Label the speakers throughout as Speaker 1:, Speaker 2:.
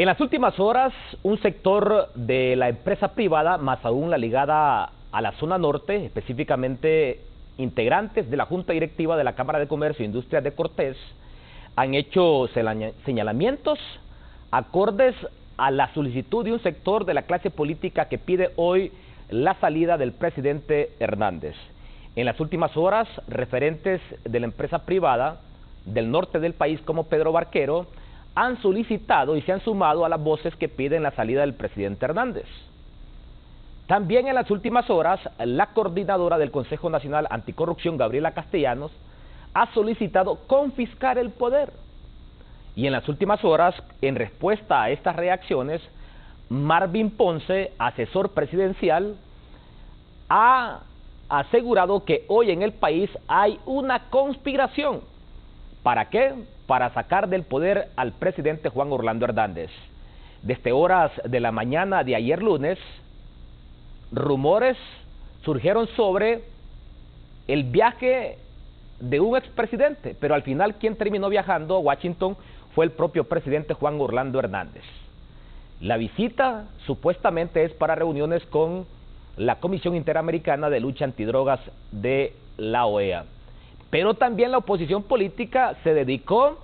Speaker 1: En las últimas horas, un sector de la empresa privada, más aún la ligada a la zona norte, específicamente integrantes de la Junta Directiva de la Cámara de Comercio e Industria de Cortés, han hecho señalamientos acordes a la solicitud de un sector de la clase política que pide hoy la salida del presidente Hernández. En las últimas horas, referentes de la empresa privada del norte del país como Pedro Barquero han solicitado y se han sumado a las voces que piden la salida del presidente Hernández. También en las últimas horas, la coordinadora del Consejo Nacional Anticorrupción, Gabriela Castellanos, ha solicitado confiscar el poder. Y en las últimas horas, en respuesta a estas reacciones, Marvin Ponce, asesor presidencial, ha asegurado que hoy en el país hay una conspiración. ¿Para qué? Para sacar del poder al presidente Juan Orlando Hernández. Desde horas de la mañana de ayer lunes, rumores surgieron sobre el viaje de un expresidente, pero al final quien terminó viajando a Washington fue el propio presidente Juan Orlando Hernández. La visita supuestamente es para reuniones con la Comisión Interamericana de Lucha Antidrogas de la OEA. Pero también la oposición política se dedicó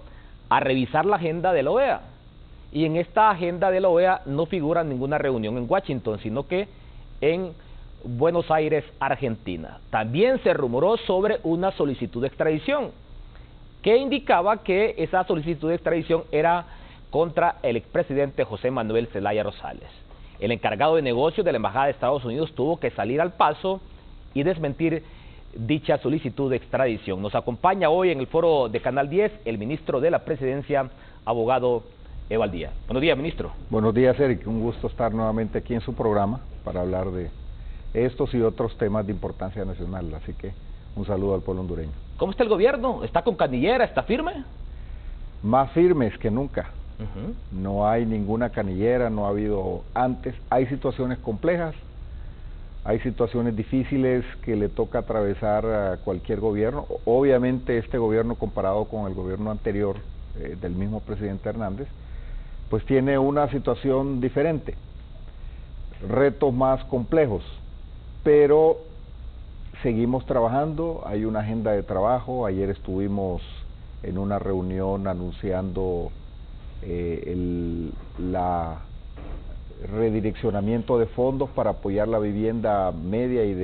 Speaker 1: a revisar la agenda de la OEA. Y en esta agenda de la OEA no figura ninguna reunión en Washington, sino que en Buenos Aires, Argentina. También se rumoró sobre una solicitud de extradición, que indicaba que esa solicitud de extradición era contra el expresidente José Manuel Zelaya Rosales. El encargado de negocios de la Embajada de Estados Unidos tuvo que salir al paso y desmentir dicha solicitud de extradición. Nos acompaña hoy en el foro de Canal 10 el ministro de la Presidencia, abogado Evaldía. Buenos días, ministro.
Speaker 2: Buenos días, Eric. Un gusto estar nuevamente aquí en su programa para hablar de estos y otros temas de importancia nacional. Así que un saludo al pueblo hondureño.
Speaker 1: ¿Cómo está el gobierno? ¿Está con canillera? ¿Está firme?
Speaker 2: Más firmes que nunca. No hay ninguna canillera, no ha habido antes. Hay situaciones complejas, hay situaciones difíciles que le toca atravesar a cualquier gobierno. Obviamente este gobierno, comparado con el gobierno anterior del mismo presidente Hernández, pues tiene una situación diferente, retos más complejos, pero seguimos trabajando. Hay una agenda de trabajo. Ayer estuvimos en una reunión anunciando la redireccionamiento de fondos para apoyar la vivienda media y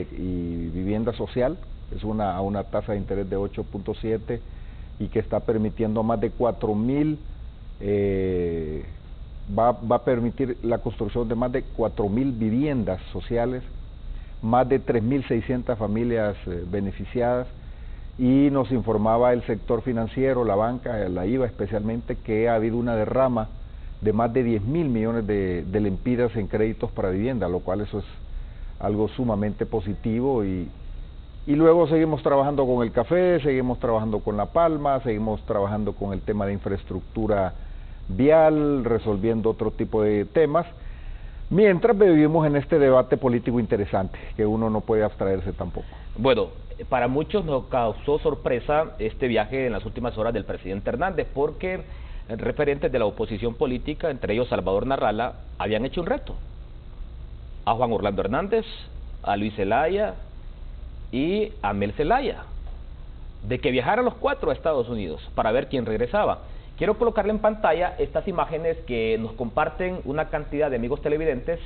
Speaker 2: vivienda social. Es a una tasa de interés de 8.7 y que está permitiendo a más de 4.000, va a permitir la construcción de más de 4.000 viviendas sociales, más de 3.600 familias beneficiadas. Y nos informaba el sector financiero, la banca, la IVA especialmente, que ha habido una derrama de más de 10.000 millones de lempiras en créditos para vivienda, lo cual eso es algo sumamente positivo. Y luego seguimos trabajando con el café, seguimos trabajando con La Palma, seguimos trabajando con el tema de infraestructura vial, resolviendo otro tipo de temas, mientras vivimos en este debate político interesante, que uno no puede abstraerse tampoco.
Speaker 1: Bueno, para muchos nos causó sorpresa este viaje en las últimas horas del presidente Hernández, porque referentes de la oposición política, entre ellos Salvador Narrala, habían hecho un reto a Juan Orlando Hernández, a Luis Zelaya y a Mel Zelaya, de que viajaran los cuatro a Estados Unidos para ver quién regresaba. Quiero colocarle en pantalla estas imágenes que nos comparten una cantidad de amigos televidentes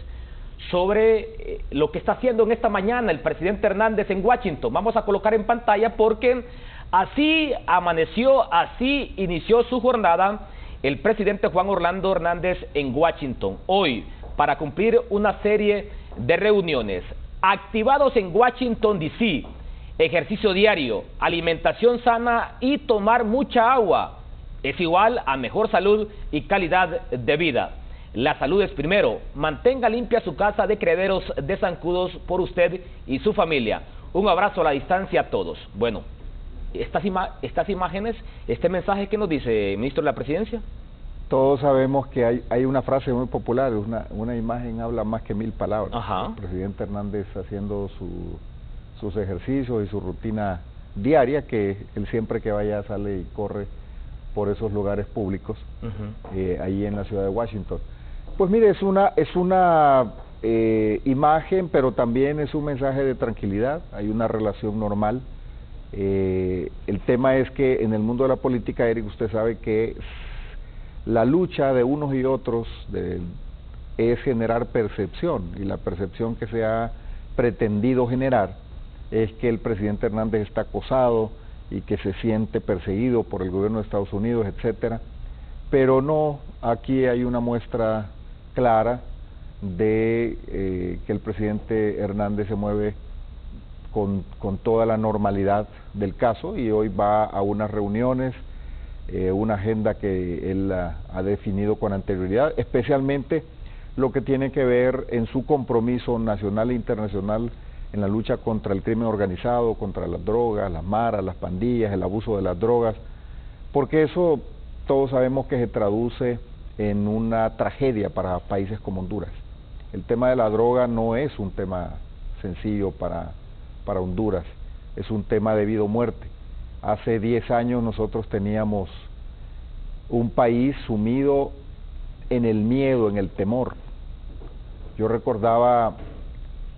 Speaker 1: sobre lo que está haciendo en esta mañana el presidente Hernández en Washington. Vamos a colocar en pantalla porque así amaneció, así inició su jornada el presidente Juan Orlando Hernández en Washington. Hoy, para cumplir una serie de reuniones, activados en Washington, D.C., ejercicio diario, alimentación sana y tomar mucha agua es igual a mejor salud y calidad de vida. La salud es primero. Mantenga limpia su casa de criaderos de zancudos por usted y su familia. Un abrazo a la distancia a todos. Bueno, estas imágenes, este mensaje, ¿qué nos dice, ministro de la Presidencia?
Speaker 2: Todos sabemos que hay una frase muy popular, una imagen habla más que 1000 palabras.
Speaker 1: Ajá.
Speaker 2: El presidente Hernández haciendo sus ejercicios y su rutina diaria, que él siempre que vaya sale y corre por esos lugares públicos, ahí en la ciudad de Washington. Pues mire, es una imagen, pero también es un mensaje de tranquilidad, hay una relación normal. El tema es que en el mundo de la política, Eric, usted sabe que la lucha de unos y otros es generar percepción, y la percepción que se ha pretendido generar es que el presidente Hernández está acosado y que se siente perseguido por el gobierno de Estados Unidos, etcétera, pero no, aquí hay una muestra clara de que el presidente Hernández se mueve con toda la normalidad del caso, y hoy va a unas reuniones, una agenda que él ha definido con anterioridad, especialmente lo que tiene que ver en su compromiso nacional e internacional en la lucha contra el crimen organizado, contra las drogas, las maras, las pandillas, el abuso de las drogas, porque eso todos sabemos que se traduce en una tragedia para países como Honduras. El tema de la droga no es un tema sencillo para Honduras, es un tema de vida o muerte. Hace 10 años nosotros teníamos un país sumido en el miedo, en el temor. Yo recordaba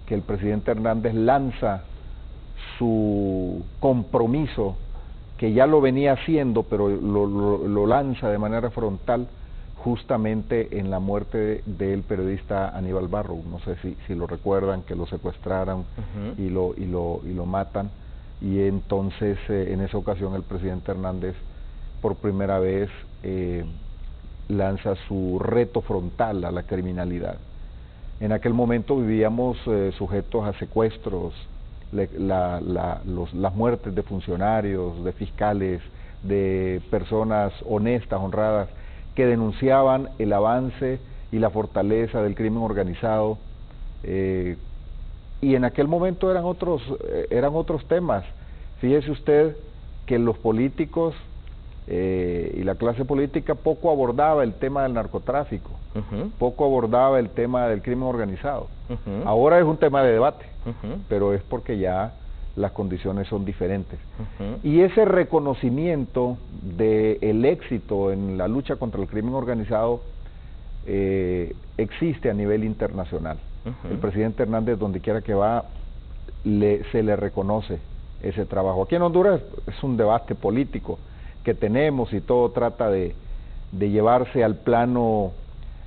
Speaker 2: que el presidente Hernández lanza su compromiso, que ya lo venía haciendo, pero lo lanza de manera frontal, justamente en la muerte del periodista Aníbal Barrow. No sé si lo recuerdan, que lo secuestraron y lo matan, y entonces en esa ocasión el presidente Hernández por primera vez lanza su reto frontal a la criminalidad. En aquel momento vivíamos sujetos a secuestros, las muertes de funcionarios, de fiscales, de personas honestas, honradas, que denunciaban el avance y la fortaleza del crimen organizado, y en aquel momento eran otros temas. Fíjese usted que los políticos y la clase política poco abordaba el tema del narcotráfico, poco abordaba el tema del crimen organizado. Ahora es un tema de debate, pero es porque ya las condiciones son diferentes. Y ese reconocimiento del éxito en la lucha contra el crimen organizado existe a nivel internacional. El presidente Hernández, donde quiera que va, se le reconoce ese trabajo. Aquí en Honduras es un debate político que tenemos, y todo trata de llevarse al plano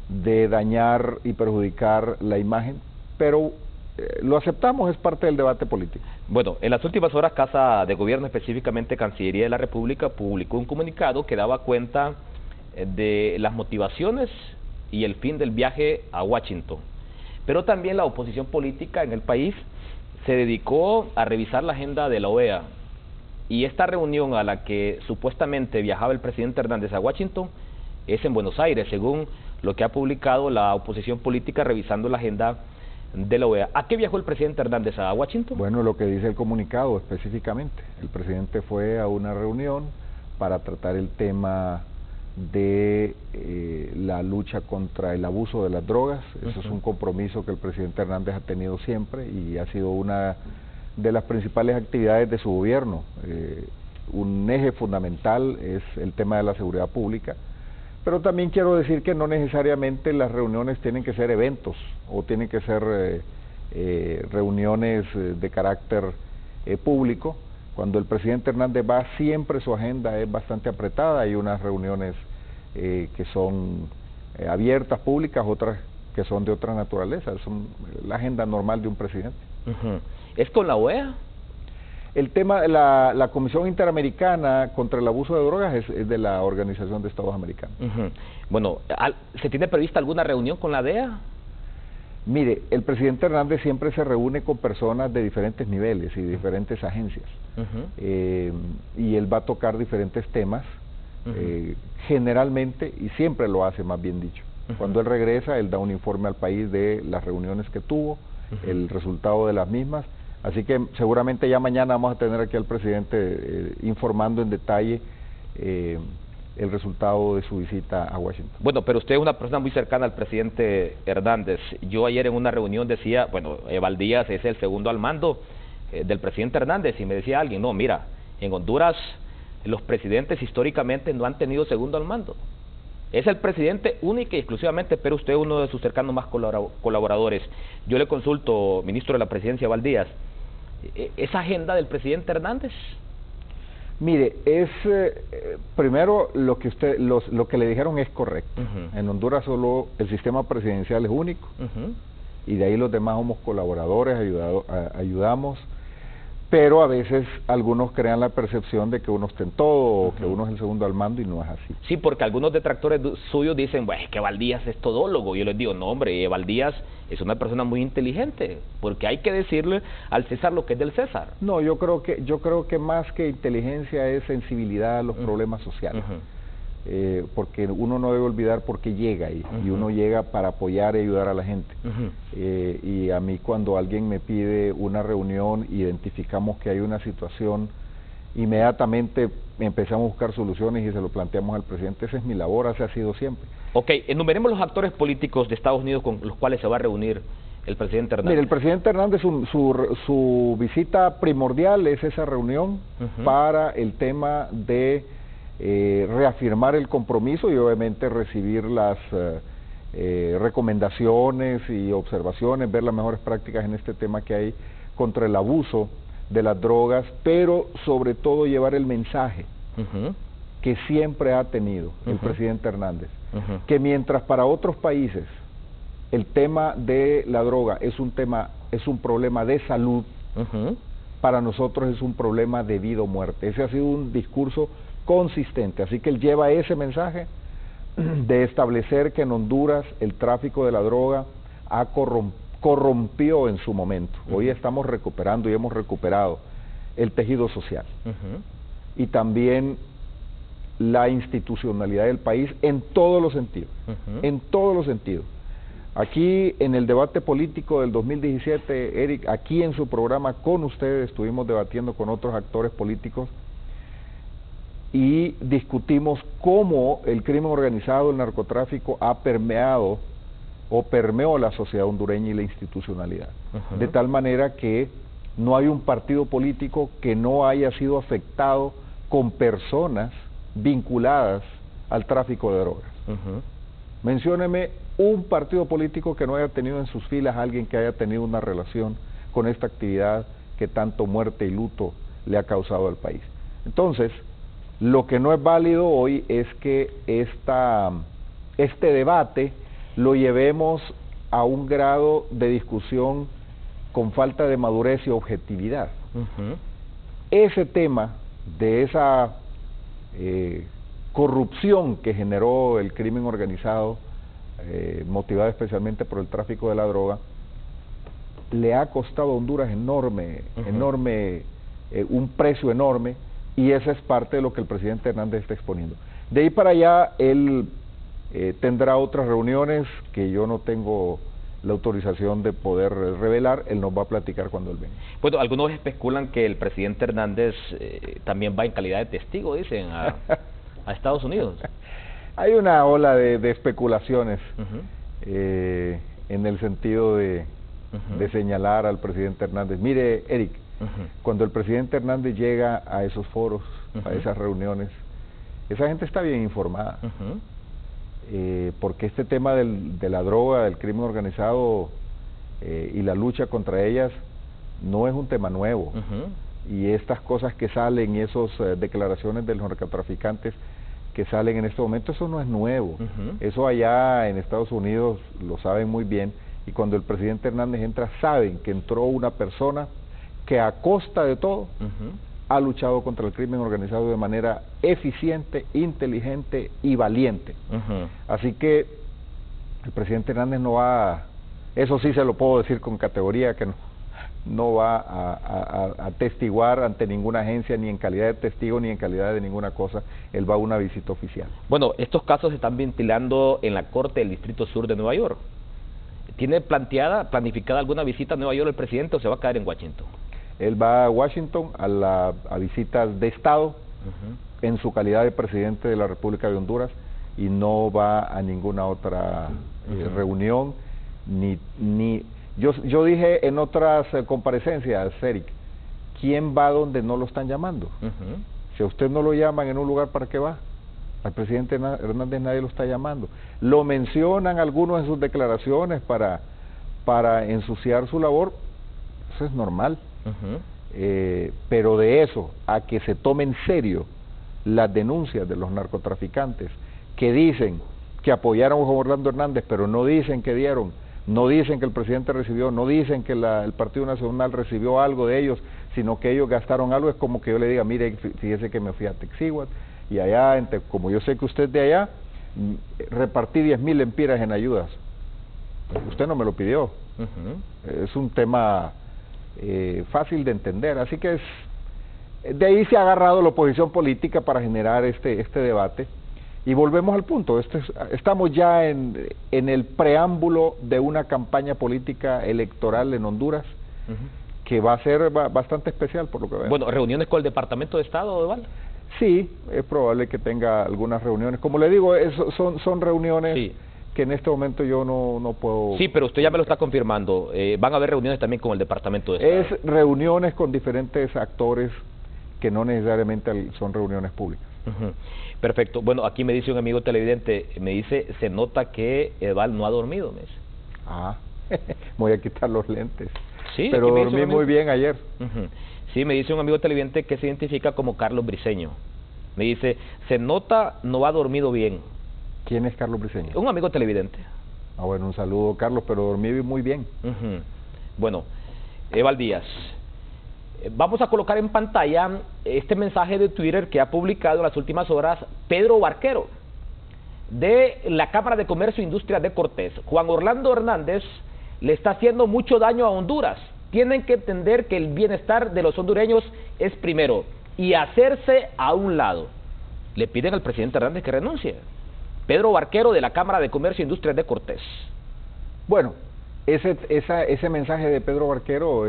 Speaker 2: de dañar y perjudicar la imagen, pero lo aceptamos, es parte del debate político.
Speaker 1: Bueno, en las últimas horas, Casa de Gobierno, específicamente Cancillería de la República, publicó un comunicado que daba cuenta de las motivaciones y el fin del viaje a Washington. Pero también la oposición política en el país se dedicó a revisar la agenda de la OEA. Y esta reunión a la que supuestamente viajaba el presidente Hernández a Washington es en Buenos Aires, según lo que ha publicado la oposición política revisando la agenda de la OEA. ¿A qué viajó el presidente Hernández a Washington?
Speaker 2: Bueno, lo que dice el comunicado específicamente. El presidente fue a una reunión para tratar el tema de la lucha contra el abuso de las drogas. Eso es un compromiso que el presidente Hernández ha tenido siempre y ha sido una de las principales actividades de su gobierno. Un eje fundamental es el tema de la seguridad pública, pero también quiero decir que no necesariamente las reuniones tienen que ser eventos o tienen que ser reuniones de carácter público. Cuando el presidente Hernández va, siempre su agenda es bastante apretada. Hay unas reuniones que son abiertas, públicas, otras que son de otra naturaleza. Son la agenda normal de un presidente.
Speaker 1: ¿Es con la OEA?
Speaker 2: El tema, la Comisión Interamericana contra el Abuso de Drogas es de la Organización de Estados Americanos.
Speaker 1: Bueno, ¿se tiene prevista alguna reunión con la DEA?
Speaker 2: Mire, el presidente Hernández siempre se reúne con personas de diferentes niveles y diferentes agencias, y él va a tocar diferentes temas, generalmente, y siempre lo hace, más bien dicho. Cuando él regresa, él da un informe al país de las reuniones que tuvo, el resultado de las mismas, así que seguramente ya mañana vamos a tener aquí al presidente informando en detalle el resultado de su visita a Washington.
Speaker 1: Bueno, pero usted es una persona muy cercana al presidente Hernández. Yo ayer en una reunión decía, bueno, Valdías es el segundo al mando del presidente Hernández, y me decía alguien, no, mira, en Honduras los presidentes históricamente no han tenido segundo al mando. Es el presidente única y exclusivamente, pero usted uno de sus cercanos más colaboradores. Yo le consulto, ministro de la Presidencia, Valdías, ¿esa agenda del presidente Hernández?
Speaker 2: Mire, primero lo que le dijeron es correcto. En Honduras solo el sistema presidencial es único, y de ahí los demás somos colaboradores, ayudamos, pero a veces algunos crean la percepción de que uno está en todo, o que uno es el segundo al mando, y no es así.
Speaker 1: Sí, porque algunos detractores suyos dicen, bueno, es que Valdías es todólogo. Yo les digo, no, hombre, Valdías es una persona muy inteligente, porque hay que decirle al César lo que es del César.
Speaker 2: No, yo creo que más que inteligencia es sensibilidad a los problemas sociales. Porque uno no debe olvidar por qué llega ahí, y uno llega para apoyar y ayudar a la gente. Y a mí, cuando alguien me pide una reunión, identificamos que hay una situación, inmediatamente empezamos a buscar soluciones y se lo planteamos al presidente. Esa es mi labor, así ha sido siempre.
Speaker 1: Ok, enumeremos los actores políticos de Estados Unidos con los cuales se va a reunir el presidente Hernández.
Speaker 2: Mire, el presidente Hernández, su visita primordial es esa reunión para el tema de reafirmar el compromiso y obviamente recibir las recomendaciones y observaciones, ver las mejores prácticas en este tema que hay contra el abuso de las drogas, pero sobre todo llevar el mensaje que siempre ha tenido el presidente Hernández, que mientras para otros países el tema de la droga es un problema de salud, para nosotros es un problema de vida o muerte. Ese ha sido un discurso consistente, así que él lleva ese mensaje de establecer que en Honduras el tráfico de la droga corrompió en su momento. Hoy estamos recuperando y hemos recuperado el tejido social y también la institucionalidad del país en todos los sentidos, en todos los sentidos. Aquí en el debate político del 2017, Eric, aquí en su programa con ustedes estuvimos debatiendo con otros actores políticos y discutimos cómo el crimen organizado, el narcotráfico ha permeado o permeó la sociedad hondureña y la institucionalidad, de tal manera que no hay un partido político que no haya sido afectado con personas vinculadas al tráfico de drogas. Mencióneme un partido político que no haya tenido en sus filas a alguien que haya tenido una relación con esta actividad que tanto muerte y luto le ha causado al país. Entonces, lo que no es válido hoy es que este debate lo llevemos a un grado de discusión con falta de madurez y objetividad. Ese tema de esa corrupción que generó el crimen organizado, motivado especialmente por el tráfico de la droga, le ha costado a Honduras un precio enorme, y esa es parte de lo que el presidente Hernández está exponiendo. De ahí para allá, él tendrá otras reuniones que yo no tengo la autorización de poder revelar. Él nos va a platicar cuando él venga.
Speaker 1: Bueno, algunos especulan que el presidente Hernández también va en calidad de testigo, dicen, a Estados Unidos.
Speaker 2: Hay una ola de especulaciones en el sentido de señalar al presidente Hernández. Mire, Eric, cuando el presidente Hernández llega a esos foros, a esas reuniones, esa gente está bien informada, porque este tema de la droga, del crimen organizado y la lucha contra ellas no es un tema nuevo, y estas cosas que salen y esas declaraciones de los narcotraficantes que salen en este momento, eso no es nuevo, eso allá en Estados Unidos lo saben muy bien, y cuando el presidente Hernández entra, saben que entró una persona que a costa de todo ha luchado contra el crimen organizado de manera eficiente, inteligente y valiente. Así que el presidente Hernández no va, eso sí se lo puedo decir con categoría, que no va a testiguar ante ninguna agencia, ni en calidad de testigo, ni en calidad de ninguna cosa. Él va a una visita oficial.
Speaker 1: Bueno, estos casos se están ventilando en la Corte del Distrito Sur de Nueva York. ¿Tiene planificada alguna visita a Nueva York el presidente o se va a quedar en Washington?
Speaker 2: Él va a Washington a visitas de Estado en su calidad de presidente de la República de Honduras, y no va a ninguna otra reunión, yo dije en otras comparecencias, Eric, ¿quién va donde no lo están llamando? Si a usted no lo llaman en un lugar, ¿para qué va? Al presidente Hernández nadie lo está llamando. Lo mencionan algunos en sus declaraciones para ensuciar su labor, eso es normal. Pero de eso a que se tome en serio las denuncias de los narcotraficantes que dicen que apoyaron a Juan Orlando Hernández, pero no dicen que dieron, no dicen que el presidente recibió, no dicen que el Partido Nacional recibió algo de ellos, sino que ellos gastaron algo, es como que yo le diga, mire, fíjese que me fui a Texíhuatl y allá, como yo sé que usted es de allá, repartí 10,000 lempiras en ayudas. Usted no me lo pidió. Es un tema fácil de entender, así que de ahí se ha agarrado la oposición política para generar este debate. Y volvemos al punto, estamos ya en el preámbulo de una campaña política electoral en Honduras, que va a ser bastante especial por lo que veo.
Speaker 1: Bueno, ¿reuniones con el Departamento de Estado, Eval?
Speaker 2: Sí, es probable que tenga algunas reuniones. Como le digo, son reuniones sí, que en este momento yo no puedo...
Speaker 1: Sí, pero usted ya me lo está confirmando. Van a haber reuniones también con el Departamento de Estado.
Speaker 2: Es reuniones con diferentes actores que no necesariamente son reuniones públicas.
Speaker 1: Perfecto. Bueno, aquí me dice un amigo televidente, me dice, se nota que Eval no ha dormido, me dice.
Speaker 2: Ah, voy a quitar los lentes.
Speaker 1: Sí,
Speaker 2: pero dormí muy bien ayer.
Speaker 1: Sí, me dice un amigo televidente que se identifica como Carlos Briceño. Me dice, se nota no ha dormido bien.
Speaker 2: ¿Quién es Carlos Briceño?
Speaker 1: Un amigo televidente.
Speaker 2: Ah, bueno, un saludo, Carlos, pero dormí muy bien.
Speaker 1: Bueno, Eval Díaz, vamos a colocar en pantalla este mensaje de Twitter que ha publicado en las últimas horas Pedro Barquero, de la Cámara de Comercio e Industria de Cortés. Juan Orlando Hernández le está haciendo mucho daño a Honduras. Tienen que entender que el bienestar de los hondureños es primero y hacerse a un lado. Le piden al presidente Hernández que renuncie. Pedro Barquero, de la Cámara de Comercio e Industria de Cortés.
Speaker 2: Bueno, ese mensaje de Pedro Barquero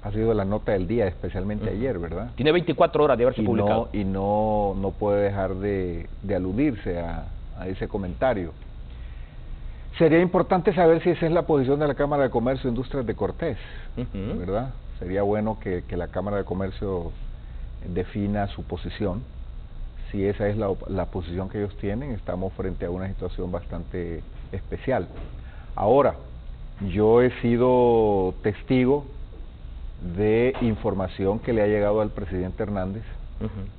Speaker 2: ha sido la nota del día, especialmente ayer, ¿verdad?
Speaker 1: Tiene 24 horas de haberse publicado.
Speaker 2: Y no puede dejar de aludirse a ese comentario. Sería importante saber si esa es la posición de la Cámara de Comercio e Industrias de Cortés, ¿verdad? Sería bueno que la Cámara de Comercio defina su posición. Si esa es la posición que ellos tienen, estamos frente a una situación bastante especial. Ahora, yo he sido testigo de información que le ha llegado al presidente Hernández,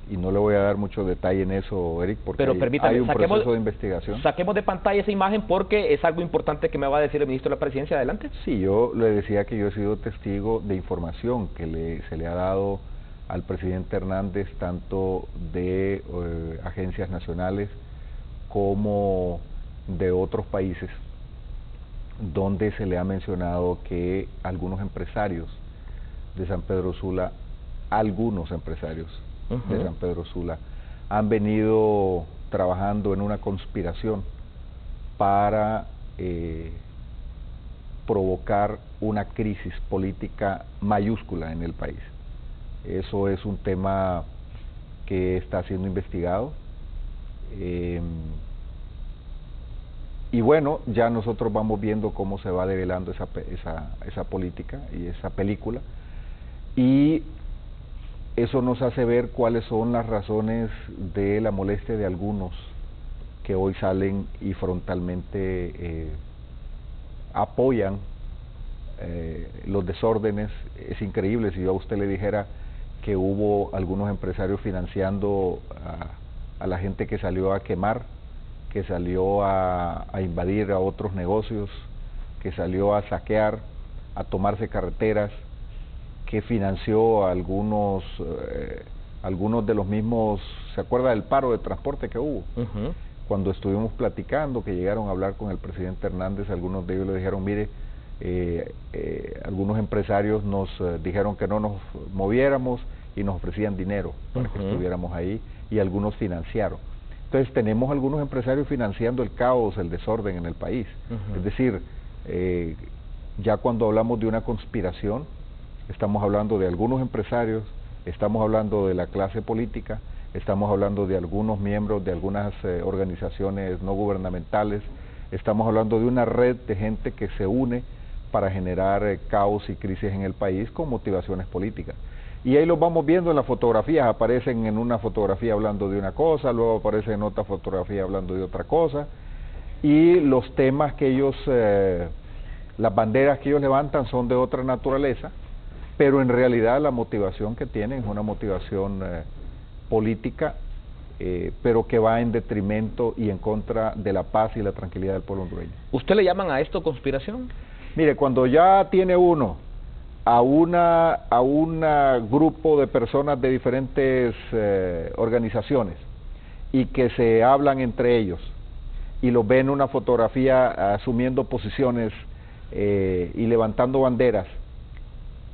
Speaker 2: y no le voy a dar mucho detalle en eso, Eric, porque hay un proceso de investigación.
Speaker 1: Saquemos de pantalla esa imagen porque es algo importante que me va a decir el ministro de la Presidencia. Adelante.
Speaker 2: Sí, yo le decía que yo he sido testigo de información que se le ha dado al presidente Hernández, tanto de agencias nacionales como de otros países, donde se le ha mencionado que algunos empresarios de San Pedro Sula, algunos empresarios de San Pedro Sula, han venido trabajando en una conspiración para provocar una crisis política mayúscula en el país. Eso es un tema que está siendo investigado. Y bueno, ya nosotros vamos viendo cómo se va develando esa política y esa película. Y eso nos hace ver cuáles son las razones de la molestia de algunos que hoy salen y frontalmente apoyan los desórdenes. Es increíble si yo a usted le dijera que hubo algunos empresarios financiando a la gente que salió a quemar, que salió a invadir a otros negocios, que salió a saquear, a tomarse carreteras, que financió a algunos de los mismos. ¿Se acuerda del paro de transporte que hubo? Cuando estuvimos platicando, que llegaron a hablar con el presidente Hernández, algunos de ellos le dijeron, mire, algunos empresarios nos dijeron que no nos moviéramos y nos ofrecían dinero para que estuviéramos ahí, y algunos financiaron. Entonces tenemos algunos empresarios financiando el caos, el desorden en el país. Es decir, ya cuando hablamos de una conspiración, estamos hablando de algunos empresarios, estamos hablando de la clase política, estamos hablando de algunos miembros de algunas organizaciones no gubernamentales, estamos hablando de una red de gente que se une para generar caos y crisis en el país con motivaciones políticas. y ahí los vamos viendo en las fotografías, aparecen en una fotografía hablando de una cosa, luego aparecen en otra fotografía hablando de otra cosa, y los temas que ellos, las banderas que ellos levantan son de otra naturaleza, pero en realidad la motivación que tienen es una motivación política, pero que va en detrimento y en contra de la paz y la tranquilidad del pueblo hondureño.
Speaker 1: ¿Usted le llaman a esto conspiración?
Speaker 2: Mire, cuando ya tiene uno a un grupo de personas de diferentes organizaciones y que se hablan entre ellos y los ve en una fotografía asumiendo posiciones y levantando banderas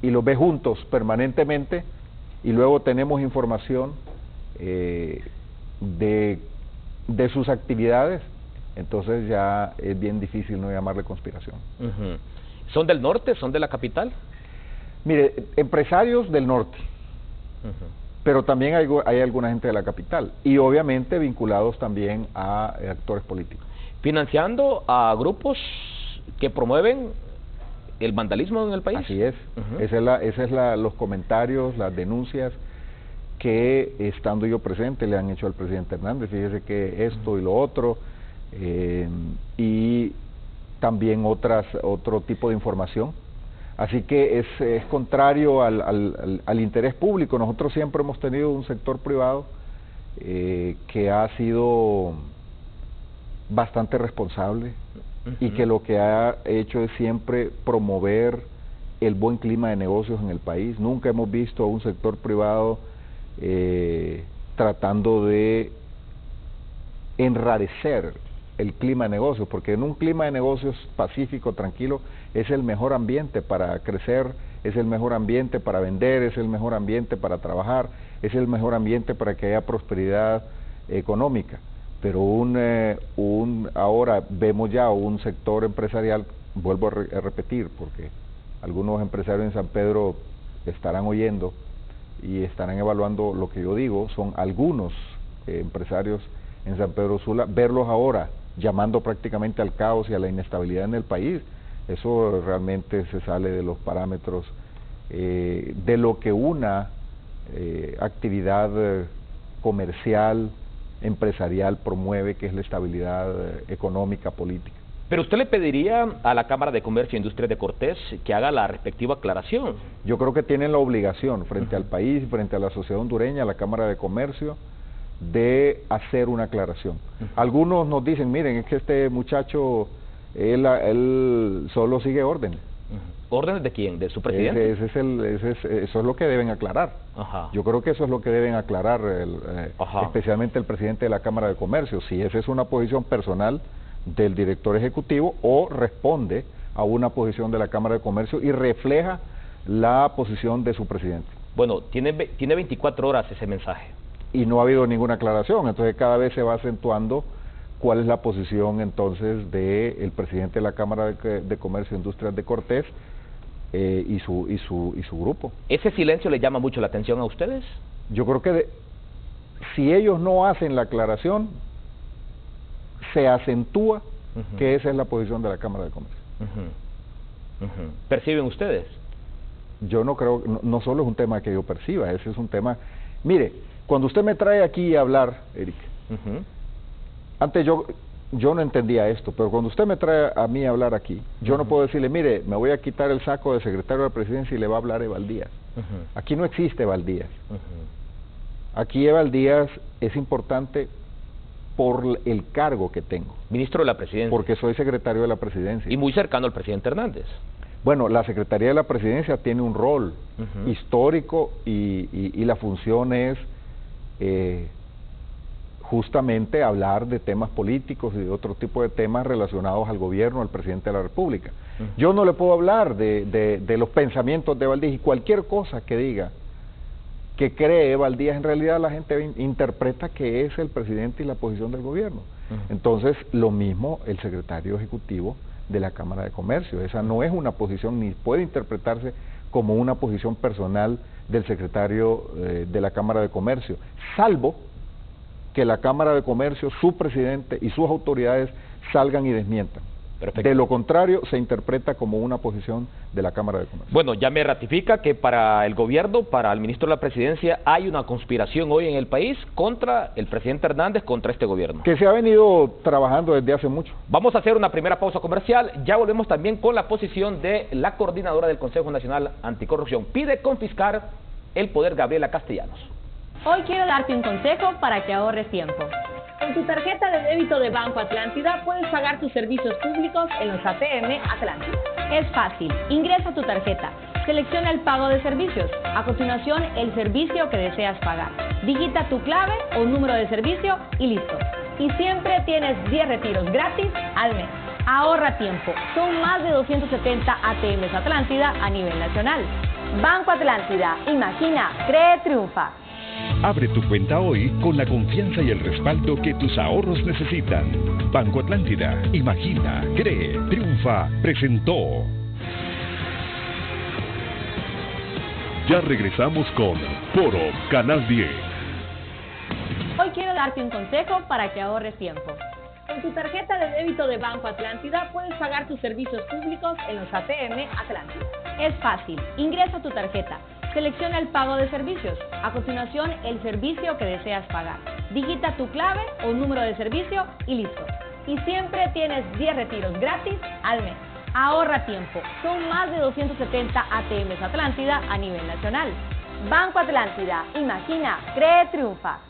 Speaker 2: y los ve juntos permanentemente, y luego tenemos información de sus actividades, entonces ya es bien difícil no llamarle conspiración.
Speaker 1: ¿Son del norte? ¿Son de la capital?
Speaker 2: Mire, empresarios del norte, pero también hay alguna gente de la capital, y obviamente vinculados también a actores políticos.
Speaker 1: ¿Financiando a grupos que promueven el vandalismo en el país?
Speaker 2: Así es, los comentarios, las denuncias que, estando yo presente, le han hecho al presidente Hernández: fíjese que esto y lo otro, y también otro tipo de información. Así que es contrario al interés público. Nosotros siempre hemos tenido un sector privado que ha sido bastante responsable y que lo que ha hecho es siempre promover el buen clima de negocios en el país. Nunca hemos visto a un sector privado tratando de enrarecer el clima de negocios, porque en un clima de negocios pacífico, tranquilo, es el mejor ambiente para crecer, es el mejor ambiente para vender, es el mejor ambiente para trabajar, es el mejor ambiente para que haya prosperidad económica. Pero ahora vemos ya un sector empresarial, vuelvo a repetir, porque algunos empresarios en San Pedro estarán oyendo y estarán evaluando lo que yo digo, son algunos empresarios en San Pedro Sula, verlos ahora llamando prácticamente al caos y a la inestabilidad en el país, eso realmente se sale de los parámetros de lo que una actividad comercial, empresarial promueve, que es la estabilidad económica, política.
Speaker 1: Pero usted le pediría a la Cámara de Comercio e Industria de Cortés que haga la respectiva aclaración.
Speaker 2: Yo creo que tienen la obligación frente al país, frente a la sociedad hondureña, a la Cámara de Comercio, de hacer una aclaración. Algunos nos dicen: miren, es que este muchacho, él solo sigue órdenes.
Speaker 1: ¿Órdenes de quién? ¿De su presidente?
Speaker 2: Eso es lo que deben aclarar. Yo creo que eso es lo que deben aclarar, especialmente el presidente de la Cámara de Comercio, si esa es una posición personal del director ejecutivo o responde a una posición de la Cámara de Comercio y refleja la posición de su presidente.
Speaker 1: Bueno, tiene 24 horas ese mensaje.
Speaker 2: Y no ha habido ninguna aclaración, entonces cada vez se va acentuando cuál es la posición entonces del presidente de la Cámara de Comercio e Industrias de Cortés y su grupo.
Speaker 1: ¿Ese silencio le llama mucho la atención a ustedes?
Speaker 2: Yo creo que si ellos no hacen la aclaración, se acentúa que esa es la posición de la Cámara de Comercio.
Speaker 1: ¿Perciben ustedes?
Speaker 2: Yo no creo, no solo es un tema que yo perciba, ese es un tema... Mire, cuando usted me trae aquí a hablar, Eric, antes yo no entendía esto, pero cuando usted me trae a mí a hablar aquí, yo no puedo decirle: mire, me voy a quitar el saco de secretario de la presidencia y le va a hablar Eval Díaz. Aquí no existe Eval Díaz. Aquí Eval Díaz es importante por el cargo que tengo.
Speaker 1: Ministro de la Presidencia.
Speaker 2: Porque soy secretario de la Presidencia.
Speaker 1: Y muy cercano al presidente Hernández.
Speaker 2: Bueno, la Secretaría de la Presidencia tiene un rol histórico y la función es justamente hablar de temas políticos y de otro tipo de temas relacionados al gobierno, al presidente de la República. Yo no le puedo hablar de los pensamientos de Eval Díaz, y cualquier cosa que diga que cree Eval Díaz, en realidad la gente interpreta que es el presidente y la posición del gobierno. Entonces, lo mismo el secretario ejecutivo de la Cámara de Comercio. Esa no es una posición, ni puede interpretarse como una posición personal del secretario de la Cámara de Comercio, salvo que la Cámara de Comercio, su presidente y sus autoridades salgan y desmientan.
Speaker 1: Perfecto.
Speaker 2: De lo contrario, se interpreta como una posición de la Cámara de Comercio.
Speaker 1: Bueno, ya me ratifica que para el gobierno, para el ministro de la Presidencia, hay una conspiración hoy en el país contra el presidente Hernández, contra este gobierno.
Speaker 2: Que se ha venido trabajando desde hace mucho.
Speaker 1: Vamos a hacer una primera pausa comercial. Ya volvemos también con la posición de la coordinadora del Consejo Nacional Anticorrupción. Pide confiscar el poder Gabriela Castellanos.
Speaker 3: Hoy quiero darte un consejo para que ahorres tiempo. Con tu tarjeta de débito de Banco Atlántida puedes pagar tus servicios públicos en los ATM Atlántida. Es fácil. Ingresa tu tarjeta. Selecciona el pago de servicios. A continuación, el servicio que deseas pagar. Digita tu clave o número de servicio y listo. Y siempre tienes 10 retiros gratis al mes. Ahorra tiempo. Son más de 270 ATMs Atlántida a nivel nacional. Banco Atlántida. Imagina, cree, triunfa.
Speaker 4: Abre tu cuenta hoy con la confianza y el respaldo que tus ahorros necesitan. Banco Atlántida. Imagina, cree, triunfa. Presentó. Ya regresamos con Foro Canal 10.
Speaker 3: Hoy quiero darte un consejo para que ahorres tiempo. Con tu tarjeta de débito de Banco Atlántida puedes pagar tus servicios públicos en los ATM Atlántida. Es fácil. Ingresa tu tarjeta. Selecciona el pago de servicios. A continuación, el servicio que deseas pagar. Digita tu clave o número de servicio y listo. Y siempre tienes 10 retiros gratis al mes. Ahorra tiempo. Son más de 270 ATMs Atlántida a nivel nacional. Banco Atlántida. Imagina, cree, triunfa.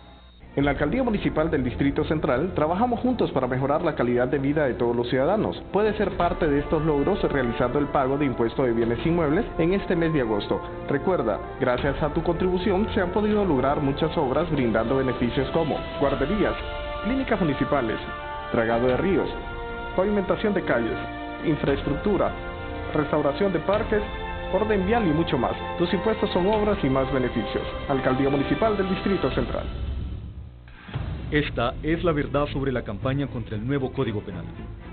Speaker 5: En la Alcaldía Municipal del Distrito Central trabajamos juntos para mejorar la calidad de vida de todos los ciudadanos. Puede ser parte de estos logros realizando el pago de impuesto de bienes inmuebles en este mes de agosto. Recuerda, gracias a tu contribución se han podido lograr muchas obras brindando beneficios como guarderías, clínicas municipales, dragado de ríos, pavimentación de calles, infraestructura, restauración de parques, orden vial y mucho más. Tus impuestos son obras y más beneficios. Alcaldía Municipal del Distrito Central.
Speaker 6: Esta es la verdad sobre la campaña contra el nuevo Código Penal.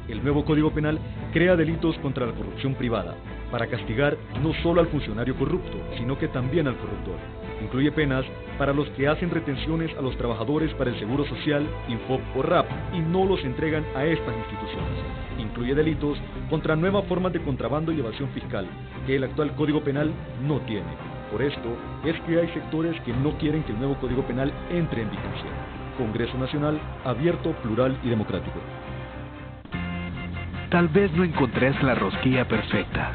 Speaker 6: El nuevo Código Penal crea delitos contra la corrupción privada, para castigar no solo al funcionario corrupto, sino que también al corruptor. Incluye penas para los que hacen retenciones a los trabajadores para el Seguro Social, Infop o RAP y no los entregan a estas instituciones. Incluye delitos contra nuevas formas de contrabando y evasión fiscal, que el actual Código Penal no tiene. Por esto es que hay sectores que no quieren que el nuevo Código Penal entre en vigencia. Congreso Nacional, abierto, plural y democrático.
Speaker 7: Tal vez no encontres la rosquilla perfecta,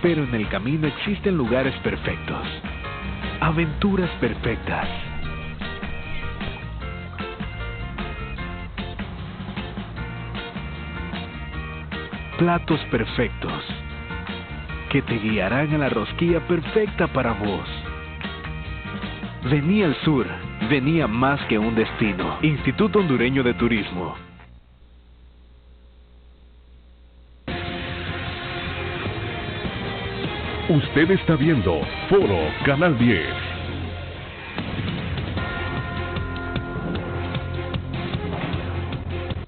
Speaker 7: pero en el camino existen lugares perfectos, aventuras perfectas, platos perfectos, que te guiarán a la rosquilla perfecta para vos. Vení al sur, venía más que un destino. Instituto Hondureño de Turismo.
Speaker 4: Usted está viendo Foro Canal 10.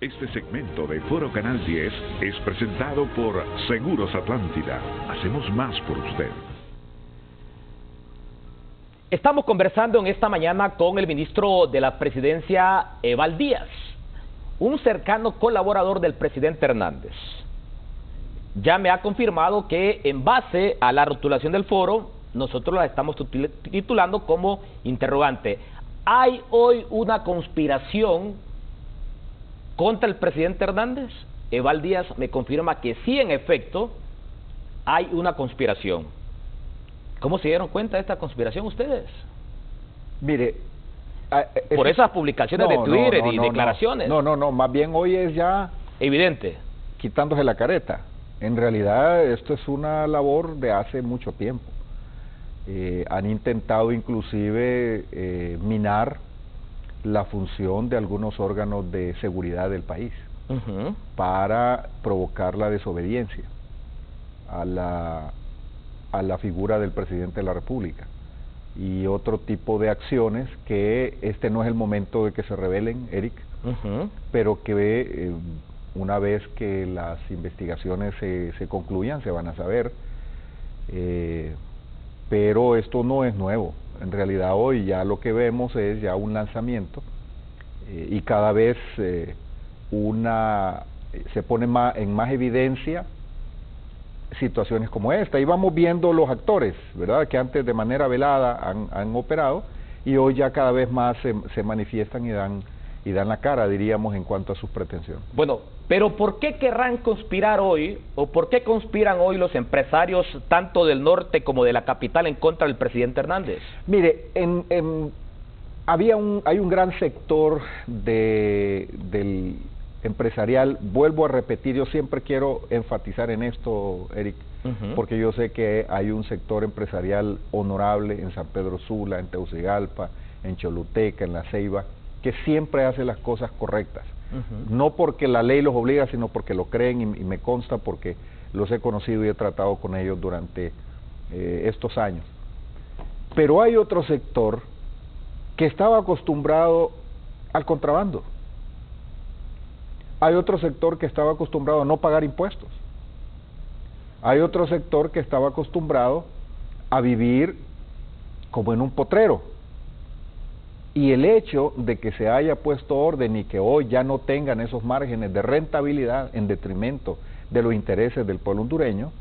Speaker 4: Este segmento de Foro Canal 10 es presentado por Seguros Atlántida. Hacemos más por usted.
Speaker 1: Estamos conversando en esta mañana con el ministro de la Presidencia, Eval Díaz, un cercano colaborador del presidente Hernández. Ya me ha confirmado que en base a la rotulación del foro, nosotros la estamos titulando como interrogante. ¿Hay hoy una conspiración contra el presidente Hernández? Eval Díaz me confirma que sí, en efecto, hay una conspiración. ¿Cómo se dieron cuenta de esta conspiración ustedes?
Speaker 2: Mire,
Speaker 1: por esas publicaciones de Twitter y declaraciones.
Speaker 2: No, más bien hoy es ya
Speaker 1: evidente,
Speaker 2: quitándose la careta. En realidad esto es una labor de hace mucho tiempo. Han intentado inclusive minar la función de algunos órganos de seguridad del país para provocar la desobediencia a la figura del presidente de la República y otro tipo de acciones que este no es el momento de que se revelen, Eric, pero que una vez que las investigaciones se concluyan se van a saber, pero esto no es nuevo. En realidad hoy ya lo que vemos es ya un lanzamiento y cada vez se pone en más evidencia situaciones como esta. Y vamos viendo los actores, ¿verdad?, que antes de manera velada han operado, y hoy ya cada vez más se manifiestan y dan la cara, diríamos, en cuanto a sus pretensiones.
Speaker 1: Bueno, pero ¿por qué querrán conspirar hoy, o por qué conspiran hoy los empresarios, tanto del norte como de la capital, en contra del presidente Hernández?
Speaker 2: Mire, hay un gran sector del empresarial. Vuelvo a repetir, yo siempre quiero enfatizar en esto, Eric, porque yo sé que hay un sector empresarial honorable en San Pedro Sula, en Tegucigalpa, en Choluteca, en La Ceiba, que siempre hace las cosas correctas. No porque la ley los obliga, sino porque lo creen, y me consta porque los he conocido y he tratado con ellos durante estos años. Pero hay otro sector que estaba acostumbrado al contrabando. Hay otro sector que estaba acostumbrado a no pagar impuestos. Hay otro sector que estaba acostumbrado a vivir como en un potrero. Y el hecho de que se haya puesto orden y que hoy ya no tengan esos márgenes de rentabilidad en detrimento de los intereses del pueblo hondureño,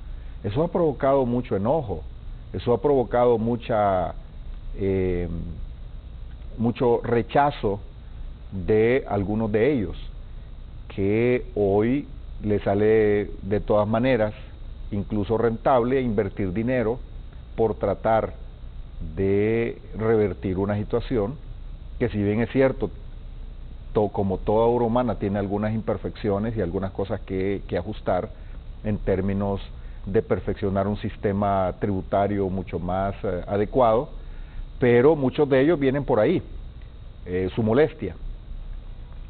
Speaker 2: eso ha provocado mucho enojo, eso ha provocado mucho rechazo de algunos de ellos, que hoy les sale de todas maneras, incluso rentable, invertir dinero por tratar de revertir una situación que, si bien es cierto, como toda obra humana tiene algunas imperfecciones y algunas cosas que ajustar en términos de perfeccionar un sistema tributario mucho más adecuado, pero muchos de ellos vienen por ahí, su molestia.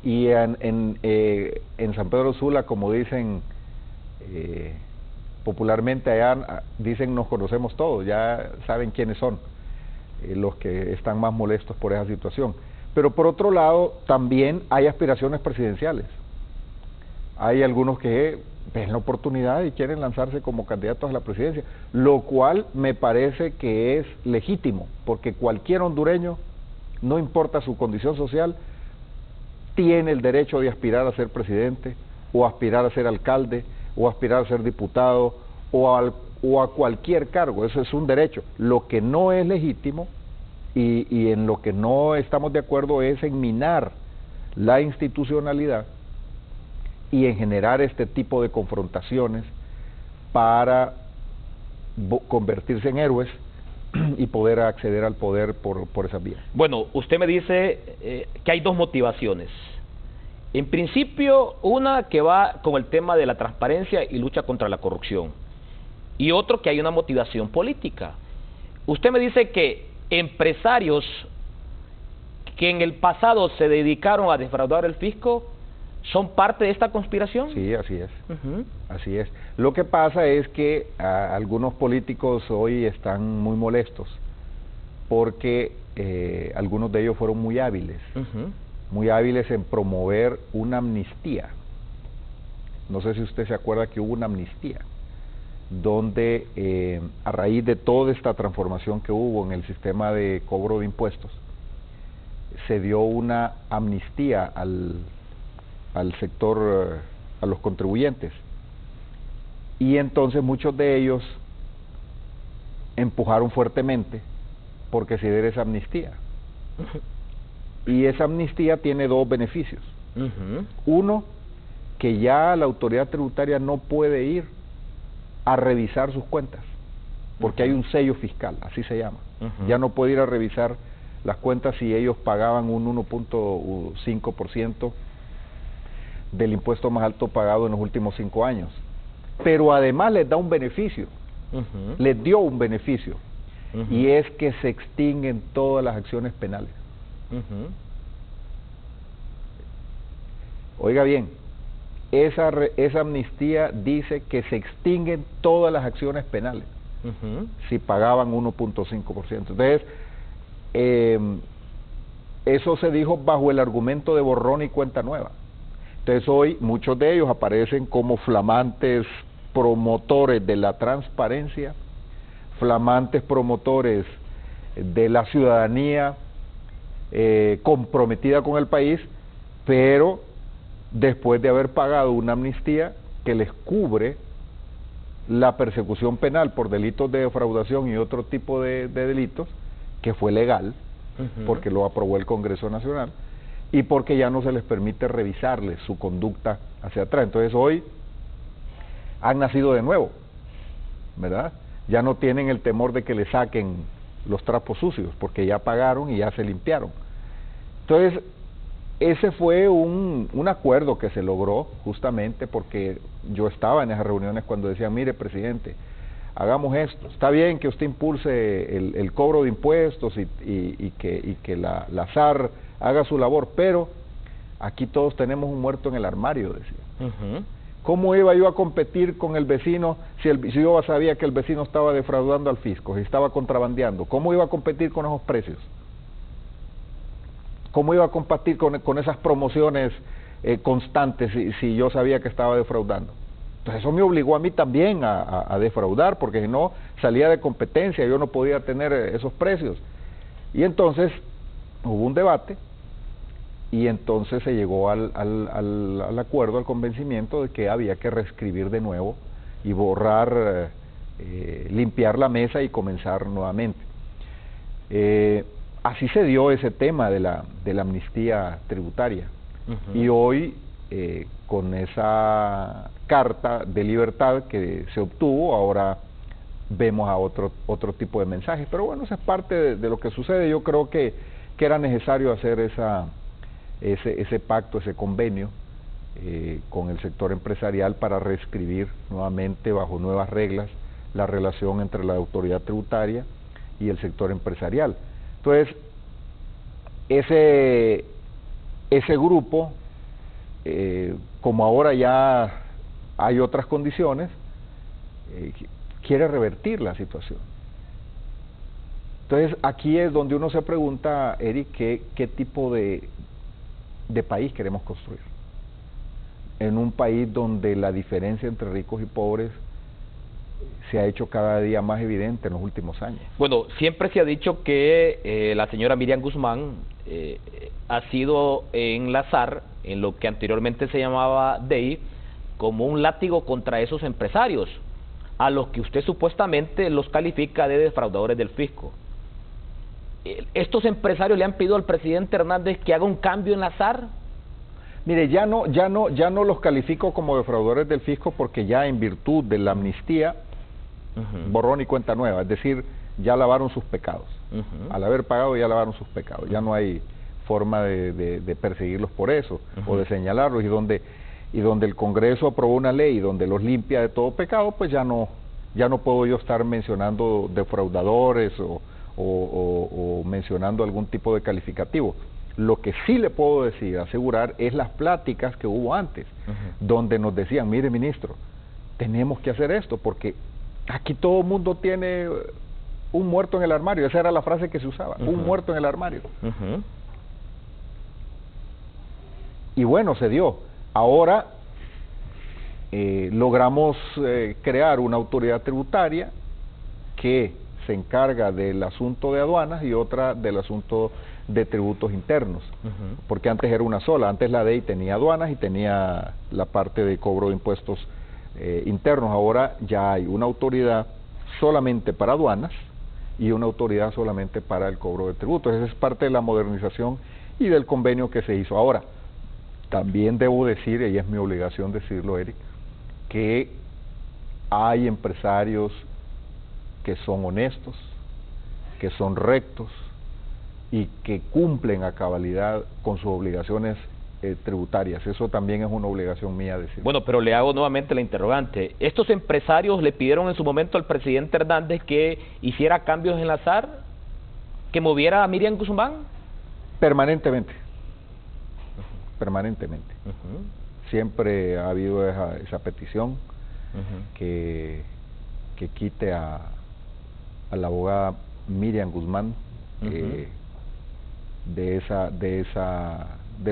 Speaker 2: Y en San Pedro Sula, como dicen popularmente allá, dicen nos conocemos todos, ya saben quiénes son los que están más molestos por esa situación. Pero por otro lado, también hay aspiraciones presidenciales. Hay algunos que ven la oportunidad y quieren lanzarse como candidatos a la presidencia, lo cual me parece que es legítimo, porque cualquier hondureño, no importa su condición social, tiene el derecho de aspirar a ser presidente, o aspirar a ser alcalde, o aspirar a ser diputado, o a cualquier cargo. Eso es un derecho. Lo que no es legítimo y en lo que no estamos de acuerdo es en minar la institucionalidad y en generar este tipo de confrontaciones para convertirse en héroes y poder acceder al poder por esas vías.
Speaker 1: Bueno, usted me dice que hay dos motivaciones. En principio, una que va con el tema de la transparencia y lucha contra la corrupción, y otro que hay una motivación política. Usted me dice que empresarios que en el pasado se dedicaron a defraudar el fisco son parte de esta conspiración.
Speaker 2: Sí, así es. Así es. Lo que pasa es que algunos políticos hoy están muy molestos porque algunos de ellos fueron muy hábiles, en promover una amnistía. No sé si usted se acuerda que hubo una amnistía donde a raíz de toda esta transformación que hubo en el sistema de cobro de impuestos, se dio una amnistía al sector, a los contribuyentes, y entonces muchos de ellos empujaron fuertemente porque se diera esa amnistía. Y esa amnistía tiene dos beneficios. Uno, que ya la autoridad tributaria no puede ir a revisar sus cuentas, porque hay un sello fiscal, así se llama. Ya no puede ir a revisar las cuentas si ellos pagaban un 1.5% del impuesto más alto pagado en los últimos 5 años. Pero además les da un beneficio, les dio un beneficio, y es que se extinguen todas las acciones penales. Oiga bien, esa amnistía dice que se extinguen todas las acciones penales si pagaban 1.5%. Entonces, eso se dijo bajo el argumento de borrón y cuenta nueva. Entonces hoy muchos de ellos aparecen como flamantes promotores de la transparencia, flamantes promotores de la ciudadanía comprometida con el país, pero después de haber pagado una amnistía que les cubre la persecución penal por delitos de defraudación y otro tipo de delitos, que fue legal, porque lo aprobó el Congreso Nacional, y porque ya no se les permite revisarles su conducta hacia atrás. Entonces hoy han nacido de nuevo, ¿verdad? Ya no tienen el temor de que le saquen los trapos sucios, porque ya pagaron y ya se limpiaron. Entonces, ese fue un acuerdo que se logró justamente porque yo estaba en esas reuniones cuando decían, mire, presidente, hagamos esto, está bien que usted impulse el cobro de impuestos y que la SAR haga su labor, pero aquí todos tenemos un muerto en el armario, decía. ¿Cómo iba yo a competir con el vecino si yo sabía que el vecino estaba defraudando al fisco, si estaba contrabandeando? ¿Cómo iba a competir con esos precios? ¿Cómo iba a competir con esas promociones constantes si yo sabía que estaba defraudando? Entonces eso me obligó a mí también a defraudar, porque si no salía de competencia, yo no podía tener esos precios. Y entonces hubo un debate y entonces se llegó al acuerdo, al convencimiento de que había que reescribir de nuevo y borrar, limpiar la mesa y comenzar nuevamente. Así se dio ese tema de la amnistía tributaria. Y hoy, con esa carta de libertad que se obtuvo, ahora vemos a otro tipo de mensajes. Pero bueno, eso es parte de lo que sucede. Yo creo que era necesario hacer ese pacto, ese convenio con el sector empresarial para reescribir nuevamente, bajo nuevas reglas, la relación entre la autoridad tributaria y el sector empresarial. Entonces, ese grupo, como ahora ya hay otras condiciones, quiere revertir la situación. Entonces, aquí es donde uno se pregunta, Eric, ¿qué tipo de país queremos construir? En un país donde la diferencia entre ricos y pobres se ha hecho cada día más evidente en los últimos años.
Speaker 1: Bueno, siempre se ha dicho que la señora Miriam Guzmán ha sido en la SAR, en lo que anteriormente se llamaba DEI, como un látigo contra esos empresarios, a los que usted supuestamente los califica de defraudadores del fisco. ¿Estos empresarios le han pedido al presidente Hernández que haga un cambio en la SAR?
Speaker 2: Mire, ya no los califico como defraudadores del fisco, porque ya en virtud de la amnistía, borrón y cuenta nueva, es decir, ya lavaron sus pecados. Al haber pagado ya lavaron sus pecados, ya no hay forma de perseguirlos por eso, o de señalarlos, y donde el Congreso aprobó una ley donde los limpia de todo pecado, pues ya no puedo yo estar mencionando defraudadores o mencionando algún tipo de calificativo. Lo que sí le puedo decir, asegurar, es las pláticas que hubo antes, donde nos decían, mire, ministro, tenemos que hacer esto, porque aquí todo el mundo tiene un muerto en el armario. Esa era la frase que se usaba, un muerto en el armario. Y bueno, se dio. Ahora logramos crear una autoridad tributaria que se encarga del asunto de aduanas y otra del asunto de tributos internos, porque antes era una sola. Antes la DEI tenía aduanas y tenía la parte de cobro de impuestos internos. Ahora ya hay una autoridad solamente para aduanas y una autoridad solamente para el cobro de tributos. Esa es parte de la modernización y del convenio que se hizo. Ahora, también debo decir, y es mi obligación decirlo, Eric, que hay empresarios que son honestos, que son rectos y que cumplen a cabalidad con sus obligaciones tributarias. Eso también es una obligación mía decir.
Speaker 1: Bueno, pero le hago nuevamente la interrogante. ¿Estos empresarios le pidieron en su momento al presidente Hernández que hiciera cambios en la SAR, que moviera a Miriam Guzmán?
Speaker 2: Permanentemente. Permanentemente. Siempre ha habido esa petición que quite a la abogada Miriam Guzmán de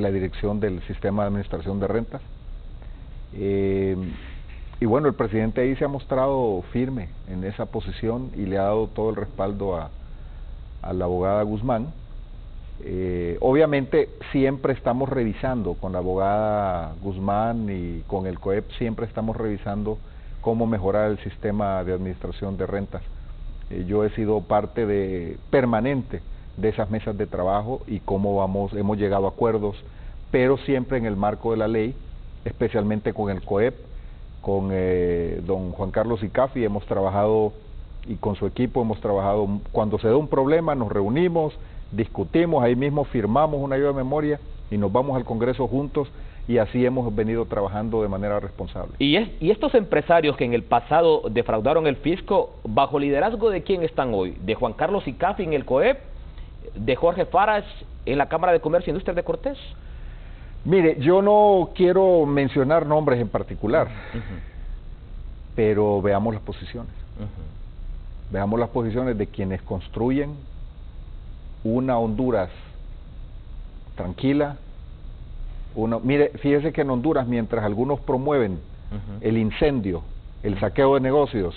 Speaker 2: la dirección del Sistema de Administración de Rentas. Y bueno, el presidente ahí se ha mostrado firme en esa posición y le ha dado todo el respaldo a la abogada Guzmán. Obviamente siempre estamos revisando con la abogada Guzmán y con el COEP, siempre estamos revisando cómo mejorar el sistema de administración de rentas. Yo he sido parte permanente de esas mesas de trabajo y cómo hemos llegado a acuerdos, pero siempre en el marco de la ley, especialmente con el COEP, con don Juan Carlos Icafi, hemos trabajado, y con su equipo hemos trabajado, cuando se da un problema nos reunimos, discutimos, ahí mismo firmamos una ayuda de memoria y nos vamos al Congreso juntos, y así hemos venido trabajando de manera responsable.
Speaker 1: ¿Y estos empresarios que en el pasado defraudaron el fisco, bajo liderazgo de quién están hoy? ¿De Juan Carlos Icafi en el COEP? ¿De Jorge Faras en la Cámara de Comercio e Industrias de Cortés?
Speaker 2: Mire, yo no quiero mencionar nombres en particular, pero veamos las posiciones. Veamos las posiciones de quienes construyen una Honduras tranquila. Mire, fíjese que en Honduras, mientras algunos promueven el incendio, el saqueo de negocios,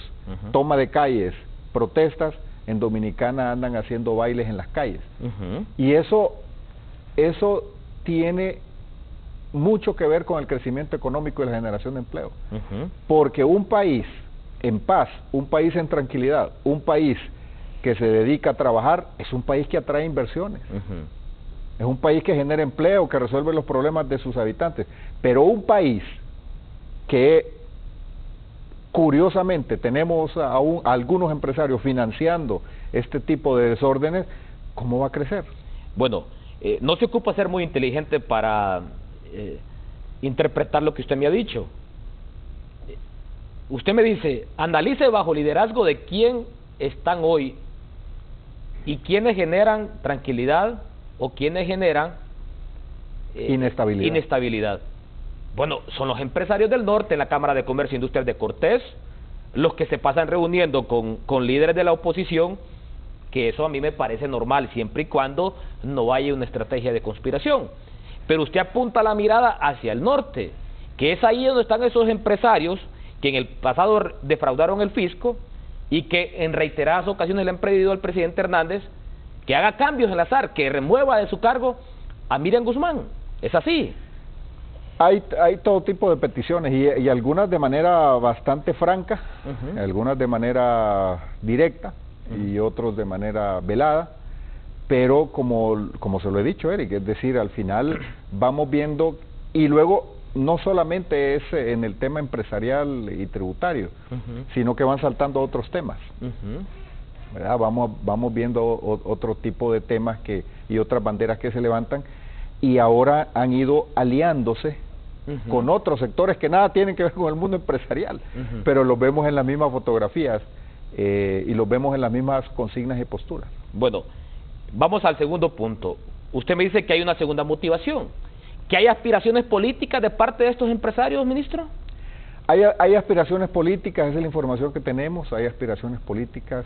Speaker 2: toma de calles, protestas, en Dominicana andan haciendo bailes en las calles. Y eso tiene mucho que ver con el crecimiento económico y la generación de empleo. Porque un país en paz, un país en tranquilidad, un país que se dedica a trabajar, es un país que atrae inversiones. Es un país que genera empleo, que resuelve los problemas de sus habitantes. Pero un país que, curiosamente, tenemos a algunos empresarios financiando este tipo de desórdenes, ¿cómo va a crecer?
Speaker 1: Bueno, no se ocupa ser muy inteligente para interpretar lo que usted me ha dicho. Usted me dice, analice bajo liderazgo de quién están hoy y quiénes generan tranquilidad o quienes generan inestabilidad. Bueno, son los empresarios del norte en la Cámara de Comercio e Industrias de Cortés, los que se pasan reuniendo con líderes de la oposición, que eso a mí me parece normal, siempre y cuando no haya una estrategia de conspiración. Pero usted apunta la mirada hacia el norte, que es ahí donde están esos empresarios que en el pasado defraudaron el fisco y que en reiteradas ocasiones le han pedido al presidente Hernández que haga cambios en la SAR, que remueva de su cargo a Miriam Guzmán. ¿Es así?
Speaker 2: Hay todo tipo de peticiones y algunas de manera bastante franca, algunas de manera directa y otros de manera velada, pero como se lo he dicho, Eric, es decir, al final vamos viendo, y luego no solamente es en el tema empresarial y tributario, sino que van saltando otros temas. ¿Verdad? Vamos viendo otro tipo de temas y otras banderas que se levantan, y ahora han ido aliándose con otros sectores que nada tienen que ver con el mundo empresarial, pero los vemos en las mismas fotografías y los vemos en las mismas consignas y posturas.
Speaker 1: Bueno, vamos al segundo punto. Usted me dice que hay una segunda motivación, que hay aspiraciones políticas de parte de estos empresarios, ministro.
Speaker 2: Hay aspiraciones políticas, esa es la información que tenemos, hay aspiraciones políticas,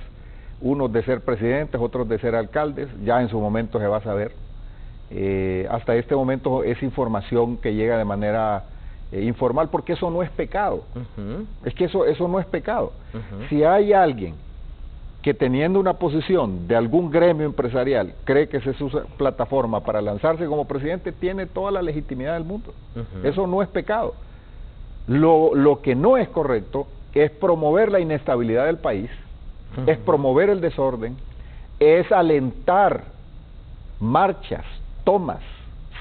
Speaker 2: unos de ser presidentes, otros de ser alcaldes, ya en su momento se va a saber. Hasta este momento es información que llega de manera informal, porque eso no es pecado. Es que eso no es pecado. Si hay alguien que teniendo una posición de algún gremio empresarial cree que esa es su plataforma para lanzarse como presidente, tiene toda la legitimidad del mundo. Eso no es pecado. Lo que no es correcto es promover la inestabilidad del país, es promover el desorden, es alentar marchas, tomas,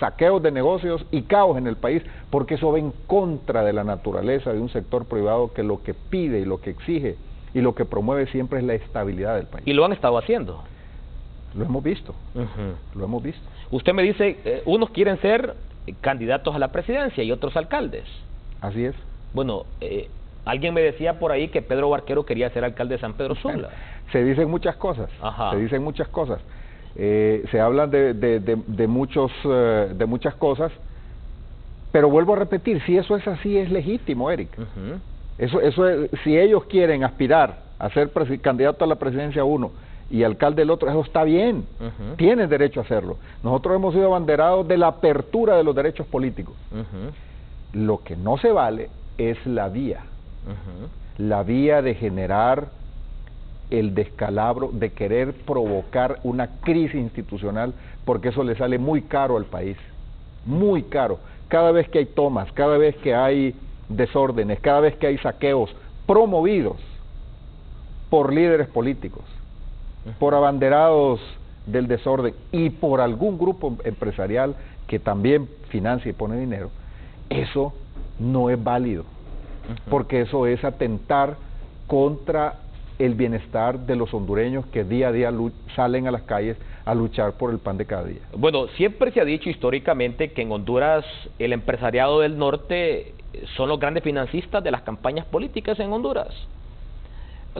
Speaker 2: saqueos de negocios y caos en el país, porque eso va en contra de la naturaleza de un sector privado que lo que pide y lo que exige y lo que promueve siempre es la estabilidad del país.
Speaker 1: Y lo han estado haciendo.
Speaker 2: Lo hemos visto, lo hemos visto.
Speaker 1: Usted me dice, unos quieren ser candidatos a la presidencia y otros alcaldes.
Speaker 2: Así es.
Speaker 1: Bueno, alguien me decía por ahí que Pedro Barquero quería ser alcalde de San Pedro Sula.
Speaker 2: Se dicen muchas cosas, se dicen muchas cosas. Se hablan de muchas cosas, pero vuelvo a repetir, si eso es así, es legítimo, Eric. Eso es, si ellos quieren aspirar a ser candidato a la presidencia uno y alcalde el otro, eso está bien, tienen derecho a hacerlo. Nosotros hemos sido abanderados de la apertura de los derechos políticos. Lo que no se vale es la vía de generar el descalabro de querer provocar una crisis institucional, porque eso le sale muy caro al país, muy caro. Cada vez que hay tomas, cada vez que hay desórdenes, cada vez que hay saqueos promovidos por líderes políticos, por abanderados del desorden y por algún grupo empresarial que también financia y pone dinero, eso no es válido, porque eso es atentar contra el bienestar de los hondureños que día a día salen a las calles a luchar por el pan de cada día.
Speaker 1: Bueno, siempre se ha dicho históricamente que en Honduras el empresariado del norte son los grandes financistas de las campañas políticas en Honduras.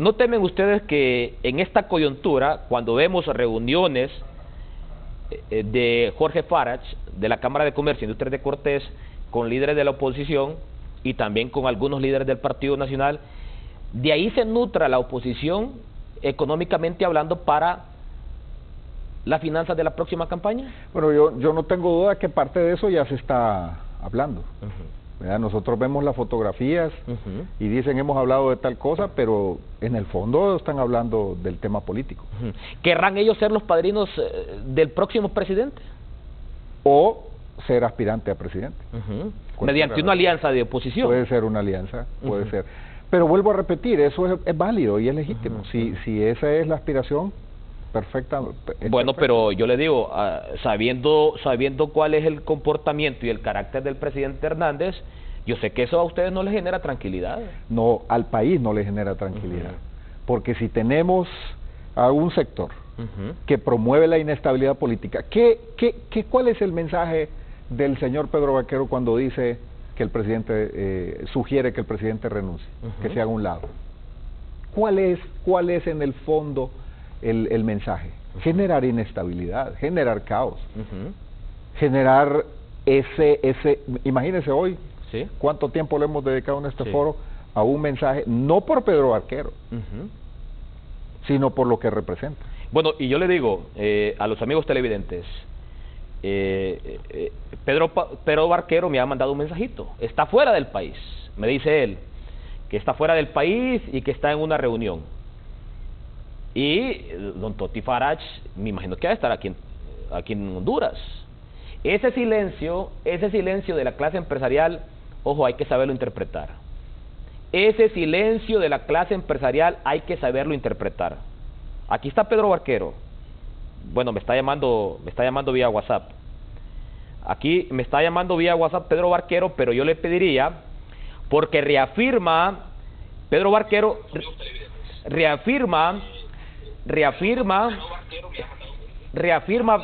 Speaker 1: ¿No temen ustedes que en esta coyuntura, cuando vemos reuniones de Jorge Farach, de la Cámara de Comercio e Industrias de Cortés, con líderes de la oposición y también con algunos líderes del Partido Nacional, de ahí se nutra la oposición económicamente hablando para las finanzas de la próxima campaña?
Speaker 2: Bueno, yo no tengo duda que parte de eso ya se está hablando. ¿Verdad? Nosotros vemos las fotografías y dicen hemos hablado de tal cosa, pero en el fondo están hablando del tema político.
Speaker 1: ¿Querrán ellos ser los padrinos del próximo presidente?
Speaker 2: O ser aspirante a presidente.
Speaker 1: Mediante una alianza de oposición.
Speaker 2: Puede ser una alianza, puede ser. Pero vuelvo a repetir, eso es válido y es legítimo. Si esa es la aspiración, perfecta.
Speaker 1: Bueno, pero yo le digo, sabiendo cuál es el comportamiento y el carácter del presidente Hernández, yo sé que eso a ustedes no les genera tranquilidad.
Speaker 2: No, al país no le genera tranquilidad. Porque si tenemos a un sector que promueve la inestabilidad política, ¿cuál es el mensaje del señor Pedro Vaquero cuando dice que el presidente sugiere que el presidente renuncie, que se haga a un lado? ¿Cuál es en el fondo el mensaje? Generar inestabilidad, generar caos, generar imagínense hoy, cuánto tiempo le hemos dedicado en este foro a un mensaje, no por Pedro Barquero, sino por lo que representa.
Speaker 1: Bueno, y yo le digo a los amigos televidentes, Pedro Barquero me ha mandado un mensajito, está fuera del país, me dice él, que está fuera del país y que está en una reunión. Y don Toti Farach, me imagino que va a estar aquí en Honduras. Ese silencio de la clase empresarial, ojo, hay que saberlo interpretar. Ese silencio de la clase empresarial hay que saberlo interpretar. Aquí está Pedro Barquero. Bueno, me está llamando vía WhatsApp. Aquí me está llamando vía WhatsApp Pedro Barquero, pero yo le pediría, porque Pedro Barquero reafirma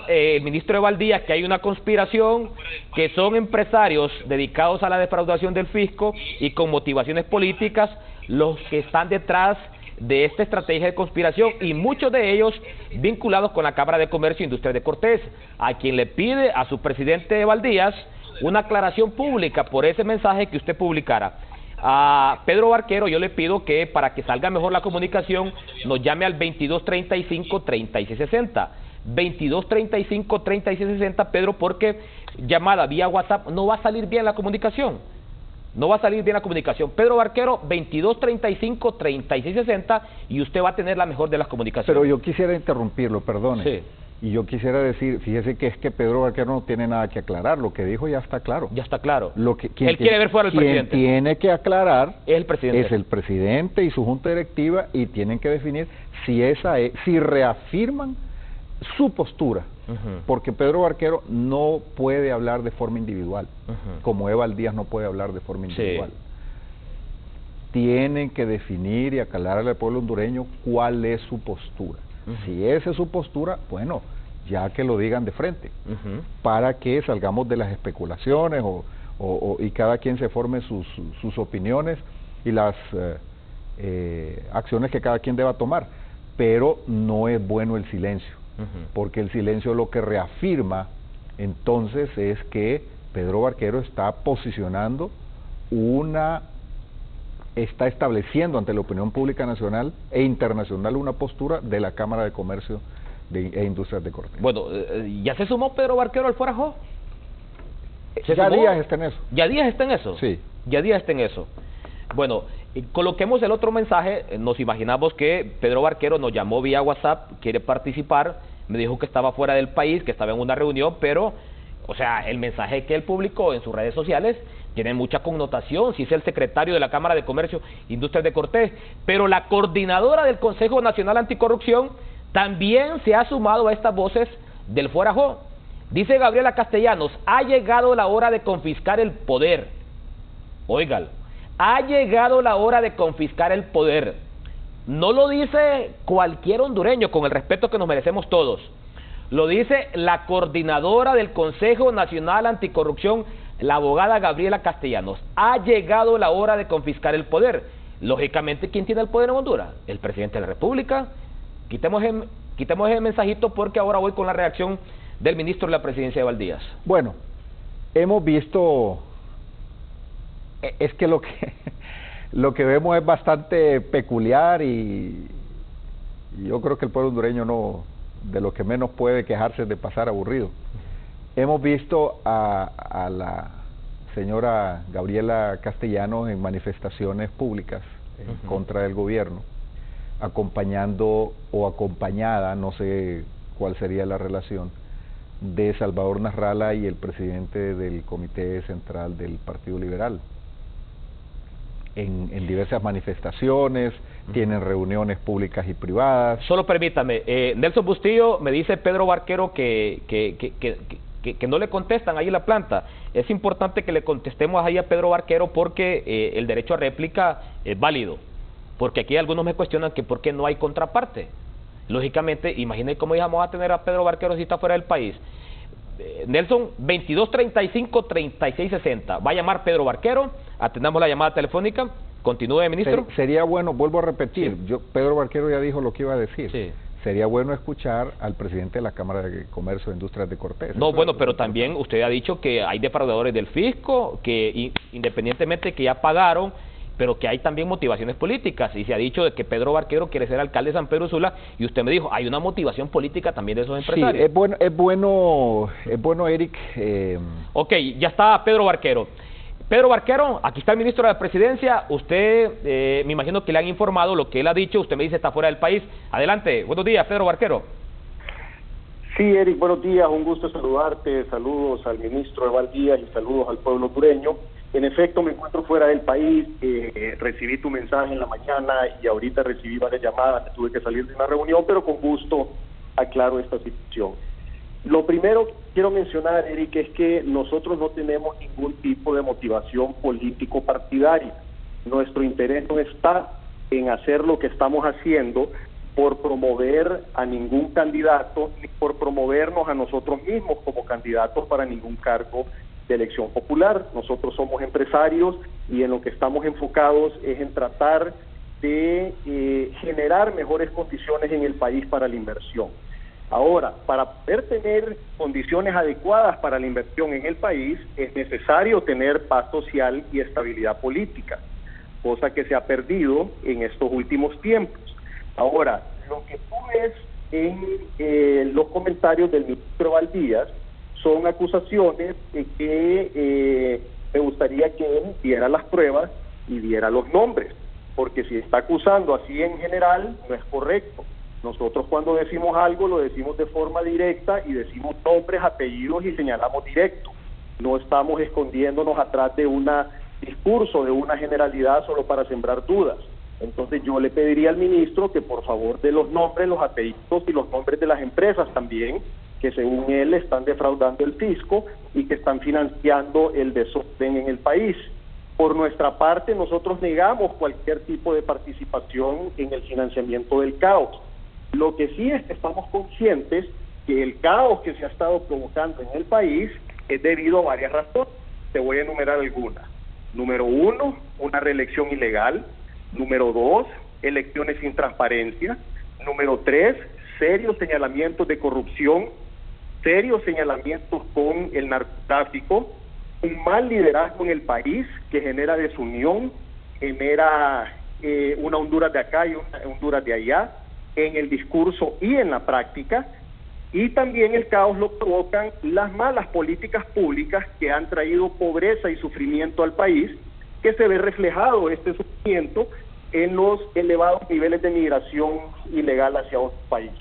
Speaker 1: el ministro de Valdías que hay una conspiración, que son empresarios dedicados a la defraudación del fisco y con motivaciones políticas los que están detrás de esta estrategia de conspiración, y muchos de ellos vinculados con la Cámara de Comercio e Industrias de Cortés, a quien le pide a su presidente Valdías una aclaración pública por ese mensaje que usted publicara. A Pedro Barquero yo le pido que, para que salga mejor la comunicación, nos llame al 2235-3660. 2235-3660, Pedro, porque llamada vía WhatsApp no va a salir bien la comunicación. No va a salir bien la comunicación. Pedro Barquero, 2235-3660, y usted va a tener la mejor de las comunicaciones.
Speaker 2: Pero yo quisiera interrumpirlo, perdone.
Speaker 1: Sí.
Speaker 2: Y yo quisiera decir, fíjese que es que Pedro Barquero no tiene nada que aclarar, lo que dijo ya está claro.
Speaker 1: Ya está claro.
Speaker 2: Él
Speaker 1: quiere ver fuera al presidente.
Speaker 2: Quien tiene que aclarar
Speaker 1: es el presidente.
Speaker 2: Es el presidente y su junta directiva, y tienen que definir si reafirman su postura, porque Pedro Barquero no puede hablar de forma individual, como Eva Díaz no puede hablar de forma individual. Tienen que definir y aclararle al pueblo hondureño cuál es su postura. Si esa es su postura, bueno, ya que lo digan de frente, para que salgamos de las especulaciones y cada quien se forme sus opiniones y las acciones que cada quien deba tomar. Pero no es bueno el silencio, porque el silencio lo que reafirma entonces es que Pedro Barquero está posicionando está estableciendo ante la opinión pública nacional e internacional una postura de la Cámara de Comercio e Industrias de Cortés.
Speaker 1: Bueno, ¿ya se sumó Pedro Barquero al Forajo?
Speaker 2: Ya Díaz está en eso.
Speaker 1: ¿Ya Díaz está en eso?
Speaker 2: Sí.
Speaker 1: Ya Díaz está en eso. Bueno, Y coloquemos el otro mensaje. Nos imaginamos que Pedro Barquero nos llamó vía WhatsApp, quiere participar, me dijo que estaba fuera del país, que estaba en una reunión, pero, o sea, el mensaje que él publicó en sus redes sociales tiene mucha connotación, si es el secretario de la Cámara de Comercio e Industrias de Cortés, pero la coordinadora del Consejo Nacional Anticorrupción también se ha sumado a estas voces del fuera jo. Dice Gabriela Castellanos, ha llegado la hora de confiscar el poder. Óigalo, ha llegado la hora de confiscar el poder. No lo dice cualquier hondureño, con el respeto que nos merecemos todos. Lo dice la coordinadora del Consejo Nacional Anticorrupción, la abogada Gabriela Castellanos. Ha llegado la hora de confiscar el poder. Lógicamente, ¿quién tiene el poder en Honduras? El presidente de la República. Quitemos el mensajito porque ahora voy con la reacción del ministro de la Presidencia de Valdías.
Speaker 2: Bueno, hemos visto, es que lo que vemos es bastante peculiar y yo creo que el pueblo hondureño no, de lo que menos puede quejarse es de pasar aburrido. Hemos visto a la señora Gabriela Castellanos en manifestaciones públicas en contra del gobierno, acompañando o acompañada, no sé cuál sería la relación, de Salvador Nasralla y el presidente del Comité Central del Partido Liberal. En diversas manifestaciones, tienen reuniones públicas y privadas.
Speaker 1: Solo permítame, Nelson Bustillo me dice Pedro Barquero que no le contestan ahí en la planta. Es importante que le contestemos ahí a Pedro Barquero porque el derecho a réplica es válido. Porque aquí algunos me cuestionan que por qué no hay contraparte. Lógicamente, imaginen cómo vamos a tener a Pedro Barquero si está fuera del país. Nelson, 2235-3660. Va a llamar Pedro Barquero, atendamos la llamada telefónica. Continúe, ministro.
Speaker 2: Sería bueno, vuelvo a repetir, Pedro Barquero ya dijo lo que iba a decir.
Speaker 1: Sí.
Speaker 2: Sería bueno escuchar al presidente de la Cámara de Comercio e Industrias de Cortés.
Speaker 1: No, bueno, pero también usted ha dicho que hay defraudadores del fisco, que independientemente que ya pagaron, pero que hay también motivaciones políticas, y se ha dicho de que Pedro Barquero quiere ser alcalde de San Pedro Sula, y usted me dijo, hay una motivación política también de esos empresarios.
Speaker 2: Sí, es bueno, Eric.
Speaker 1: Ok, ya está Pedro Barquero. Pedro Barquero, aquí está el ministro de la Presidencia, usted, me imagino que le han informado lo que él ha dicho, usted me dice está fuera del país. Adelante, buenos días, Pedro Barquero.
Speaker 8: Sí, Eric, buenos días, un gusto saludarte, saludos al ministro de Valdías y saludos al pueblo hondureño. En efecto, me encuentro fuera del país, recibí tu mensaje en la mañana y ahorita recibí varias llamadas, tuve que salir de una reunión, pero con gusto aclaro esta situación. Lo primero que quiero mencionar, Eric, es que nosotros no tenemos ningún tipo de motivación político-partidaria. Nuestro interés no está en hacer lo que estamos haciendo por promover a ningún candidato, ni por promovernos a nosotros mismos como candidatos para ningún cargo de elección popular. Nosotros somos empresarios y en lo que estamos enfocados es en tratar de generar mejores condiciones en el país para la inversión. Ahora, para poder tener condiciones adecuadas para la inversión en el país, es necesario tener paz social y estabilidad política, cosa que se ha perdido en estos últimos tiempos. Ahora, lo que tú ves en los comentarios del ministro Valdías son acusaciones que me gustaría que él diera las pruebas y diera los nombres, porque si está acusando así en general, no es correcto. Nosotros cuando decimos algo lo decimos de forma directa y decimos nombres, apellidos y señalamos directo. No estamos escondiéndonos atrás de un discurso, de una generalidad solo para sembrar dudas. Entonces yo le pediría al ministro que por favor dé los nombres, los apellidos y los nombres de las empresas también, que según él están defraudando el fisco y que están financiando el desorden en el país. Por nuestra parte, nosotros negamos cualquier tipo de participación en el financiamiento del caos. Lo que sí es que estamos conscientes que el caos que se ha estado provocando en el país es debido a varias razones. Te voy a enumerar algunas. Número 1, una reelección ilegal. Número 2, elecciones sin transparencia. Número 3, serios señalamientos de corrupción, serios señalamientos con el narcotráfico, un mal liderazgo en el país que genera desunión, genera una Honduras de acá y una Honduras de allá, en el discurso y en la práctica, y también el caos lo provocan las malas políticas públicas que han traído pobreza y sufrimiento al país, que se ve reflejado este sufrimiento en los elevados niveles de migración ilegal hacia otros países.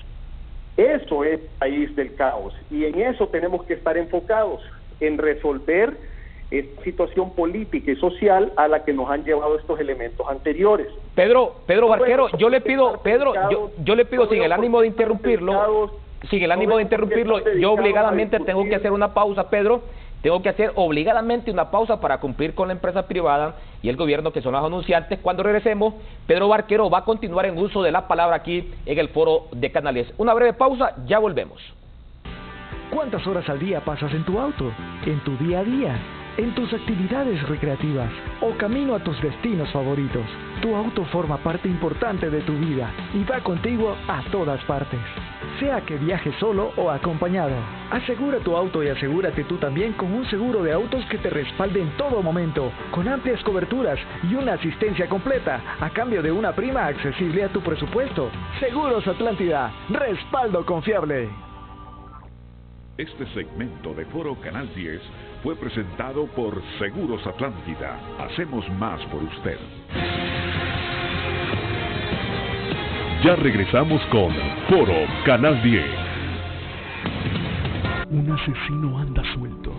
Speaker 8: Eso es el país del caos, y en eso tenemos que estar enfocados, en resolver esta situación política y social a la que nos han llevado estos elementos anteriores.
Speaker 1: Pedro Barquero, yo le pido, sin el ánimo de interrumpirlo, yo obligadamente tengo que hacer una pausa, Pedro. Tengo que hacer obligadamente una pausa para cumplir con la empresa privada y el gobierno, que son los anunciantes. Cuando regresemos, Pedro Barquero va a continuar en uso de la palabra aquí en el foro de Canal 10. Una breve pausa, ya volvemos.
Speaker 7: ¿Cuántas horas al día pasas en tu auto? ¿En tu día a día? ¿En tus actividades recreativas? ¿O camino a tus destinos favoritos? Tu auto forma parte importante de tu vida y va contigo a todas partes. Sea que viajes solo o acompañado. Asegura tu auto y asegúrate tú también con un seguro de autos que te respalde en todo momento, con amplias coberturas y una asistencia completa, a cambio de una prima accesible a tu presupuesto. Seguros Atlántida, respaldo confiable.
Speaker 4: Este segmento de Foro Canal 10 fue presentado por Seguros Atlántida. Hacemos más por usted. Ya regresamos con Foro Canal 10.
Speaker 7: Un asesino anda suelto.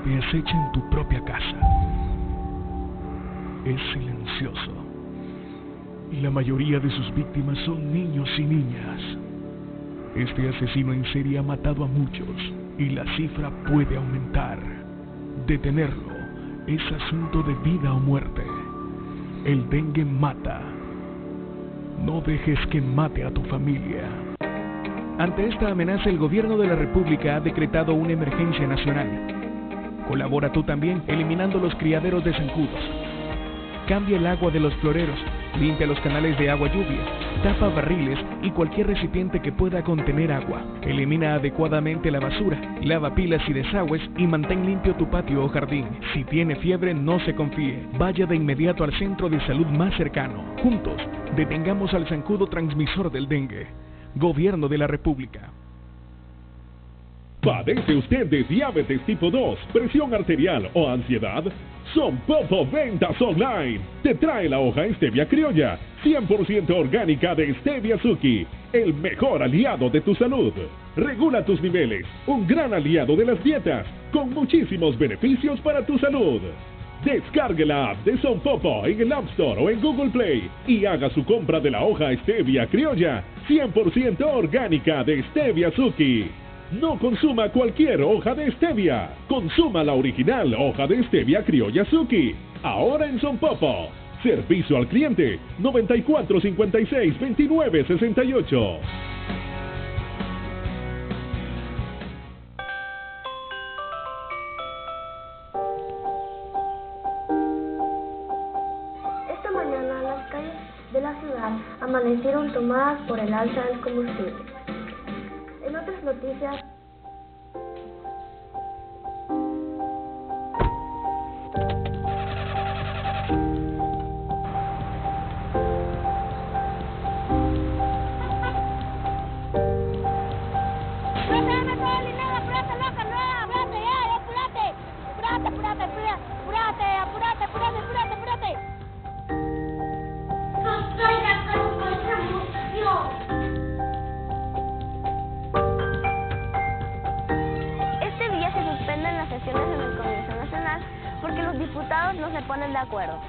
Speaker 7: Te acecha en tu propia casa. Es silencioso. Y la mayoría de sus víctimas son niños y niñas. Este asesino en serie ha matado a muchos y la cifra puede aumentar. Detenerlo es asunto de vida o muerte. El dengue mata. No dejes que mate a tu familia. Ante esta amenaza, el gobierno de la República ha decretado una emergencia nacional. Colabora tú también eliminando los criaderos de zancudos. Cambia el agua de los floreros, limpia los canales de agua lluvia, tapa barriles y cualquier recipiente que pueda contener agua. Elimina adecuadamente la basura, lava pilas y desagües y mantén limpio tu patio o jardín. Si tiene fiebre, no se confíe. Vaya de inmediato al centro de salud más cercano. Juntos, detengamos al zancudo transmisor del dengue. Gobierno de la República.
Speaker 9: ¿Padece usted de diabetes tipo 2, presión arterial o ansiedad? Son Popo Ventas Online. Te trae la hoja Stevia criolla, 100% orgánica de Stevia Azuki, el mejor aliado de tu salud. Regula tus niveles, un gran aliado de las dietas, con muchísimos beneficios para tu salud. Descargue la app de Son Popo en el App Store o en Google Play y haga su compra de la hoja Stevia criolla, 100% orgánica de Stevia Azuki. No consuma cualquier hoja de stevia. Consuma la original hoja de stevia criolla Azuki. Ahora en Son Popo. Servicio al cliente 9456-2968.
Speaker 10: Esta mañana las calles de la ciudad amanecieron tomadas por el alza del combustible. En otras noticias, porque los diputados no se ponen de acuerdo.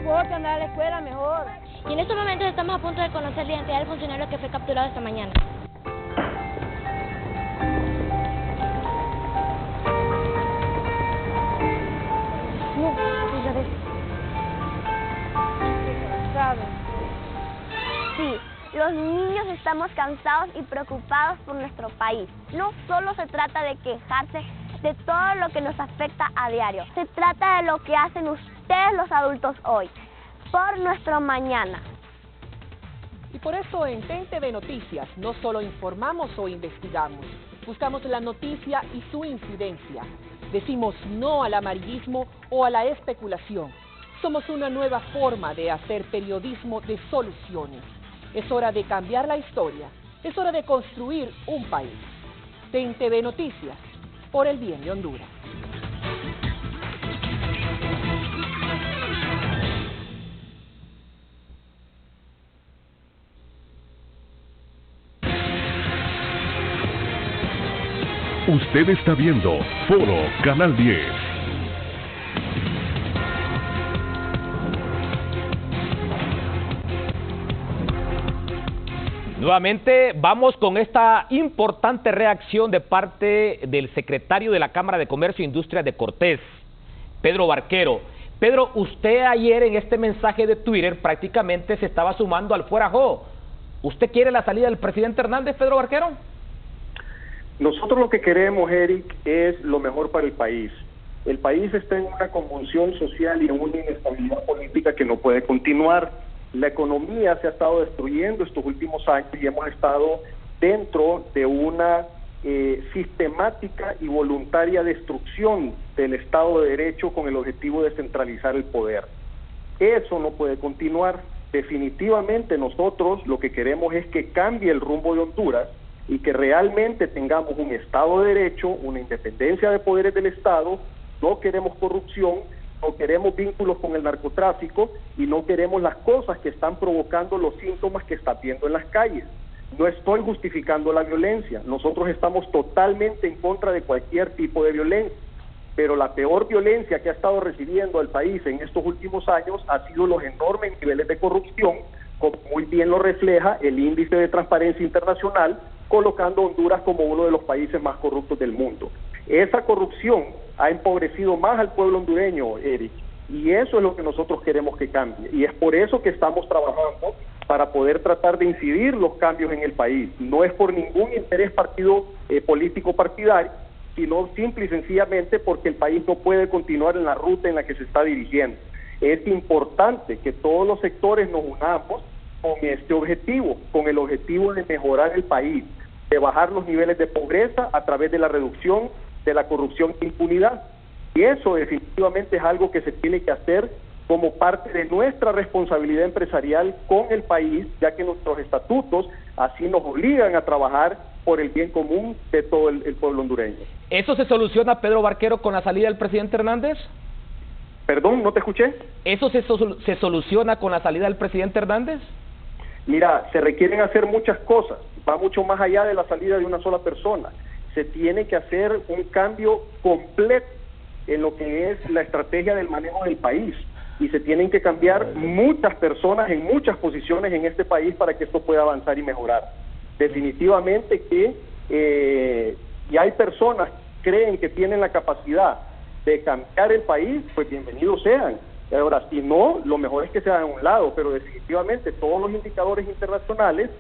Speaker 11: Puedo andar a la escuela mejor. Y en estos momentos estamos a punto de conocer la identidad del funcionario que fue capturado esta mañana.
Speaker 10: Sí, los niños estamos cansados y preocupados por nuestro país. No solo se trata de quejarse de todo lo que nos afecta a diario. Se trata de lo que hacen ustedes los adultos hoy, por nuestro mañana.
Speaker 12: Y por eso en TEN-TV Noticias no solo informamos o investigamos, buscamos la noticia y su incidencia. Decimos no al amarillismo o a la especulación. Somos una nueva forma de hacer periodismo de soluciones. Es hora de cambiar la historia. Es hora de construir un país. en TV Noticias, por el bien de Honduras.
Speaker 4: Usted está viendo Foro Canal 10.
Speaker 1: Nuevamente vamos con esta importante reacción de parte del secretario de la Cámara de Comercio e Industria de Cortés, Pedro Barquero. Pedro, usted ayer en este mensaje de Twitter prácticamente se estaba sumando al fuera jo. ¿Usted quiere la salida del presidente Hernández, Pedro Barquero?
Speaker 8: Nosotros lo que queremos, Eric, es lo mejor para el país. El país está en una convulsión social y en una inestabilidad política que no puede continuar. La economía se ha estado destruyendo estos últimos años y hemos estado dentro de una sistemática y voluntaria destrucción del Estado de Derecho con el objetivo de centralizar el poder. Eso no puede continuar. Definitivamente nosotros lo que queremos es que cambie el rumbo de Honduras y que realmente tengamos un Estado de Derecho, una independencia de poderes del Estado. No queremos corrupción, no queremos vínculos con el narcotráfico y no queremos las cosas que están provocando los síntomas que está viendo en las calles. No estoy justificando la violencia, nosotros estamos totalmente en contra de cualquier tipo de violencia, pero la peor violencia que ha estado recibiendo el país en estos últimos años ha sido los enormes niveles de corrupción, como muy bien lo refleja el índice de transparencia internacional, colocando a Honduras como uno de los países más corruptos del mundo. Esa corrupción ha empobrecido más al pueblo hondureño, Eric, y eso es lo que nosotros queremos que cambie, y es por eso que estamos trabajando para poder tratar de incidir los cambios en el país. No es por ningún interés político partidario, sino simple y sencillamente porque el país no puede continuar en la ruta en la que se está dirigiendo. Es importante que todos los sectores nos unamos con este objetivo, con el objetivo de mejorar el país, de bajar los niveles de pobreza a través de la reducción de la corrupción e impunidad. Y eso definitivamente es algo que se tiene que hacer como parte de nuestra responsabilidad empresarial con el país, ya que nuestros estatutos así nos obligan a trabajar por el bien común de todo el pueblo hondureño.
Speaker 1: ¿Eso se soluciona, Pedro Barquero, con la salida del presidente Hernández?
Speaker 8: Perdón, no te escuché.
Speaker 1: ¿Eso se soluciona con la salida del presidente Hernández?
Speaker 8: Mira, se requieren hacer muchas cosas, va mucho más allá de la salida de una sola persona. Se tiene que hacer un cambio completo en lo que es la estrategia del manejo del país y se tienen que cambiar muchas personas en muchas posiciones en este país para que esto pueda avanzar y mejorar. Definitivamente que y hay personas que creen que tienen la capacidad de cambiar el país, pues bienvenidos sean. Ahora, si no, lo mejor es que se hagan a un lado, pero definitivamente todos los indicadores internacionales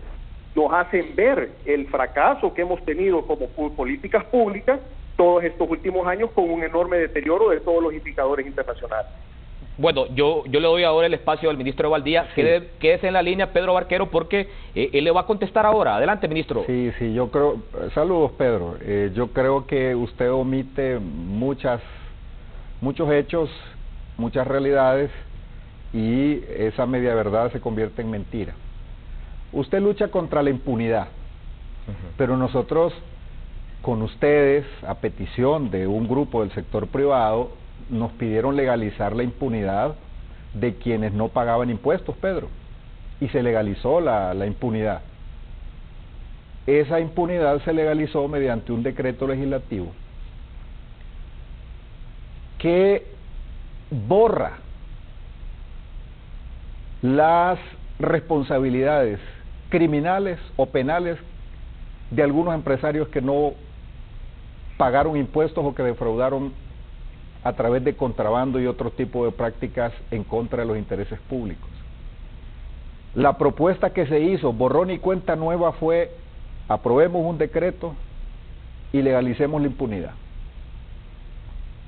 Speaker 8: nos hacen ver el fracaso que hemos tenido como políticas públicas todos estos últimos años con un enorme deterioro de todos los indicadores internacionales.
Speaker 1: Bueno, yo le doy ahora el espacio al ministro Eval Díaz. Sí. Quédese en la línea, Pedro Barquero, porque él le va a contestar ahora. Adelante, ministro.
Speaker 2: Sí, yo creo... Saludos, Pedro. Yo creo que usted omite muchos hechos, muchas realidades, y esa media verdad se convierte en mentira. Usted lucha contra la impunidad, pero nosotros, con ustedes, a petición de un grupo del sector privado, nos pidieron legalizar la impunidad de quienes no pagaban impuestos, Pedro, y se legalizó la impunidad. Esa impunidad se legalizó mediante un decreto legislativo que borra las responsabilidades criminales o penales de algunos empresarios que no pagaron impuestos o que defraudaron a través de contrabando y otro tipo de prácticas en contra de los intereses públicos. La propuesta que se hizo, borrón y cuenta nueva, fue: aprobemos un decreto y legalicemos la impunidad.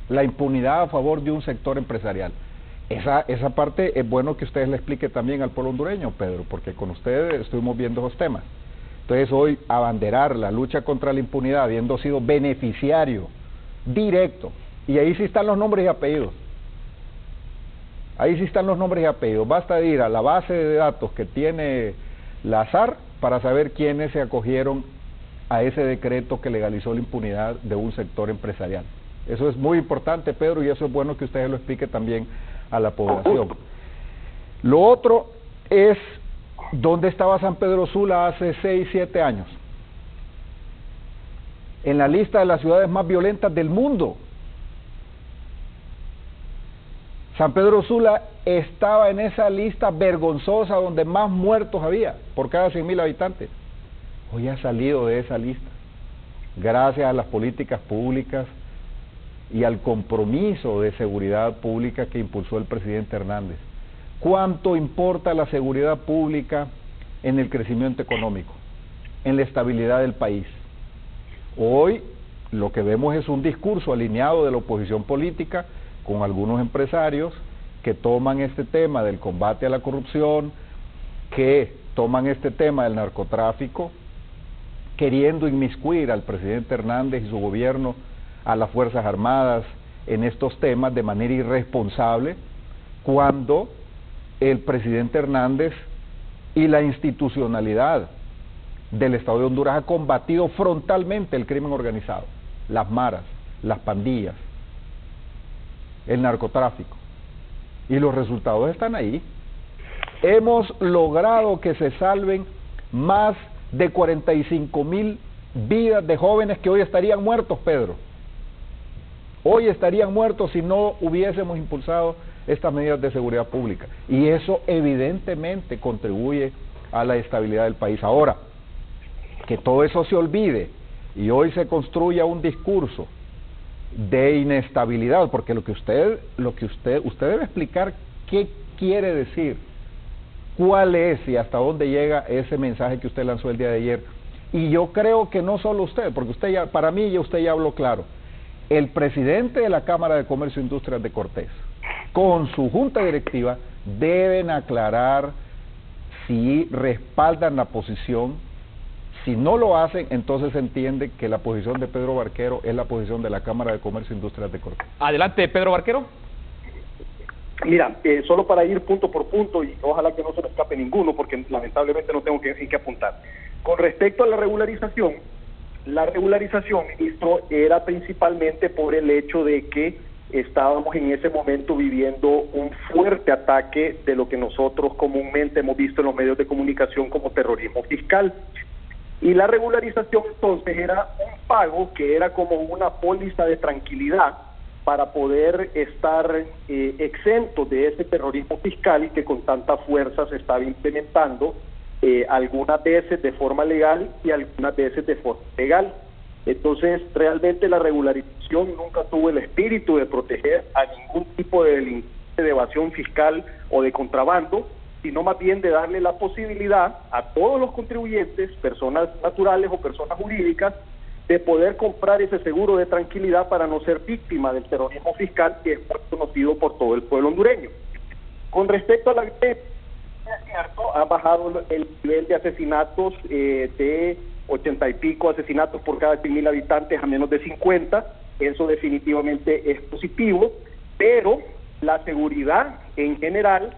Speaker 2: La impunidad a favor de un sector empresarial. Esa parte es bueno que ustedes le explique también al pueblo hondureño, Pedro, porque con ustedes estuvimos viendo esos temas. Entonces hoy abanderar la lucha contra la impunidad, habiendo sido beneficiario directo, y ahí sí están los nombres y apellidos. Ahí sí están los nombres y apellidos. Basta de ir a la base de datos que tiene la SAR para saber quiénes se acogieron a ese decreto que legalizó la impunidad de un sector empresarial. Eso es muy importante, Pedro, y eso es bueno que usted lo explique también a la población. Lo otro es, ¿dónde estaba San Pedro Sula hace 6, 7 años? En la lista de las ciudades más violentas del mundo. San Pedro Sula estaba en esa lista vergonzosa donde más muertos había por cada 100.000 habitantes. Hoy ha salido de esa lista, gracias a las políticas públicas y al compromiso de seguridad pública que impulsó el presidente Hernández. ¿Cuánto importa la seguridad pública en el crecimiento económico, en la estabilidad del país? Hoy lo que vemos es un discurso alineado de la oposición política con algunos empresarios que toman este tema del combate a la corrupción, que toman este tema del narcotráfico, queriendo inmiscuir al presidente Hernández y su gobierno, a las Fuerzas Armadas en estos temas de manera irresponsable, cuando el presidente Hernández y la institucionalidad del Estado de Honduras ha combatido frontalmente el crimen organizado, las maras, las pandillas, el narcotráfico, y los resultados están ahí. Hemos logrado que se salven más de 45.000 vidas de jóvenes que hoy estarían muertos, Pedro. Hoy estarían muertos si no hubiésemos impulsado estas medidas de seguridad pública, y eso evidentemente contribuye a la estabilidad del país. Ahora, que todo eso se olvide y hoy se construya un discurso de inestabilidad, porque usted debe explicar qué quiere decir, cuál es y hasta dónde llega ese mensaje que usted lanzó el día de ayer. Y yo creo que no solo usted, porque para mí usted ya habló claro. El presidente de la Cámara de Comercio e Industrias de Cortés, con su junta directiva, deben aclarar si respaldan la posición. Si no lo hacen, entonces se entiende que la posición de Pedro Barquero es la posición de la Cámara de Comercio e Industrias de Cortés.
Speaker 1: Adelante, Pedro Barquero.
Speaker 8: Mira, solo para ir punto por punto, y ojalá que no se me escape ninguno, porque lamentablemente no tengo en qué apuntar. Con respecto a la regularización, ministro, era principalmente por el hecho de que estábamos en ese momento viviendo un fuerte ataque de lo que nosotros comúnmente hemos visto en los medios de comunicación como terrorismo fiscal. Y la regularización entonces era un pago que era como una póliza de tranquilidad para poder estar exentos de ese terrorismo fiscal y que con tanta fuerza se estaba implementando, algunas veces de forma legal y algunas veces de forma ilegal. Entonces, realmente la regularización nunca tuvo el espíritu de proteger a ningún tipo de delincuente de evasión fiscal o de contrabando, sino más bien de darle la posibilidad a todos los contribuyentes, personas naturales o personas jurídicas, de poder comprar ese seguro de tranquilidad para no ser víctima del terrorismo fiscal que es conocido por todo el pueblo hondureño. Con respecto a la violencia, es cierto, ha bajado el nivel de asesinatos de 80 y pico asesinatos por cada 100.000 habitantes a menos de 50, eso definitivamente es positivo, pero la seguridad en general,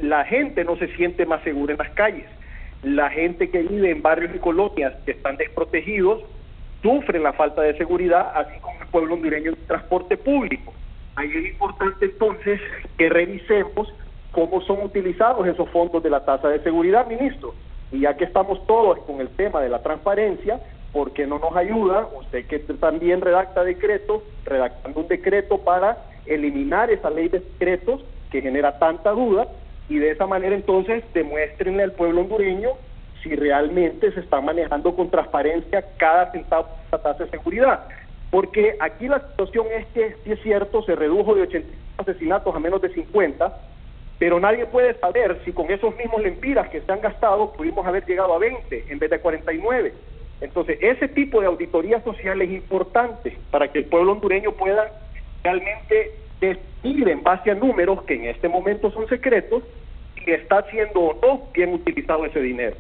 Speaker 8: la gente no se siente más segura en las calles. La gente que vive en barrios y colonias que están desprotegidos sufren la falta de seguridad, así como el pueblo hondureño en transporte público. Ahí es importante entonces que revisemos cómo son utilizados esos fondos de la tasa de seguridad, ministro. Y ya que estamos todos con el tema de la transparencia, ¿por qué no nos ayuda usted, que también redactando un decreto para eliminar esa ley de secretos que genera tanta duda, y de esa manera entonces demuéstrenle al pueblo hondureño si realmente se está manejando con transparencia cada centavo de la tasa de seguridad? Porque aquí la situación es que, sí es cierto, se redujo de 80 asesinatos a menos de 50, pero nadie puede saber si con esos mismos lempiras que se han gastado pudimos haber llegado a 20 en vez de 49. Entonces, ese tipo de auditoría social es importante para que el pueblo hondureño pueda realmente decidir en base a números que en este momento son secretos si está siendo o no bien utilizado ese dinero.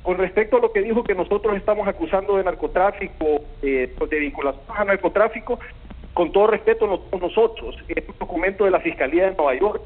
Speaker 8: Con respecto a lo que dijo que nosotros estamos acusando de narcotráfico, de vinculación a narcotráfico, con todo respeto no somos nosotros, es un documento de la Fiscalía de Nueva York,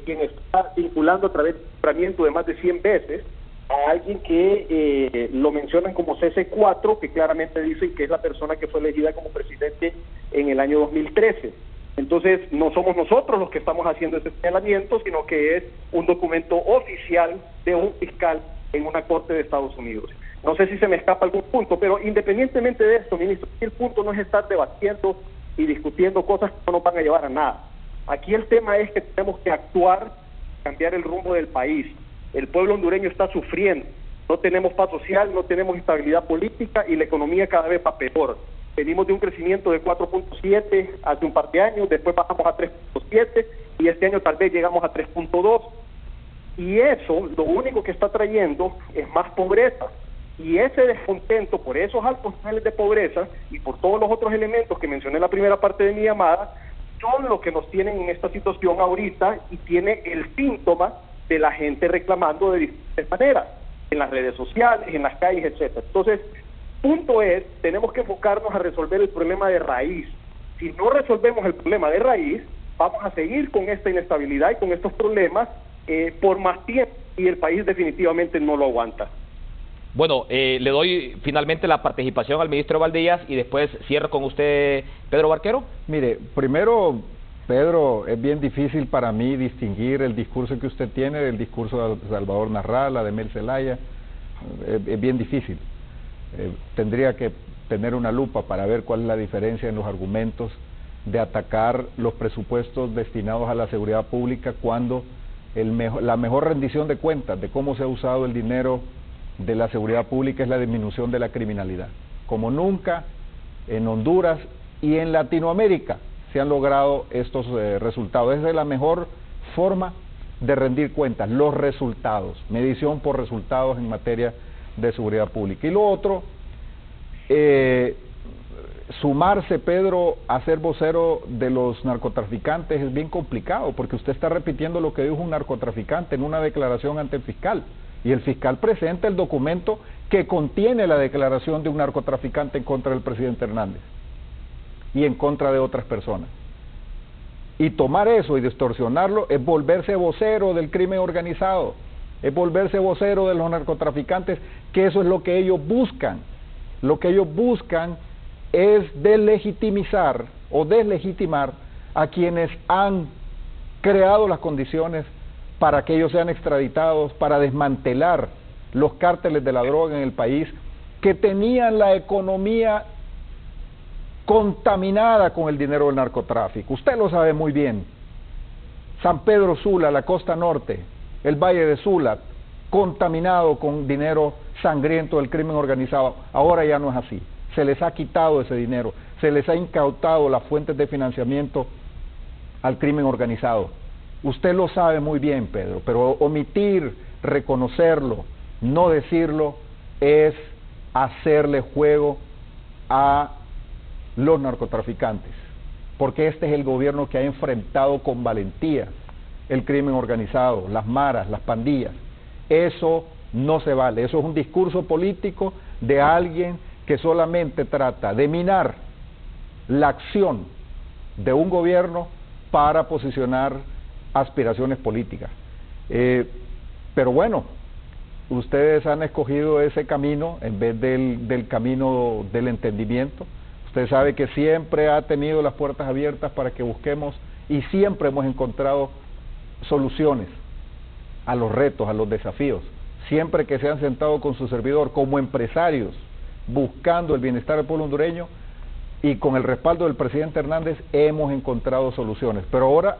Speaker 8: quien está vinculando a través del nombramiento de más de 100 veces a alguien que lo mencionan como CC4, que claramente dicen que es la persona que fue elegida como presidente en el año 2013. Entonces, no somos nosotros los que estamos haciendo ese señalamiento, sino que es un documento oficial de un fiscal en una corte de Estados Unidos. No sé si se me escapa algún punto, pero independientemente de esto, ministro, el punto no es estar debatiendo y discutiendo cosas que no nos van a llevar a nada. Aquí el tema es que tenemos que actuar, cambiar el rumbo del país. El pueblo hondureño está sufriendo, no tenemos paz social, no tenemos estabilidad política y la economía cada vez va peor. Venimos de un crecimiento de 4.7 hace un par de años, después bajamos a 3.7 y este año tal vez llegamos a 3.2. Y eso lo único que está trayendo es más pobreza. Y ese descontento por esos altos niveles de pobreza y por todos los otros elementos que mencioné en la primera parte de mi llamada son los que nos tienen en esta situación ahorita y tiene el síntoma de la gente reclamando de diferentes maneras, en las redes sociales, en las calles, etcétera. Entonces, punto es, tenemos que enfocarnos a resolver el problema de raíz. Si no resolvemos el problema de raíz, vamos a seguir con esta inestabilidad y con estos problemas por más tiempo y el país definitivamente no lo aguanta.
Speaker 1: Bueno, le doy finalmente la participación al ministro Valdías y después cierro con usted, Pedro Barquero.
Speaker 2: Mire, primero, Pedro, es bien difícil para mí distinguir el discurso que usted tiene del discurso de Salvador Narrala, de Mel Zelaya. Es bien difícil. Tendría que tener una lupa para ver cuál es la diferencia en los argumentos de atacar los presupuestos destinados a la seguridad pública cuando la mejor rendición de cuentas de cómo se ha usado el dinero de la seguridad pública es la disminución de la criminalidad. Como nunca en Honduras y en Latinoamérica se han logrado estos resultados. Esa es la mejor forma de rendir cuentas, los resultados, medición por resultados en materia de seguridad pública. Y lo otro, sumarse, Pedro, a ser vocero de los narcotraficantes es bien complicado, porque usted está repitiendo lo que dijo un narcotraficante en una declaración ante el fiscal, y el fiscal presenta el documento que contiene la declaración de un narcotraficante en contra del presidente Hernández y en contra de otras personas. Y tomar eso y distorsionarlo es volverse vocero del crimen organizado, es volverse vocero de los narcotraficantes, que eso es lo que ellos buscan. Lo que ellos buscan es deslegitimizar o deslegitimar a quienes han creado las condiciones para que ellos sean extraditados, para desmantelar los cárteles de la droga en el país, que tenían la economía contaminada con el dinero del narcotráfico. Usted lo sabe muy bien. San Pedro Sula, la costa norte, el Valle de Sula, contaminado con dinero sangriento del crimen organizado. Ahora ya no es así. Se les ha quitado ese dinero, se les ha incautado las fuentes de financiamiento al crimen organizado. Usted lo sabe muy bien, Pedro, pero omitir, reconocerlo, no decirlo, es hacerle juego a los narcotraficantes, porque este es el gobierno que ha enfrentado con valentía el crimen organizado, las maras, las pandillas. Eso no se vale, eso es un discurso político de alguien que solamente trata de minar la acción de un gobierno para posicionar aspiraciones políticas. Pero bueno, ustedes han escogido ese camino en vez del camino del entendimiento. Usted sabe que siempre ha tenido las puertas abiertas para que busquemos y siempre hemos encontrado soluciones a los retos, a los desafíos. Siempre que se han sentado con su servidor como empresarios buscando el bienestar del pueblo hondureño y con el respaldo del presidente Hernández hemos encontrado soluciones. Pero ahora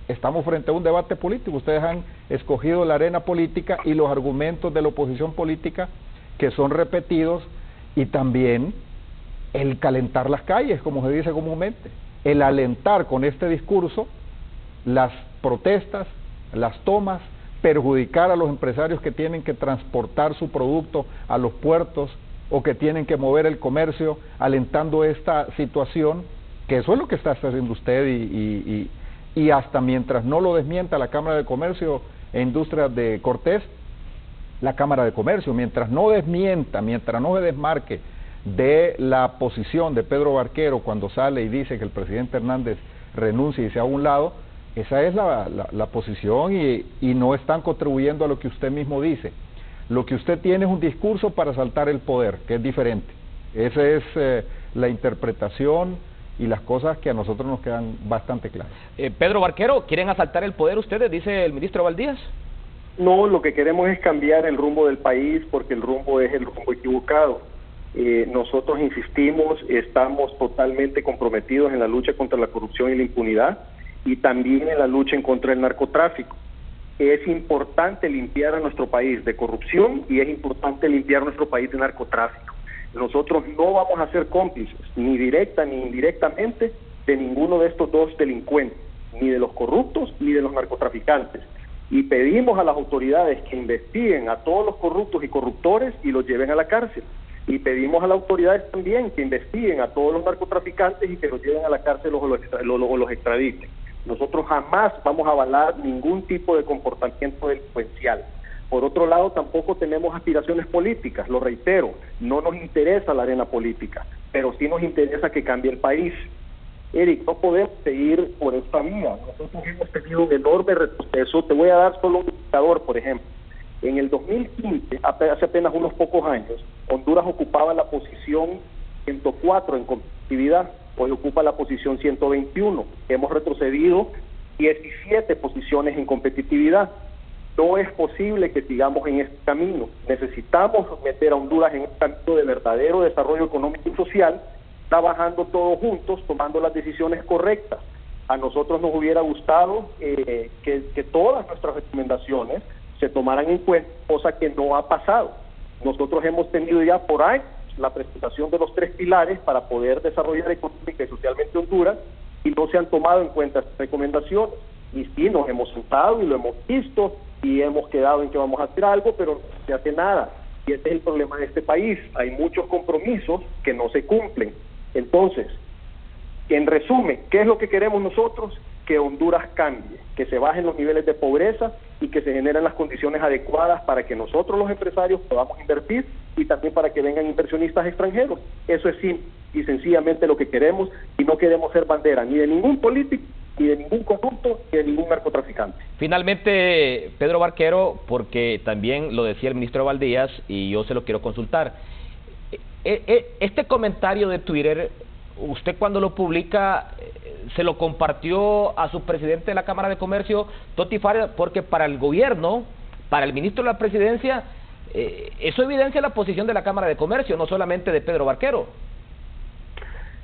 Speaker 2: estamos frente a un debate político. Ustedes han escogido la arena política y los argumentos de la oposición política que son repetidos, y también el calentar las calles, como se dice comúnmente, el alentar con este discurso las protestas, las tomas, perjudicar a los empresarios que tienen que transportar su producto a los puertos o que tienen que mover el comercio, alentando esta situación, que eso es lo que está haciendo usted y hasta mientras no lo desmienta la Cámara de Comercio e Industrias de Cortés, la Cámara de Comercio, mientras no desmienta, mientras no se desmarque de la posición de Pedro Barquero cuando sale y dice que el presidente Hernández renuncie y se haga a un lado, esa es la posición y no están contribuyendo a lo que usted mismo dice. Lo que usted tiene es un discurso para asaltar el poder, que es diferente. Esa es la interpretación y las cosas que a nosotros nos quedan bastante claras.
Speaker 1: Pedro Barquero, ¿quieren asaltar el poder ustedes, dice el ministro Valdías?
Speaker 8: No, lo que queremos es cambiar el rumbo del país porque el rumbo es el rumbo equivocado. Nosotros insistimos, estamos totalmente comprometidos en la lucha contra la corrupción y la impunidad y también en la lucha en contra del narcotráfico. Es importante limpiar a nuestro país de corrupción y es importante limpiar a nuestro país de narcotráfico. Nosotros no vamos a ser cómplices, ni directa ni indirectamente, de ninguno de estos dos delincuentes, ni de los corruptos ni de los narcotraficantes. Y pedimos a las autoridades que investiguen a todos los corruptos y corruptores y los lleven a la cárcel. Y pedimos a las autoridades también que investiguen a todos los narcotraficantes y que los lleven a la cárcel o los extraditen. Nosotros jamás vamos a avalar ningún tipo de comportamiento delincuencial. Por otro lado, tampoco tenemos aspiraciones políticas, lo reitero, no nos interesa la arena política, pero sí nos interesa que cambie el país. Eric, no podemos seguir por esta vía. Nosotros hemos tenido un enorme retroceso. Te voy a dar solo un indicador, por ejemplo. En el 2015, hace apenas unos pocos años, Honduras ocupaba la posición 104 en competitividad, hoy ocupa la posición 121. Hemos retrocedido 17 posiciones en competitividad. No es posible que sigamos en este camino. Necesitamos meter a Honduras en un camino de verdadero desarrollo económico y social, trabajando todos juntos, tomando las decisiones correctas. A nosotros nos hubiera gustado que todas nuestras recomendaciones se tomaran en cuenta, cosa que no ha pasado. Nosotros hemos tenido ya por años la presentación de los 3 pilares para poder desarrollar económica y socialmente Honduras y no se han tomado en cuenta estas recomendaciones. Y sí, nos hemos sentado y lo hemos visto y hemos quedado en que vamos a hacer algo, pero no se hace nada. Y este es el problema de este país. Hay muchos compromisos que no se cumplen. Entonces, en resumen, ¿qué es lo que queremos nosotros? Que Honduras cambie, que se bajen los niveles de pobreza y que se generen las condiciones adecuadas para que nosotros los empresarios podamos invertir y también para que vengan inversionistas extranjeros. Eso es simple y sencillamente lo que queremos y no queremos ser bandera ni de ningún político, ni de ningún corrupto, ni de ningún narcotraficante.
Speaker 1: Finalmente, Pedro Barquero, porque también lo decía el ministro Valdías y yo se lo quiero consultar. Este comentario de Twitter, usted cuando lo publica, se lo compartió a su presidente de la Cámara de Comercio, Toti Faria, porque para el gobierno, para el ministro de la Presidencia, eso evidencia la posición de la Cámara de Comercio, no solamente de Pedro Barquero.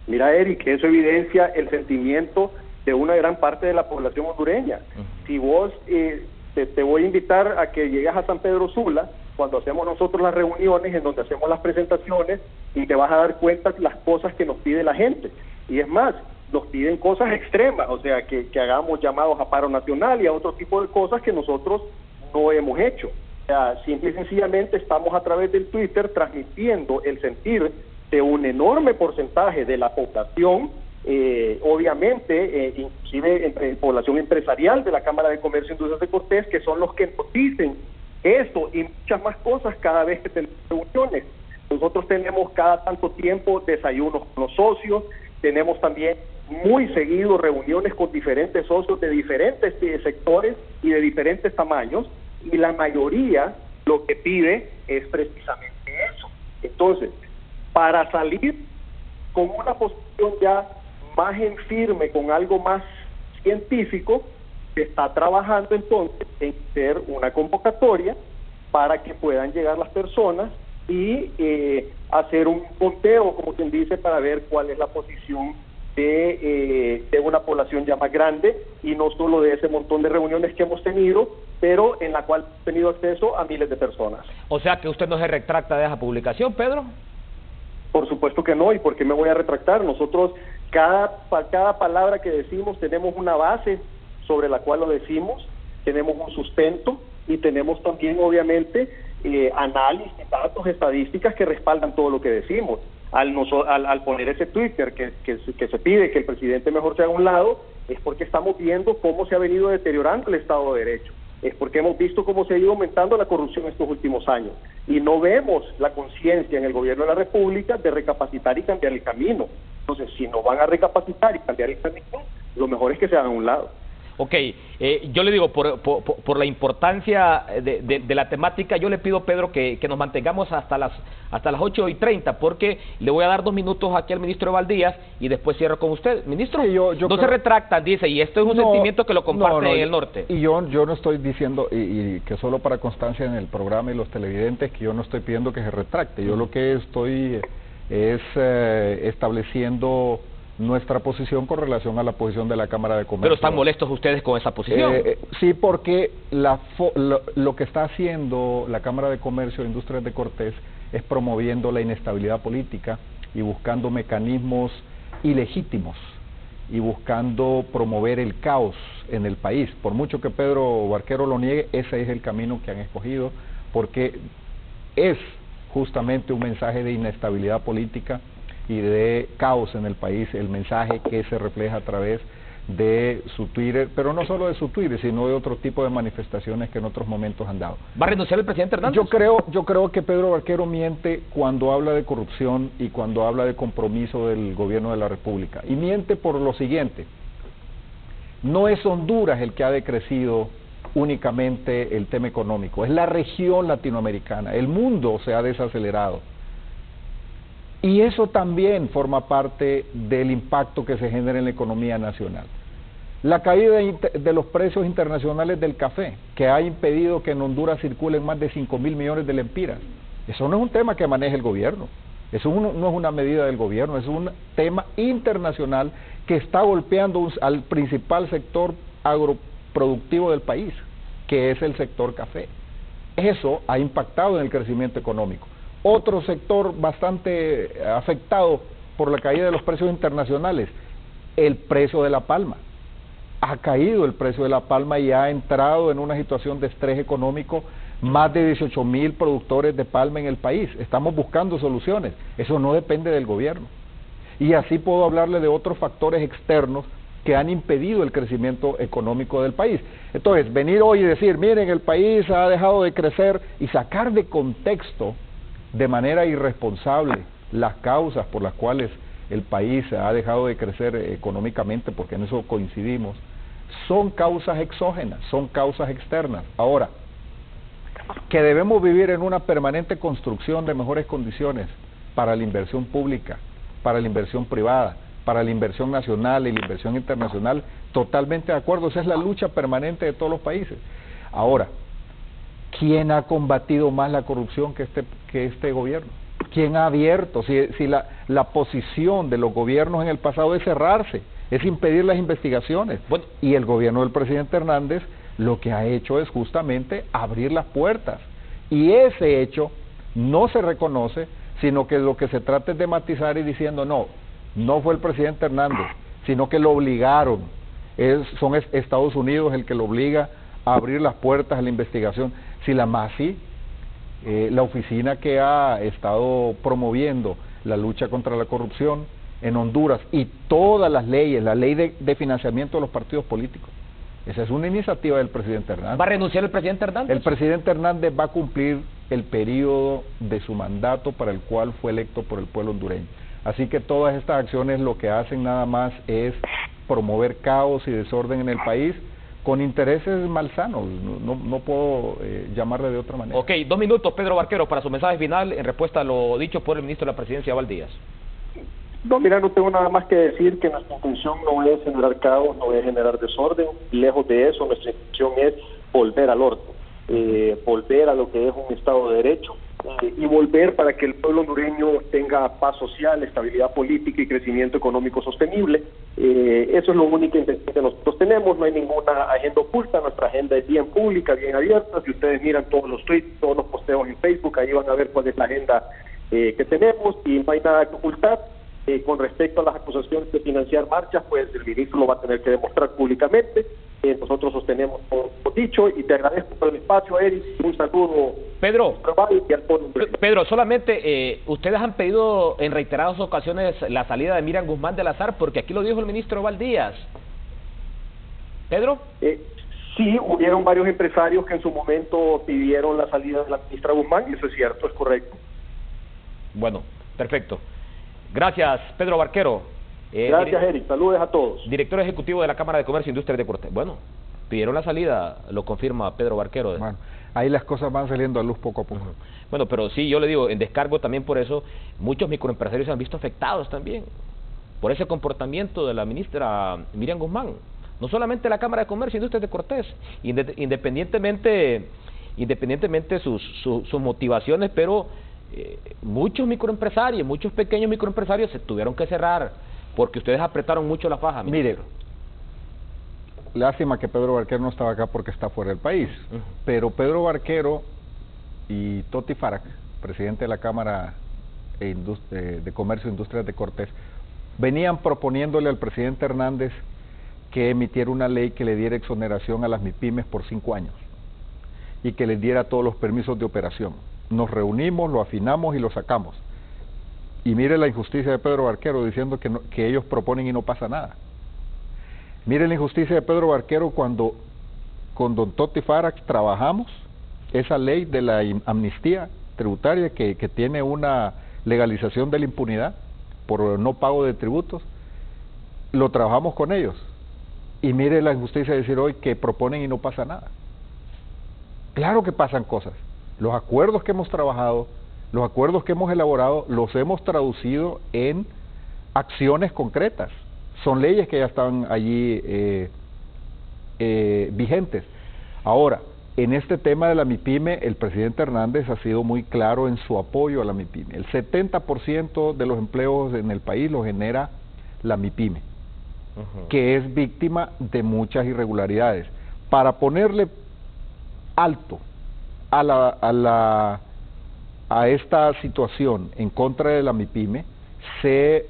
Speaker 8: Mira, Eric, eso evidencia el sentimiento de una gran parte de la población hondureña. Si vos, te voy a invitar a que llegues a San Pedro Sula, cuando hacemos nosotros las reuniones, en donde hacemos las presentaciones, y te vas a dar cuenta de las cosas que nos pide la gente. Y es más, nos piden cosas extremas, o sea, que hagamos llamados a paro nacional y a otro tipo de cosas que nosotros no hemos hecho. O sea, simple y sencillamente estamos a través del Twitter transmitiendo el sentir de un enorme porcentaje de la población, obviamente, inclusive entre población empresarial de la Cámara de Comercio e Industrias de Cortés, que son los que nos dicen esto y muchas más cosas cada vez que tenemos reuniones. Nosotros tenemos cada tanto tiempo desayunos con los socios, tenemos también muy seguido reuniones con diferentes socios de diferentes sectores y de diferentes tamaños, y la mayoría lo que pide es precisamente eso. Entonces, para salir con una posición ya más en firme, con algo más científico, se está trabajando entonces en hacer una convocatoria para que puedan llegar las personas y hacer un conteo, como quien dice, para ver cuál es la posición de una población ya más grande y no solo de ese montón de reuniones que hemos tenido, pero en la cual hemos tenido acceso a miles de personas.
Speaker 1: O sea que usted no se retracta de esa publicación, Pedro.
Speaker 8: Por supuesto que no, ¿y por qué me voy a retractar? Nosotros, cada palabra que decimos, tenemos una base sobre la cual lo decimos, tenemos un sustento y tenemos también, obviamente, análisis, datos, estadísticas que respaldan todo lo que decimos. Al poner ese Twitter que se pide que el presidente mejor se haga a un lado, es porque estamos viendo cómo se ha venido deteriorando el Estado de Derecho. Es porque hemos visto cómo se ha ido aumentando la corrupción estos últimos años y no vemos la conciencia en el gobierno de la República de recapacitar y cambiar el camino. Entonces, si no van a recapacitar y cambiar el camino, lo mejor es que se hagan a un lado.
Speaker 1: Ok, yo le digo, por la importancia de la temática, yo le pido, Pedro, que nos mantengamos hasta las 8:30, porque le voy a dar 2 minutos aquí al ministro Valdías y después cierro con usted. Ministro, no se retractan, dice, y esto es un sentimiento que lo comparten en el norte.
Speaker 2: Y yo no estoy diciendo, y que solo para constancia en el programa y los televidentes, que yo no estoy pidiendo que se retracte. Yo lo que estoy es estableciendo nuestra posición con relación a la posición de la Cámara de Comercio.
Speaker 1: ¿Pero están molestos ustedes con esa posición?
Speaker 2: Sí, porque lo que está haciendo la Cámara de Comercio e Industrias de Cortés es promoviendo la inestabilidad política y buscando mecanismos ilegítimos y buscando promover el caos en el país. Por mucho que Pedro Barquero lo niegue, ese es el camino que han escogido, porque es justamente un mensaje de inestabilidad política y de caos en el país, el mensaje que se refleja a través de su Twitter, pero no solo de su Twitter, sino de otro tipo de manifestaciones que en otros momentos han dado.
Speaker 1: ¿Va a renunciar el presidente Hernández?
Speaker 2: Yo creo que Pedro Barquero miente cuando habla de corrupción y cuando habla de compromiso del gobierno de la República. Y miente por lo siguiente: no es Honduras el que ha decrecido únicamente el tema económico, es la región latinoamericana, el mundo se ha desacelerado. Y eso también forma parte del impacto que se genera en la economía nacional. La caída de los precios internacionales del café, que ha impedido que en Honduras circulen más de 5.000 millones de lempiras. Eso no es un tema que maneje el gobierno, eso no es una medida del gobierno, es un tema internacional que está golpeando al principal sector agroproductivo del país, que es el sector café. Eso ha impactado en el crecimiento económico. Otro sector bastante afectado por la caída de los precios internacionales, el precio de la palma. Ha caído el precio de la palma y ha entrado en una situación de estrés económico más de 18.000 productores de palma en el país. Estamos buscando soluciones. Eso no depende del gobierno. Y así puedo hablarle de otros factores externos que han impedido el crecimiento económico del país. Entonces, venir hoy y decir, miren, el país ha dejado de crecer, y sacar de contexto de manera irresponsable las causas por las cuales el país ha dejado de crecer económicamente, porque en eso coincidimos, son causas exógenas, son causas externas. Ahora, que debemos vivir en una permanente construcción de mejores condiciones para la inversión pública, para la inversión privada, para la inversión nacional y la inversión internacional, totalmente de acuerdo. Esa es la lucha permanente de todos los países. Ahora, ¿quién ha combatido más la corrupción que este gobierno? ¿Quién ha abierto? Si la posición de los gobiernos en el pasado es cerrarse, es impedir las investigaciones. Bueno, y el gobierno del presidente Hernández lo que ha hecho es justamente abrir las puertas. Y ese hecho no se reconoce, sino que lo que se trata es de matizar y diciendo, no fue el presidente Hernández, sino que lo obligaron. Son Estados Unidos el que lo obliga a abrir las puertas a la investigación. Si la MASI, la oficina que ha estado promoviendo la lucha contra la corrupción en Honduras, y todas las leyes, la ley de financiamiento de los partidos políticos, esa es una iniciativa del presidente Hernández.
Speaker 1: ¿Va a renunciar el presidente Hernández?
Speaker 2: El presidente Hernández va a cumplir el periodo de su mandato para el cual fue electo por el pueblo hondureño. Así que todas estas acciones lo que hacen nada más es promover caos y desorden en el país, con intereses malsanos. No puedo llamarle de otra manera.
Speaker 1: Ok, 2 minutos, Pedro Barquero, para su mensaje final en respuesta a lo dicho por el ministro de la Presidencia, Valdías.
Speaker 8: No, mira, no tengo nada más que decir, que nuestra intención no es generar caos, no es generar desorden. Lejos de eso, nuestra intención es volver al orden, volver a lo que es un Estado de Derecho, y volver para que el pueblo hondureño tenga paz social, estabilidad política y crecimiento económico sostenible. Eso es lo único que nosotros tenemos. No hay ninguna agenda oculta, nuestra agenda es bien pública, bien abierta. Si ustedes miran todos los tweets, todos los posteos en Facebook, ahí van a ver cuál es la agenda que tenemos, y no hay nada que ocultar. Con respecto a las acusaciones de financiar marchas, pues el ministro lo va a tener que demostrar públicamente. Nosotros sostenemos todo lo dicho, y te agradezco por el espacio, Eric. Un saludo,
Speaker 1: Pedro.
Speaker 8: Y al pueblo.
Speaker 1: Pedro, solamente ustedes han pedido en reiteradas ocasiones la salida de Miriam Guzmán de la SAR, porque aquí lo dijo el ministro Valdías. ¿Pedro?
Speaker 8: Sí, hubieron varios empresarios que en su momento pidieron la salida de la ministra Guzmán, y eso es cierto, es correcto.
Speaker 1: Bueno, perfecto. Gracias, Pedro Barquero.
Speaker 8: Gracias, Eric. Saludos a todos.
Speaker 1: Director ejecutivo de la Cámara de Comercio e Industria de Cortés. Bueno, pidieron la salida, lo confirma Pedro Barquero.
Speaker 2: Bueno, ahí las cosas van saliendo a luz poco a poco.
Speaker 1: Bueno, pero sí, yo le digo, en descargo también por eso, muchos microempresarios se han visto afectados también por ese comportamiento de la ministra Miriam Guzmán. No solamente la Cámara de Comercio e Industria de Cortés, independientemente sus motivaciones, pero muchos microempresarios, muchos pequeños microempresarios se tuvieron que cerrar porque ustedes apretaron mucho la faja.
Speaker 2: Mire, lástima que Pedro Barquero no estaba acá porque está fuera del país, pero Pedro Barquero y Toti Farac, presidente de la Cámara de Comercio e Industria de Cortés, venían proponiéndole al presidente Hernández que emitiera una ley que le diera exoneración a las MIPYMES por 5 años y que les diera todos los permisos de operación. Nos reunimos, lo afinamos y lo sacamos. Y mire la injusticia de Pedro Barquero diciendo que ellos proponen y no pasa nada. Mire la injusticia de Pedro Barquero cuando con don Toti Farac trabajamos esa ley de la amnistía tributaria que tiene una legalización de la impunidad por no pago de tributos, lo trabajamos con ellos. Y mire la injusticia de decir hoy que proponen y no pasa nada. Claro que pasan cosas. Los acuerdos que hemos trabajado, los acuerdos que hemos elaborado, los hemos traducido en acciones concretas. Son leyes que ya están allí vigentes. Ahora, en este tema de la MIPYME, el presidente Hernández ha sido muy claro en su apoyo a la MIPYME. El 70% de los empleos en el país los genera la MIPYME, que es víctima de muchas irregularidades. Para ponerle alto a esta situación en contra de la MIPYME, se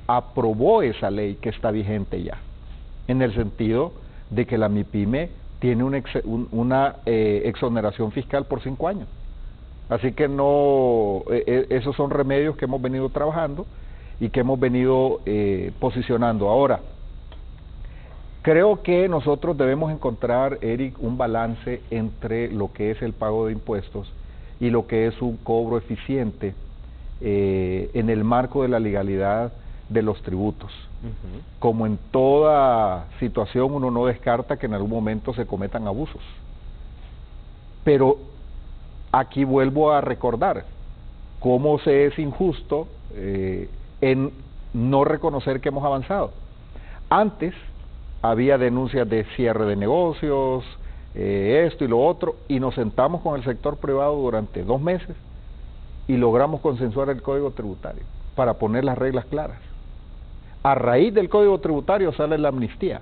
Speaker 2: aprobó esa ley que está vigente ya, en el sentido de que la MIPYME tiene una exoneración fiscal por 5 años. Así que no, esos son remedios que hemos venido trabajando y que hemos venido posicionando. Ahora, creo que nosotros debemos encontrar, Eric, un balance entre lo que es el pago de impuestos y lo que es un cobro eficiente en el marco de la legalidad de los tributos. Como en toda situación, uno no descarta que en algún momento se cometan abusos. Pero aquí vuelvo a recordar cómo se es injusto en no reconocer que hemos avanzado. Antes había denuncias de cierre de negocios, esto y lo otro, y nos sentamos con el sector privado durante 2 meses y logramos consensuar el Código Tributario para poner las reglas claras. A raíz del Código Tributario sale la amnistía,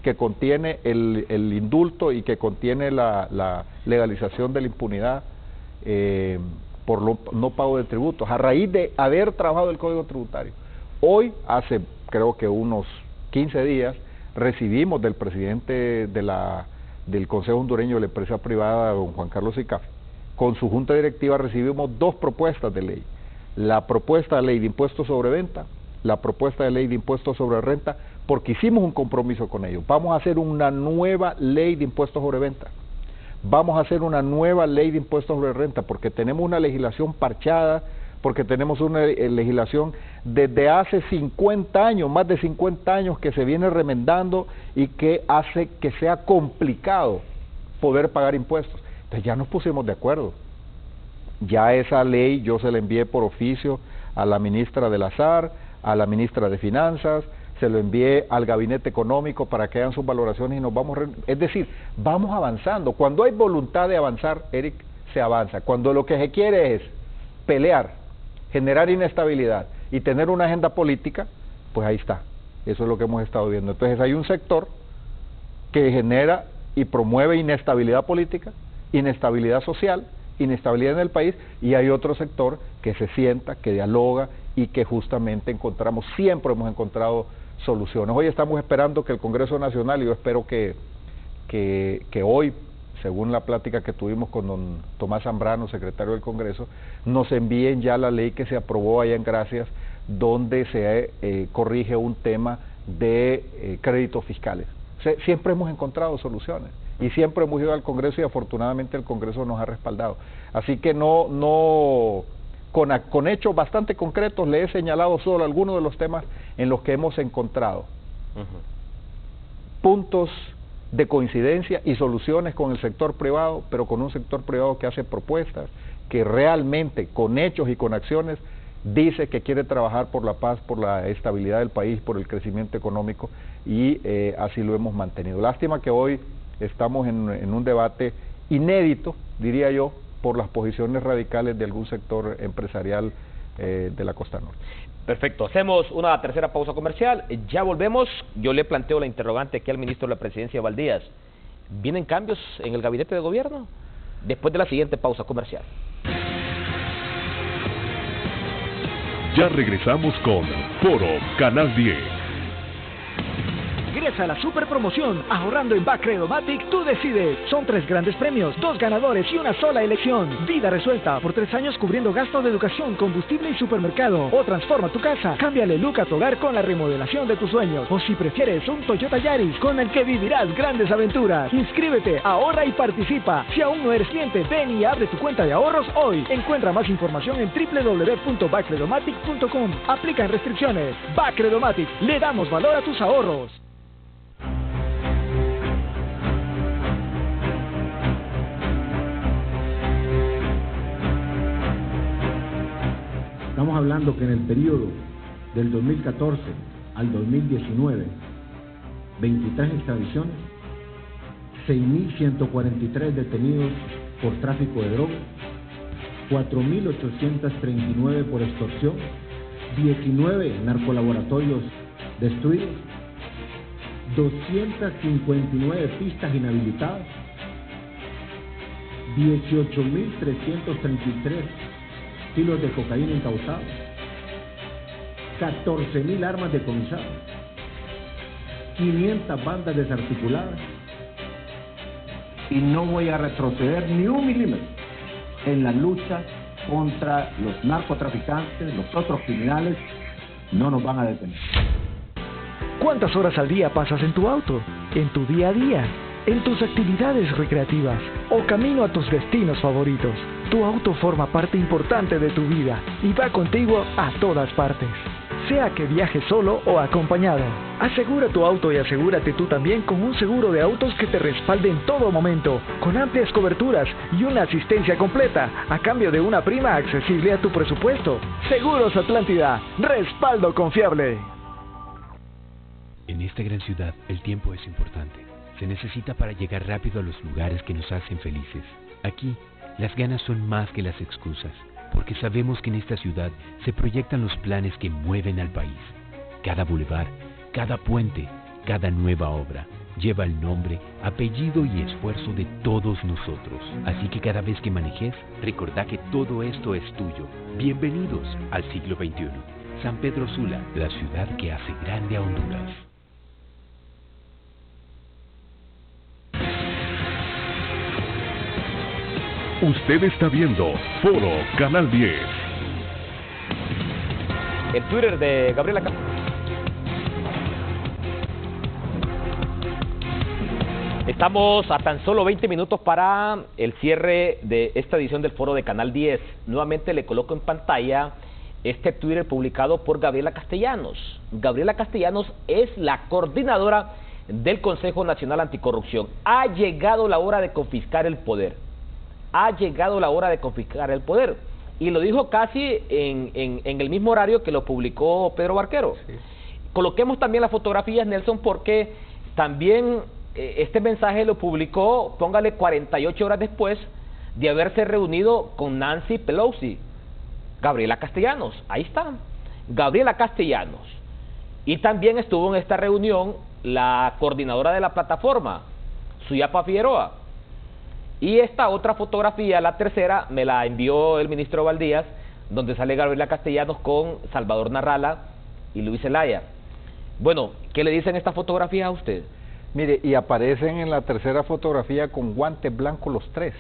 Speaker 2: que contiene el indulto y que contiene la legalización de la impunidad por no pago de tributos, a raíz de haber trabajado el Código Tributario. Hoy, hace creo que unos 15 días, recibimos del presidente del Consejo Hondureño de la Empresa Privada, don Juan Carlos Icafe, con su junta directiva recibimos 2 propuestas de ley. La propuesta de ley de impuestos sobre venta, la propuesta de ley de impuestos sobre renta, porque hicimos un compromiso con ellos. Vamos a hacer una nueva ley de impuestos sobre venta. Vamos a hacer una nueva ley de impuestos sobre renta, porque tenemos una legislación parchada, porque tenemos una legislación desde hace 50 años, más de 50 años, que se viene remendando y que hace que sea complicado poder pagar impuestos. Entonces ya nos pusimos de acuerdo. Ya esa ley yo se la envié por oficio a la ministra del Azar, a la ministra de Finanzas, se lo envié al Gabinete Económico para que hagan sus valoraciones y nos vamos, es decir, vamos avanzando. Cuando hay voluntad de avanzar, Eric, se avanza. Cuando lo que se quiere es pelear, generar inestabilidad y tener una agenda política, pues ahí está. Eso es lo que hemos estado viendo. Entonces hay un sector que genera y promueve inestabilidad política, inestabilidad social, inestabilidad en el país, y hay otro sector que se sienta, que dialoga y que justamente siempre hemos encontrado soluciones. Hoy estamos esperando que el Congreso Nacional, y yo espero que hoy, según la plática que tuvimos con don Tomás Zambrano, secretario del Congreso, nos envíen ya la ley que se aprobó allá en Gracias, donde se corrige un tema de créditos fiscales. O sea, siempre hemos encontrado soluciones y siempre hemos ido al Congreso y afortunadamente el Congreso nos ha respaldado. Así que no con hechos bastante concretos, le he señalado solo algunos de los temas en los que hemos encontrado puntos de coincidencia y soluciones con el sector privado, pero con un sector privado que hace propuestas, que realmente con hechos y con acciones dice que quiere trabajar por la paz, por la estabilidad del país, por el crecimiento económico, y así lo hemos mantenido. Lástima que hoy estamos en un debate inédito, diría yo, por las posiciones radicales de algún sector empresarial de la costa norte.
Speaker 1: Perfecto, hacemos una tercera pausa comercial, ya volvemos. Yo le planteo la interrogante aquí al ministro de la Presidencia, Valdías. ¿Vienen cambios en el gabinete de gobierno? Después de la siguiente pausa comercial.
Speaker 4: Ya regresamos con Foro Canal 10.
Speaker 13: Ingresa a la super promoción. Ahorrando en Bacredomatic, tú decides. Son 3 grandes premios, 2 ganadores y una sola elección. Vida resuelta por 3 años cubriendo gastos de educación, combustible y supermercado. O transforma tu casa. Cámbiale look a tu hogar con la remodelación de tus sueños. O si prefieres, un Toyota Yaris con el que vivirás grandes aventuras. Inscríbete, ahorra y participa. Si aún no eres cliente, ven y abre tu cuenta de ahorros hoy. Encuentra más información en www.bacredomatic.com. Aplican restricciones. Bacredomatic, le damos valor a tus ahorros.
Speaker 14: Estamos hablando que en el periodo del 2014 al 2019, 23 extradiciones, 6.143 detenidos por tráfico de drogas, 4.839 por extorsión, 19 narcolaboratorios destruidos, 259 pistas inhabilitadas, 18.333 kilos de cocaína incautados, 14.000 armas decomisadas, 500 bandas desarticuladas, y no voy a retroceder ni un milímetro en la lucha contra los narcotraficantes, los otros criminales. No nos van a detener.
Speaker 13: ¿Cuántas horas al día pasas en tu auto? ¿En tu día a día? ¿En tus actividades recreativas? ¿O camino a tus destinos favoritos? Tu auto forma parte importante de tu vida y va contigo a todas partes. Sea que viajes solo o acompañado. Asegura tu auto y asegúrate tú también con un seguro de autos que te respalde en todo momento, con amplias coberturas y una asistencia completa, a cambio de una prima accesible a tu presupuesto. Seguros Atlántida, respaldo confiable.
Speaker 15: En esta gran ciudad, el tiempo es importante. Se necesita para llegar rápido a los lugares que nos hacen felices. Aquí, las ganas son más que las excusas, porque sabemos que en esta ciudad se proyectan los planes que mueven al país. Cada bulevar, cada puente, cada nueva obra lleva el nombre, apellido y esfuerzo de todos nosotros. Así que cada vez que manejes, recordá que todo esto es tuyo. Bienvenidos al siglo XXI. San Pedro Sula, la ciudad que hace grande a Honduras.
Speaker 4: Usted está viendo Foro Canal 10.
Speaker 1: El Twitter de Gabriela Castellanos. Estamos a tan solo 20 minutos para el cierre de esta edición del Foro de Canal 10. Nuevamente le coloco en pantalla este Twitter publicado por Gabriela Castellanos. Gabriela Castellanos es la coordinadora del Consejo Nacional Anticorrupción. Ha llegado la hora de confiscar el poder. Ha llegado la hora de confiscar el poder. Y lo dijo casi en el mismo horario que lo publicó Pedro Barquero. Sí. Coloquemos también las fotografías, Nelson, porque también este mensaje lo publicó, póngale 48 horas después de haberse reunido con Nancy Pelosi. Gabriela Castellanos, ahí está, Gabriela Castellanos. Y también estuvo en esta reunión la coordinadora de la plataforma, Suyapa Figueroa. Y esta otra fotografía, la tercera, me la envió el ministro Valdías, donde sale Gabriela Castellanos con Salvador Narrala y Luis Zelaya. Bueno, ¿qué le dicen estas fotografías a usted?
Speaker 2: Mire, y aparecen en la tercera fotografía con guantes blancos los tres.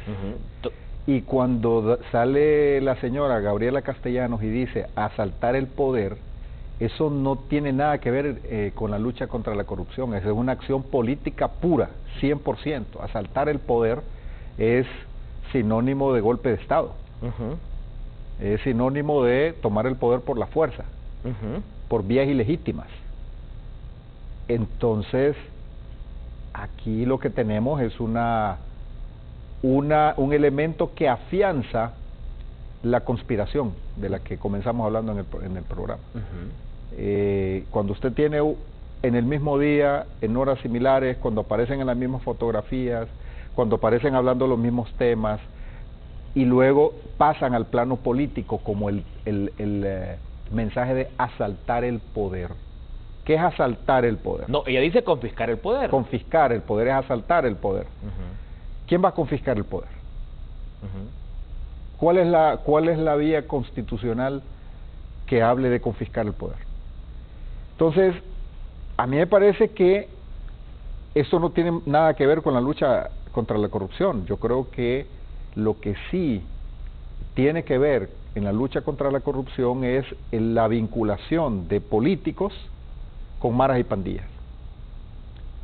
Speaker 2: Y cuando sale la señora Gabriela Castellanos y dice asaltar el poder, eso no tiene nada que ver con la lucha contra la corrupción. Esa es una acción política pura, 100%. Asaltar el poder es sinónimo de golpe de Estado. es sinónimo de tomar el poder por la fuerza, por vías ilegítimas. Entonces, aquí lo que tenemos es un elemento que afianza la conspiración de la que comenzamos hablando en el programa. Cuando usted tiene en el mismo día, en horas similares, cuando aparecen en las mismas fotografías, cuando aparecen hablando los mismos temas, y luego pasan al plano político como el mensaje de asaltar el poder. ¿Qué es asaltar el poder?
Speaker 1: No, ella dice confiscar el poder.
Speaker 2: Confiscar el poder es asaltar el poder. ¿Quién va a confiscar el poder? ¿Cuál es la vía constitucional que hable de confiscar el poder? Entonces, a mí me parece que esto no tiene nada que ver con la lucha contra la corrupción. Yo creo que lo que sí tiene que ver en la lucha contra la corrupción es la vinculación de políticos con maras y pandillas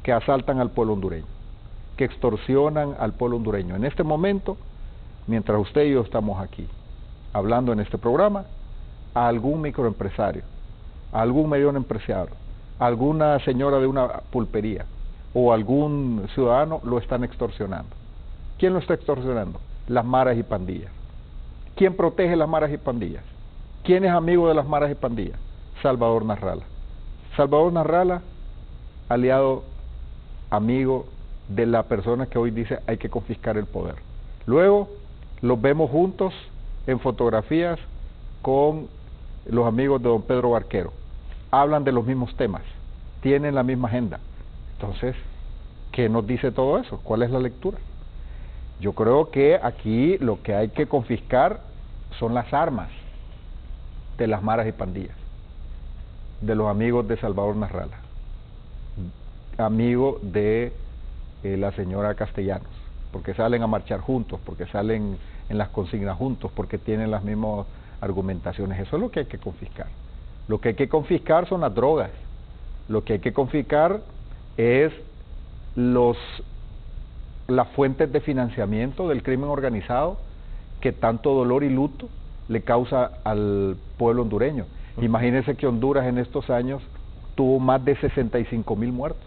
Speaker 2: que asaltan al pueblo hondureño, que extorsionan al pueblo hondureño. En este momento, mientras usted y yo estamos aquí hablando en este programa, a algún microempresario, a algún mediano empresario, a alguna señora de una pulpería o algún ciudadano lo están extorsionando. ¿Quién lo está extorsionando? Las maras y pandillas. ¿Quién protege las maras y pandillas? ¿Quién es amigo de las maras y pandillas? Salvador Narrala. Salvador Narrala, aliado, amigo de la persona que hoy dice hay que confiscar el poder. Luego los vemos juntos en fotografías con los amigos de don Pedro Barquero. Hablan de los mismos temas, tienen la misma agenda. Entonces, ¿qué nos dice todo eso? ¿Cuál es la lectura? Yo creo que aquí lo que hay que confiscar son las armas de las maras y pandillas, de los amigos de Salvador Narrala, amigo de la señora Castellanos, porque salen a marchar juntos, porque salen en las consignas juntos, porque tienen las mismas argumentaciones. Eso es lo que hay que confiscar. Lo que hay que confiscar son las drogas. Lo que hay que confiscar es las fuentes de financiamiento del crimen organizado que tanto dolor y luto le causa al pueblo hondureño. Imagínense que Honduras en estos años tuvo más de 65,000 muertos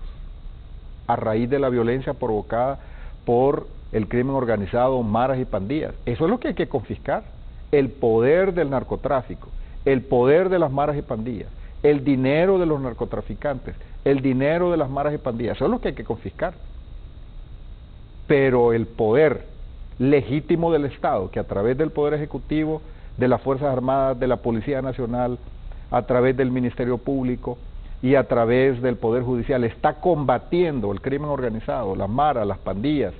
Speaker 2: a raíz de la violencia provocada por el crimen organizado, maras y pandillas. Eso es lo que hay que confiscar: el poder del narcotráfico, el poder de las maras y pandillas, el dinero de los narcotraficantes, el dinero de las maras y pandillas. Eso es lo que hay que confiscar. Pero el poder legítimo del Estado, que a través del Poder Ejecutivo, de las Fuerzas Armadas, de la Policía Nacional, a través del Ministerio Público y a través del Poder Judicial, está combatiendo el crimen organizado, las maras, las pandillas,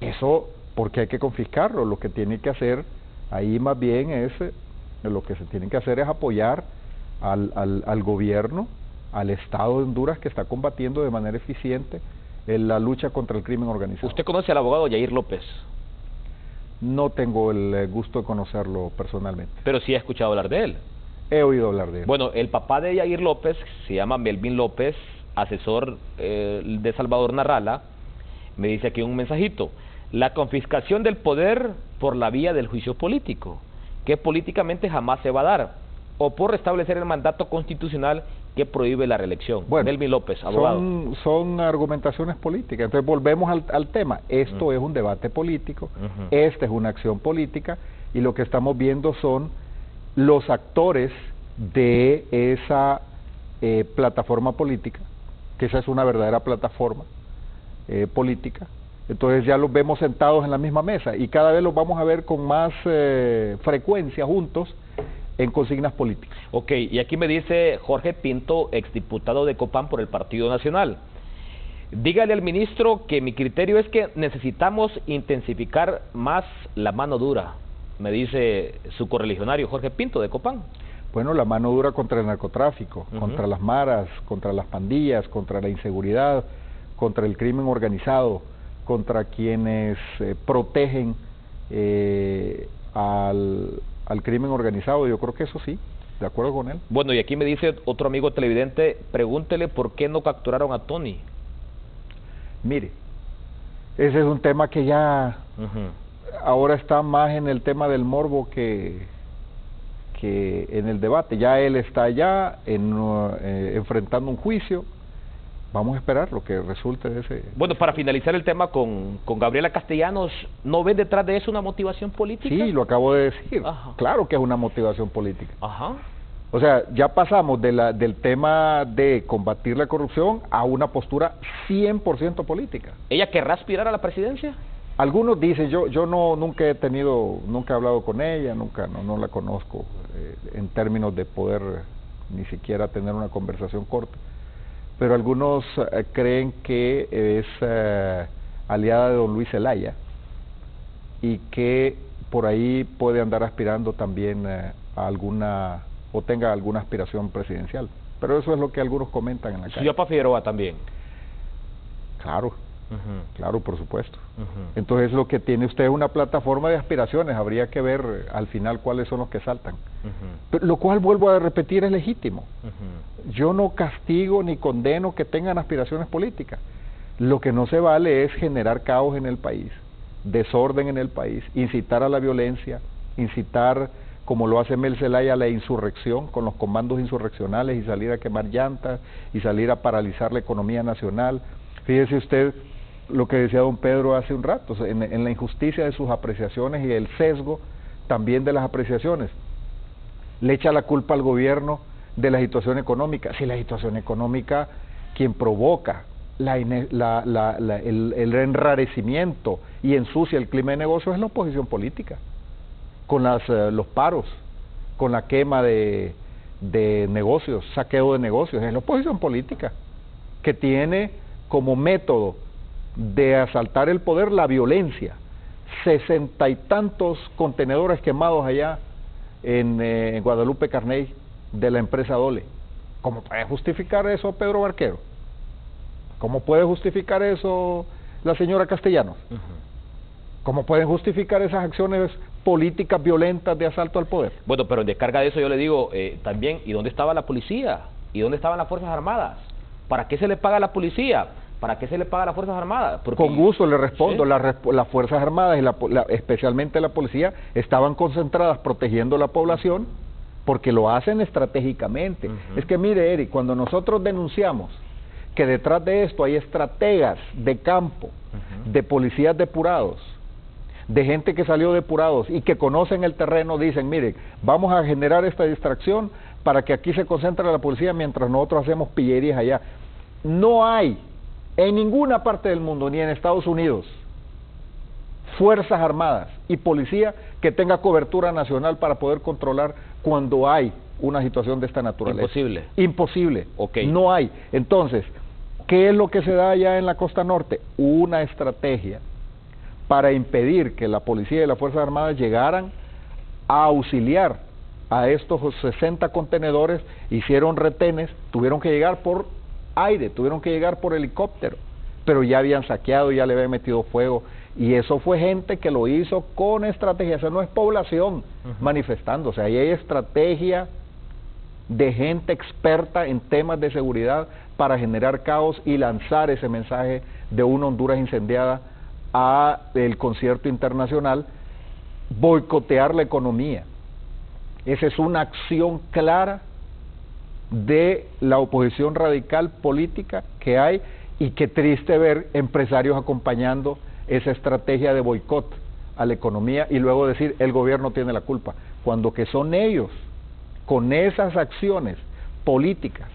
Speaker 2: eso, porque hay que confiscarlo. Lo que tiene que hacer ahí más bien es, lo que se tiene que hacer es apoyar al gobierno, al Estado de Honduras, que está combatiendo de manera eficiente en la lucha contra el crimen organizado.
Speaker 1: ¿Usted conoce al abogado Yair López?
Speaker 2: No tengo el gusto de conocerlo personalmente.
Speaker 1: Pero sí he escuchado hablar de él.
Speaker 2: He oído hablar de él.
Speaker 1: Bueno, el papá de Yair López se llama Melvin López, asesor de Salvador Narrala. Me dice aquí un mensajito: la confiscación del poder por la vía del juicio político, que políticamente jamás se va a dar, o por restablecer el mandato constitucional que prohíbe la reelección.
Speaker 2: Bueno,
Speaker 1: Melvin López, abogado.
Speaker 2: Son argumentaciones políticas. Entonces volvemos al tema. Esto es un debate político, esta es una acción política, y lo que estamos viendo son los actores de esa plataforma política, que esa es una verdadera plataforma política. Entonces ya los vemos sentados en la misma mesa y cada vez los vamos a ver con más frecuencia juntos en consignas políticas.
Speaker 1: Ok, y aquí me dice Jorge Pinto, exdiputado de Copán por el Partido Nacional: dígale al ministro que mi criterio es que necesitamos intensificar más la mano dura, me dice su correligionario Jorge Pinto de Copán.
Speaker 2: Bueno, la mano dura contra el narcotráfico, contra las maras, contra las pandillas, contra la inseguridad, contra el crimen organizado, contra quienes protegen al crimen organizado. Yo creo que eso sí, de acuerdo con él.
Speaker 1: Bueno, y aquí me dice otro amigo televidente: pregúntele por qué no capturaron a Tony.
Speaker 2: Mire, ese es un tema que ya ahora está más en el tema del morbo que que en el debate. Ya él está allá enfrentando un juicio. Vamos a esperar lo que resulte de ese...
Speaker 1: Bueno, para finalizar el tema con Gabriela Castellanos, ¿no ven detrás de eso una motivación política?
Speaker 2: Sí, lo acabo de decir.
Speaker 1: Ajá.
Speaker 2: Claro que es una motivación política.
Speaker 1: Ajá.
Speaker 2: O sea, ya pasamos del tema de combatir la corrupción a una postura 100% política.
Speaker 1: ¿Ella querrá aspirar a la presidencia?
Speaker 2: Algunos dicen, yo nunca he hablado con ella, no la conozco en términos de poder ni siquiera tener una conversación corta. Pero algunos creen que es aliada de don Luis Zelaya y que por ahí puede andar aspirando también a alguna, o tenga alguna aspiración presidencial. Pero eso es lo que algunos comentan en la calle.
Speaker 1: ¿Suyapa Figueroa también?
Speaker 2: Claro, claro, por supuesto. Entonces lo que tiene usted es una plataforma de aspiraciones, habría que ver al final cuáles son los que saltan. Pero, lo cual, vuelvo a repetir, es legítimo. Yo no castigo ni condeno que tengan aspiraciones políticas. Lo que no se vale es generar caos en el país, desorden en el país, incitar a la violencia, incitar, como lo hace Mel Zelaya, a la insurrección con los comandos insurreccionales y salir a quemar llantas y salir a paralizar la economía nacional. Fíjese usted lo que decía don Pedro hace un rato, en la injusticia de sus apreciaciones y el sesgo también de las apreciaciones. Le echa la culpa al gobierno de la situación económica. Si la situación económica, quien provoca el enrarecimiento y ensucia el clima de negocios es la oposición política, con los paros, con la quema de negocios, saqueo de negocios. Es la oposición política que tiene como método de asaltar el poder la violencia. 60 y tantos contenedores quemados allá en Guadalupe Carney de la empresa Dole. ¿Cómo puede justificar eso Pedro Barquero? ¿Cómo puede justificar eso la señora Castellanos? ¿Cómo pueden justificar esas acciones políticas violentas de asalto al poder?
Speaker 1: Bueno, pero en descarga de eso yo le digo también, ¿y dónde estaba la policía? ¿Y dónde estaban las Fuerzas Armadas? ¿Para qué se le paga a la policía? ¿Para qué se le paga a las Fuerzas Armadas? Porque...
Speaker 2: Con gusto le respondo,
Speaker 1: ¿sí?
Speaker 2: Las Fuerzas Armadas y especialmente la policía estaban concentradas protegiendo la población porque lo hacen estratégicamente. Es que mire, Eric, cuando nosotros denunciamos que detrás de esto hay estrategas de campo, de policías depurados, de gente que salió depurados y que conocen el terreno, dicen, miren, vamos a generar esta distracción para que aquí se concentre la policía mientras nosotros hacemos pillerías allá. No hay en ninguna parte del mundo, ni en Estados Unidos, Fuerzas Armadas y policía que tenga cobertura nacional para poder controlar cuando hay una situación de esta naturaleza.
Speaker 1: Imposible.
Speaker 2: Imposible.
Speaker 1: Okay.
Speaker 2: No hay. Entonces, ¿qué es lo que se da allá en la costa norte? Una estrategia para impedir que la policía y las Fuerzas Armadas llegaran a auxiliar a estos 60 contenedores, hicieron retenes, tuvieron que llegar por aire, tuvieron que llegar por helicóptero, pero ya habían saqueado, ya le habían metido fuego, y eso fue gente que lo hizo con estrategia. Eso no es población manifestándose, ahí hay estrategia de gente experta en temas de seguridad para generar caos y lanzar ese mensaje de una Honduras incendiada a el concierto internacional, boicotear la economía. Esa es una acción clara de la oposición radical política que hay, y qué triste ver empresarios acompañando esa estrategia de boicot a la economía y luego decir el gobierno tiene la culpa, cuando que son ellos con esas acciones políticas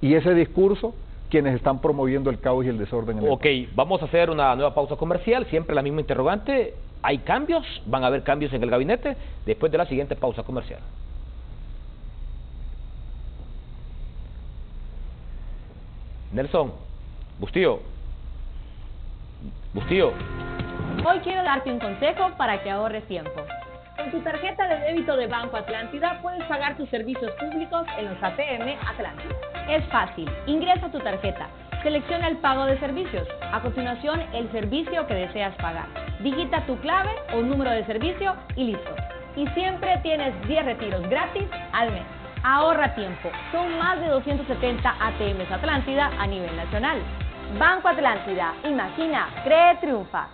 Speaker 2: y ese discurso quienes están promoviendo el caos y el desorden en el país.
Speaker 1: Vamos a hacer una nueva pausa comercial, siempre la misma interrogante. ¿Hay cambios? ¿Van a haber cambios en el gabinete? Después de la siguiente pausa comercial. Nelson, Bustillo.
Speaker 3: Hoy quiero darte un consejo para que ahorres tiempo. Con tu tarjeta de débito de Banco Atlántida puedes pagar tus servicios públicos en los ATM Atlántida. Es fácil, ingresa tu tarjeta, selecciona el pago de servicios, a continuación el servicio que deseas pagar, digita tu clave o número de servicio y listo. Y siempre tienes 10 retiros gratis al mes. Ahorra tiempo, son más de 270 ATMs Atlántida a nivel nacional. Banco Atlántida, imagina, cree, triunfa.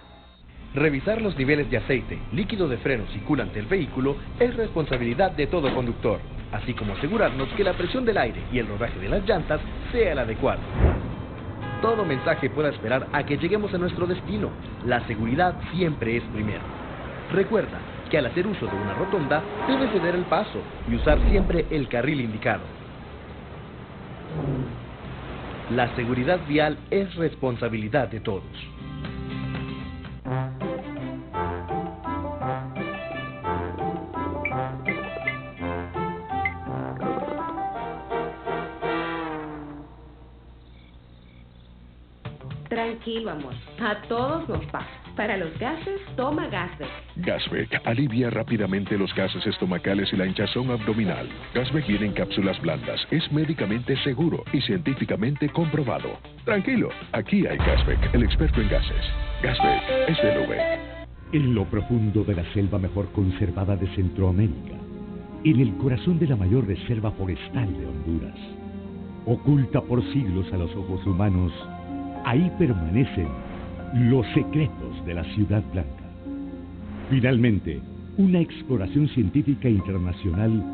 Speaker 16: Revisar los niveles de aceite, líquido de frenos y culante del vehículo es responsabilidad de todo conductor, así como asegurarnos que la presión del aire y el rodaje de las llantas sea el adecuado. Todo mensaje pueda esperar a que lleguemos a nuestro destino. La seguridad siempre es primero. Recuerda que al hacer uso de una rotonda, debes ceder el paso y usar siempre el carril indicado. La seguridad vial es responsabilidad de todos.
Speaker 17: Tranquilo, amor. A todos nos pasa. Para los gases, toma Gasbec.
Speaker 18: Gasbec alivia rápidamente los gases estomacales y la hinchazón abdominal. Gasbec viene en cápsulas blandas. Es médicamente seguro y científicamente comprobado. Tranquilo, aquí hay Gasbec, el experto en gases. Gasbec es de Nube.
Speaker 19: En lo profundo de la selva mejor conservada de Centroamérica, en el corazón de la mayor reserva forestal de Honduras, oculta por siglos a los ojos humanos, ahí permanecen los secretos de la Ciudad Blanca. Finalmente, una exploración científica internacional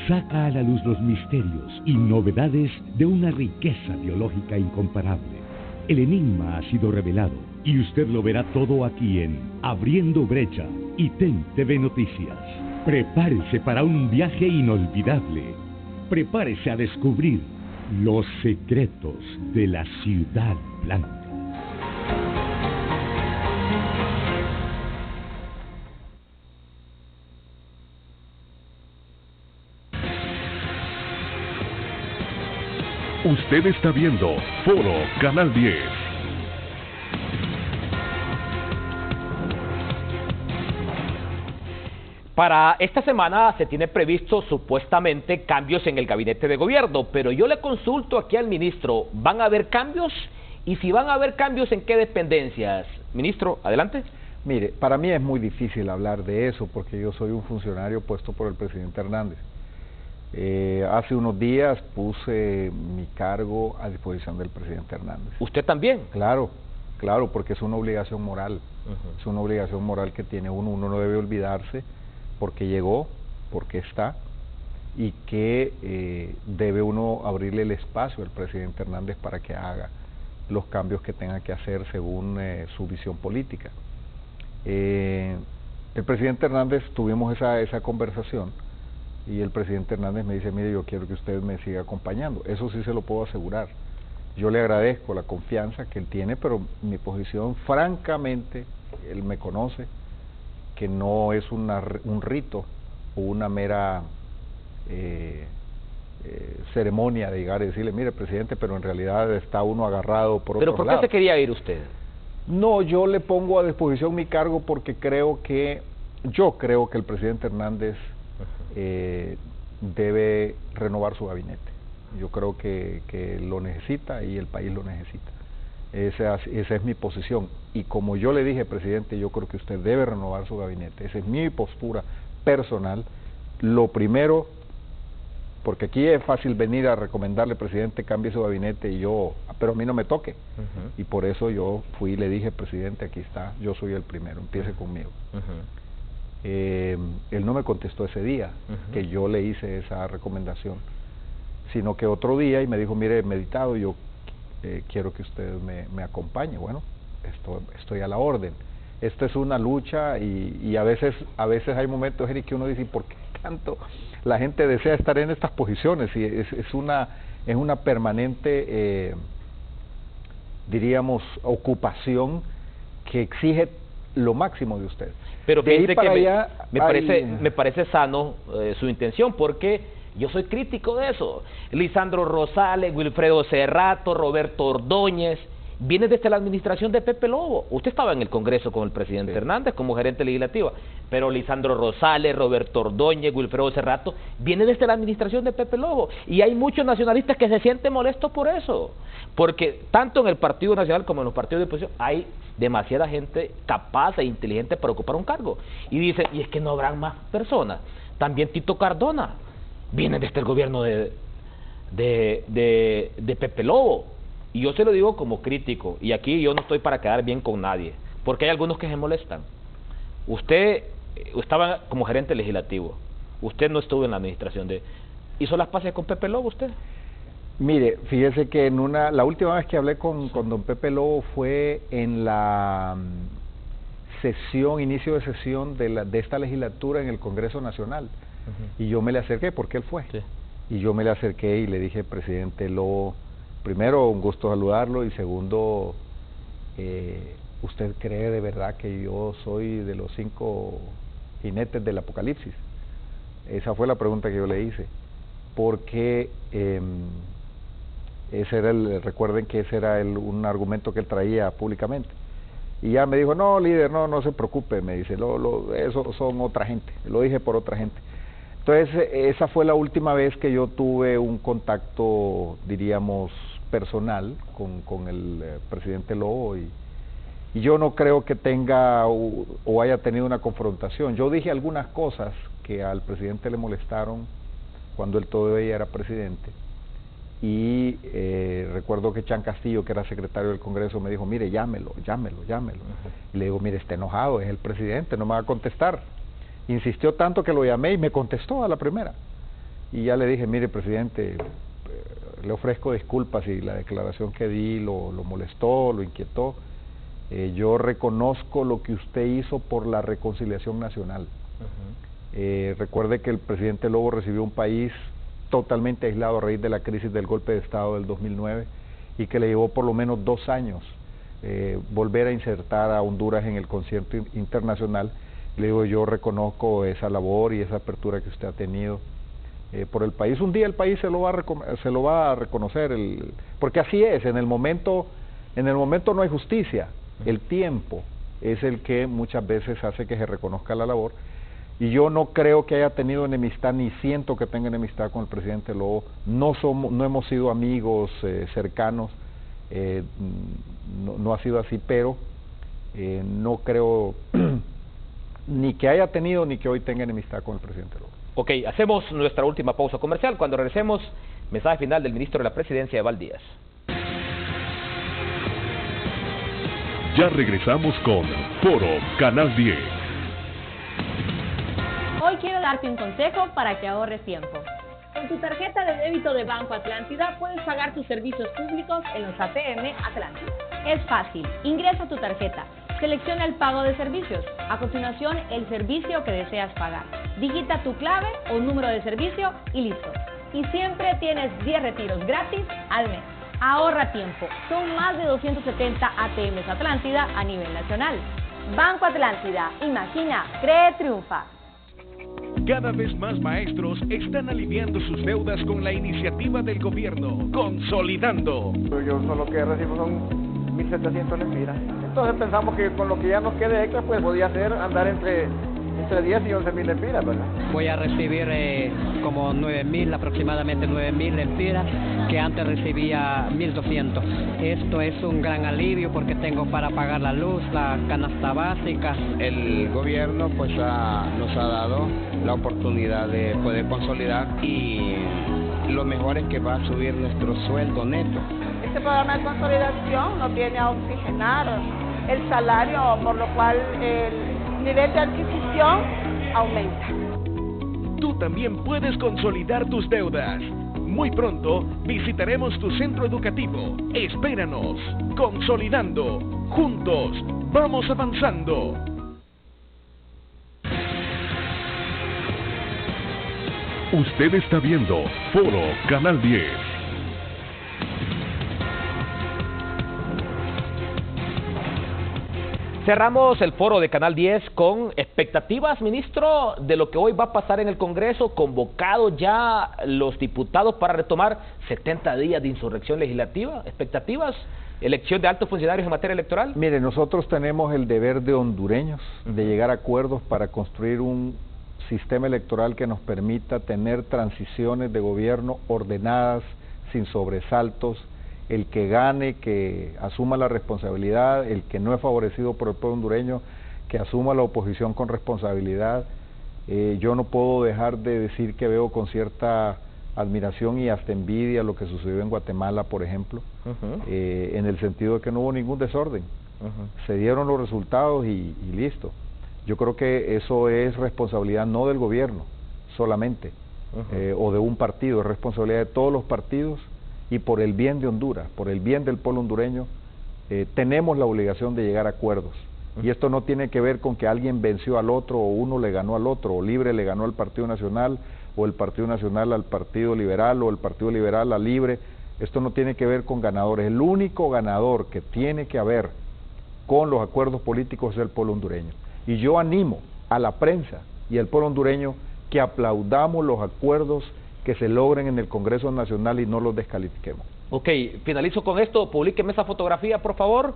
Speaker 19: saca a la luz los misterios y novedades de una riqueza biológica incomparable. El enigma ha sido revelado y usted lo verá todo aquí en Abriendo Brecha y TEN TV Noticias. Prepárese para un viaje inolvidable. Prepárese a descubrir los secretos de la Ciudad Blanca.
Speaker 4: Usted está viendo Foro Canal 10.
Speaker 1: Para esta semana se tiene previsto supuestamente cambios en el gabinete de gobierno, pero yo le consulto aquí al ministro, ¿van a haber cambios? Y si van a haber cambios, ¿en qué dependencias? Ministro, adelante.
Speaker 2: Mire, para mí es muy difícil hablar de eso porque yo soy un funcionario puesto por el presidente Hernández. Hace unos días puse mi cargo a disposición del presidente Hernández.
Speaker 1: ¿Usted también?
Speaker 2: Claro, claro, porque es una obligación moral. Es una obligación moral que tiene uno. Uno no debe olvidarse porque llegó, porque está, y que debe uno abrirle el espacio al presidente Hernández para que haga los cambios que tenga que hacer según su visión política. El presidente Hernández, tuvimos esa conversación, y el presidente Hernández me dice, mire, yo quiero que usted me siga acompañando. Eso sí se lo puedo asegurar. Yo le agradezco la confianza que él tiene, pero mi posición, francamente, él me conoce, que no es un rito o una mera ceremonia de llegar y decirle, mire, presidente, pero en realidad está uno agarrado por otro lado.
Speaker 1: ¿Pero por qué se quería ir usted?
Speaker 2: No, yo le pongo a disposición mi cargo porque yo creo que el presidente Hernández debe renovar su gabinete. Yo creo que lo necesita y el país lo necesita. Esa es mi posición. Y como yo le dije, presidente, yo creo que usted debe renovar su gabinete. Esa es mi postura personal. Lo primero, porque aquí es fácil venir a recomendarle, presidente, cambie su gabinete, pero a mí no me toque. Y por eso yo fui y le dije, presidente, aquí está, yo soy el primero, empiece conmigo. Él no me contestó ese día que yo le hice esa recomendación, sino que otro día y me dijo, mire, he meditado, yo quiero que usted me acompañe. Bueno, estoy a la orden. Esta es una lucha y a veces hay momentos, Eric, que uno dice, ¿por qué tanto la gente desea estar en estas posiciones? Y es una permanente, diríamos, ocupación que exige lo máximo de usted.
Speaker 1: Pero fíjese que me parece sano su intención, porque yo soy crítico de eso. Lisandro Rosales, Wilfredo Cerrato, Roberto Ordóñez, viene desde la administración de Pepe Lobo. Usted estaba en el Congreso con el presidente Hernández como gerente legislativa, pero Lisandro Rosales, Roberto Ordóñez, Wilfredo Cerrato, viene desde la administración de Pepe Lobo. Y hay muchos nacionalistas que se sienten molestos por eso, porque tanto en el Partido Nacional como en los partidos de oposición hay demasiada gente capaz e inteligente para ocupar un cargo. Y dicen, y es que no habrán más personas. También Tito Cardona viene desde el gobierno de Pepe Lobo. Y yo se lo digo como crítico, y aquí yo no estoy para quedar bien con nadie, porque hay algunos que se molestan. Usted estaba como gerente legislativo, usted no estuvo en la administración ¿hizo las paces con Pepe Lobo usted?
Speaker 2: Mire, fíjese que la última vez que hablé con don Pepe Lobo fue en la inicio de sesión de esta legislatura en el Congreso Nacional. Y yo me le acerqué porque él fue. Y yo me le acerqué y le dije, presidente Lobo, primero, un gusto saludarlo, y segundo, ¿usted cree de verdad que yo soy de los 5 jinetes del apocalipsis? Esa fue la pregunta que yo le hice, porque recuerden que ese era un argumento que él traía públicamente. Y ya me dijo, no, líder, no se preocupe, me dice, eso son otra gente, lo dije por otra gente. Entonces, esa fue la última vez que yo tuve un contacto, diríamos, personal con el presidente Lobo, y yo no creo que tenga o haya tenido una confrontación. Yo dije algunas cosas que al presidente le molestaron cuando él todavía era presidente, y recuerdo que Chan Castillo, que era secretario del Congreso, me dijo, mire, llámelo. Y le digo, mire, está enojado, es el presidente, no me va a contestar. Insistió tanto que lo llamé y me contestó a la primera. Y ya le dije, mire, presidente, le ofrezco disculpas si la declaración que di lo molestó, lo inquietó. Yo reconozco lo que usted hizo por la reconciliación nacional. Recuerde que el presidente Lobo recibió un país totalmente aislado a raíz de la crisis del golpe de Estado del 2009, y que le llevó por lo menos 2 años volver a insertar a Honduras en el concierto internacional. Le digo, yo reconozco esa labor y esa apertura que usted ha tenido por el país. Un día el país se lo va a reconocer, porque así es, en el momento no hay justicia, el tiempo es el que muchas veces hace que se reconozca la labor. Y yo no creo que haya tenido enemistad, ni siento que tenga enemistad con el presidente Lobo. No hemos sido amigos cercanos, no ha sido así, pero no creo ni que haya tenido ni que hoy tenga enemistad con el presidente Lobo.
Speaker 1: Ok, hacemos nuestra última pausa comercial. Cuando regresemos, mensaje final del ministro de la Presidencia, Eval Díaz.
Speaker 4: Ya regresamos con Foro Canal 10.
Speaker 3: Hoy quiero darte un consejo para que ahorres tiempo. Con tu tarjeta de débito de Banco Atlántida puedes pagar tus servicios públicos en los ATM Atlántida. Es fácil, ingresa tu tarjeta, selecciona el pago de servicios, a continuación el servicio que deseas pagar, digita tu clave o número de servicio y listo. Y siempre tienes 10 retiros gratis al mes. Ahorra tiempo, son más de 270 ATMs Atlántida a nivel nacional. Banco Atlántida, imagina, cree, triunfa.
Speaker 7: Cada vez más maestros están aliviando sus deudas con la iniciativa del gobierno, Consolidando.
Speaker 20: Yo solo que recibo son 1.700 lempiras. Entonces pensamos que con lo que ya nos quede extra, pues podía ser andar entre 10 y 11.000 lempiras, ¿verdad?
Speaker 21: Voy a recibir como 9.000, aproximadamente 9.000 lempiras, que antes recibía 1.200. Esto es un gran alivio porque tengo para pagar la luz, la canasta básica.
Speaker 22: El gobierno pues nos ha dado la oportunidad de poder consolidar, y lo mejor es que va a subir nuestro sueldo neto.
Speaker 23: Este programa de consolidación nos viene a oxigenar el salario, por lo cual el nivel de adquisición aumenta.
Speaker 7: Tú también puedes consolidar tus deudas. Muy pronto visitaremos tu centro educativo. Espéranos. Consolidando. Juntos vamos avanzando.
Speaker 4: Usted está viendo Foro Canal 10.
Speaker 1: Cerramos el foro de Canal 10 con expectativas, ministro, de lo que hoy va a pasar en el Congreso, convocados ya los diputados para retomar 70 días de insurrección legislativa. ¿Expectativas? ¿Elección de altos funcionarios en materia electoral?
Speaker 2: Mire, nosotros tenemos el deber de hondureños de llegar a acuerdos para construir un sistema electoral que nos permita tener transiciones de gobierno ordenadas, sin sobresaltos. El que gane, que asuma la responsabilidad; el que no es favorecido por el pueblo hondureño, que asuma la oposición con responsabilidad. Yo no puedo dejar de decir que veo con cierta admiración y hasta envidia lo que sucedió en Guatemala, por ejemplo, en el sentido de que no hubo ningún desorden. Se dieron los resultados y listo. Yo creo que eso es responsabilidad no del gobierno solamente, o de un partido, es responsabilidad de todos los partidos, y por el bien de Honduras, por el bien del pueblo hondureño, tenemos la obligación de llegar a acuerdos. Y esto no tiene que ver con que alguien venció al otro, o uno le ganó al otro, o Libre le ganó al Partido Nacional, o el Partido Nacional al Partido Liberal, o el Partido Liberal al Libre. Esto no tiene que ver con ganadores. El único ganador que tiene que haber con los acuerdos políticos es el pueblo hondureño. Y yo animo a la prensa y al pueblo hondureño que aplaudamos los acuerdos que se logren en el Congreso Nacional y no los descalifiquemos.
Speaker 1: Ok, finalizo con esto. Publíqueme esa fotografía, por favor.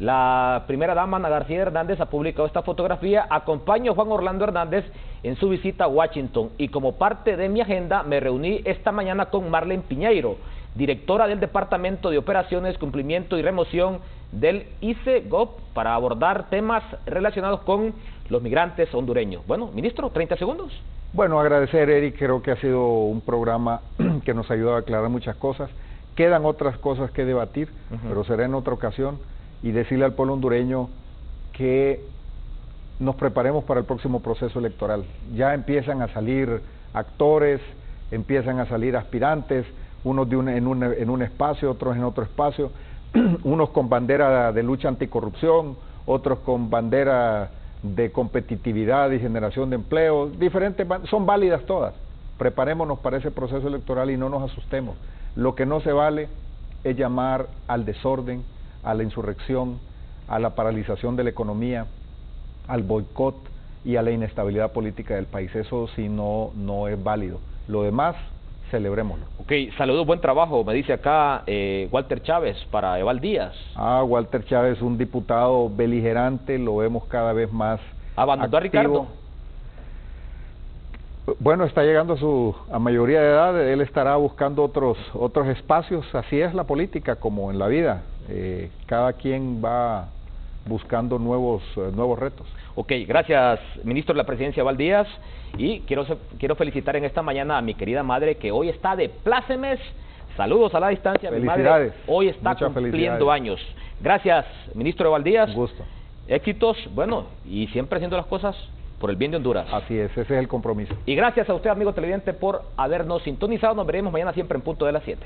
Speaker 1: La primera dama, Ana García Hernández, ha publicado esta fotografía. Acompaño a Juan Orlando Hernández en su visita a Washington, y como parte de mi agenda me reuní esta mañana con Marlene Piñeiro, directora del Departamento de Operaciones, Cumplimiento y Remoción del ICEGOV, para abordar temas relacionados con los migrantes hondureños. Bueno, ministro, 30 segundos.
Speaker 2: Bueno, agradecer, Eric, creo que ha sido un programa que nos ha ayudado a aclarar muchas cosas. Quedan otras cosas que debatir, pero será en otra ocasión, y decirle al pueblo hondureño que nos preparemos para el próximo proceso electoral. Ya empiezan a salir actores, empiezan a salir aspirantes, unos en un espacio, otros en otro espacio, unos con bandera de lucha anticorrupción, otros con bandera de competitividad y generación de empleo, diferentes, son válidas todas. Preparémonos para ese proceso electoral y no nos asustemos. Lo que no se vale es llamar al desorden, a la insurrección, a la paralización de la economía, al boicot y a la inestabilidad política del país. Eso sí no es válido. Lo demás, celebrémoslo.
Speaker 1: Ok, saludos, buen trabajo, me dice acá Walter Chávez para Eval Díaz.
Speaker 2: Walter Chávez, un diputado beligerante, lo vemos cada vez más
Speaker 1: ¿Abandonó a Ricardo?
Speaker 2: Bueno, está llegando a mayoría de edad, él estará buscando otros espacios. Así es la política, como en la vida, cada quien va buscando nuevos retos.
Speaker 1: Ok, gracias, ministro de la Presidencia Eval Díaz, y quiero felicitar en esta mañana a mi querida madre, que hoy está de plácemes. Saludos a la distancia. Mi madre hoy está cumpliendo años. Gracias, ministro Eval Díaz.
Speaker 2: Un gusto.
Speaker 1: Éxitos, bueno, y siempre haciendo las cosas por el bien de Honduras.
Speaker 2: Así es, ese es el compromiso.
Speaker 1: Y gracias a usted, amigo televidente, por habernos sintonizado. Nos veremos mañana siempre en punto de las 7.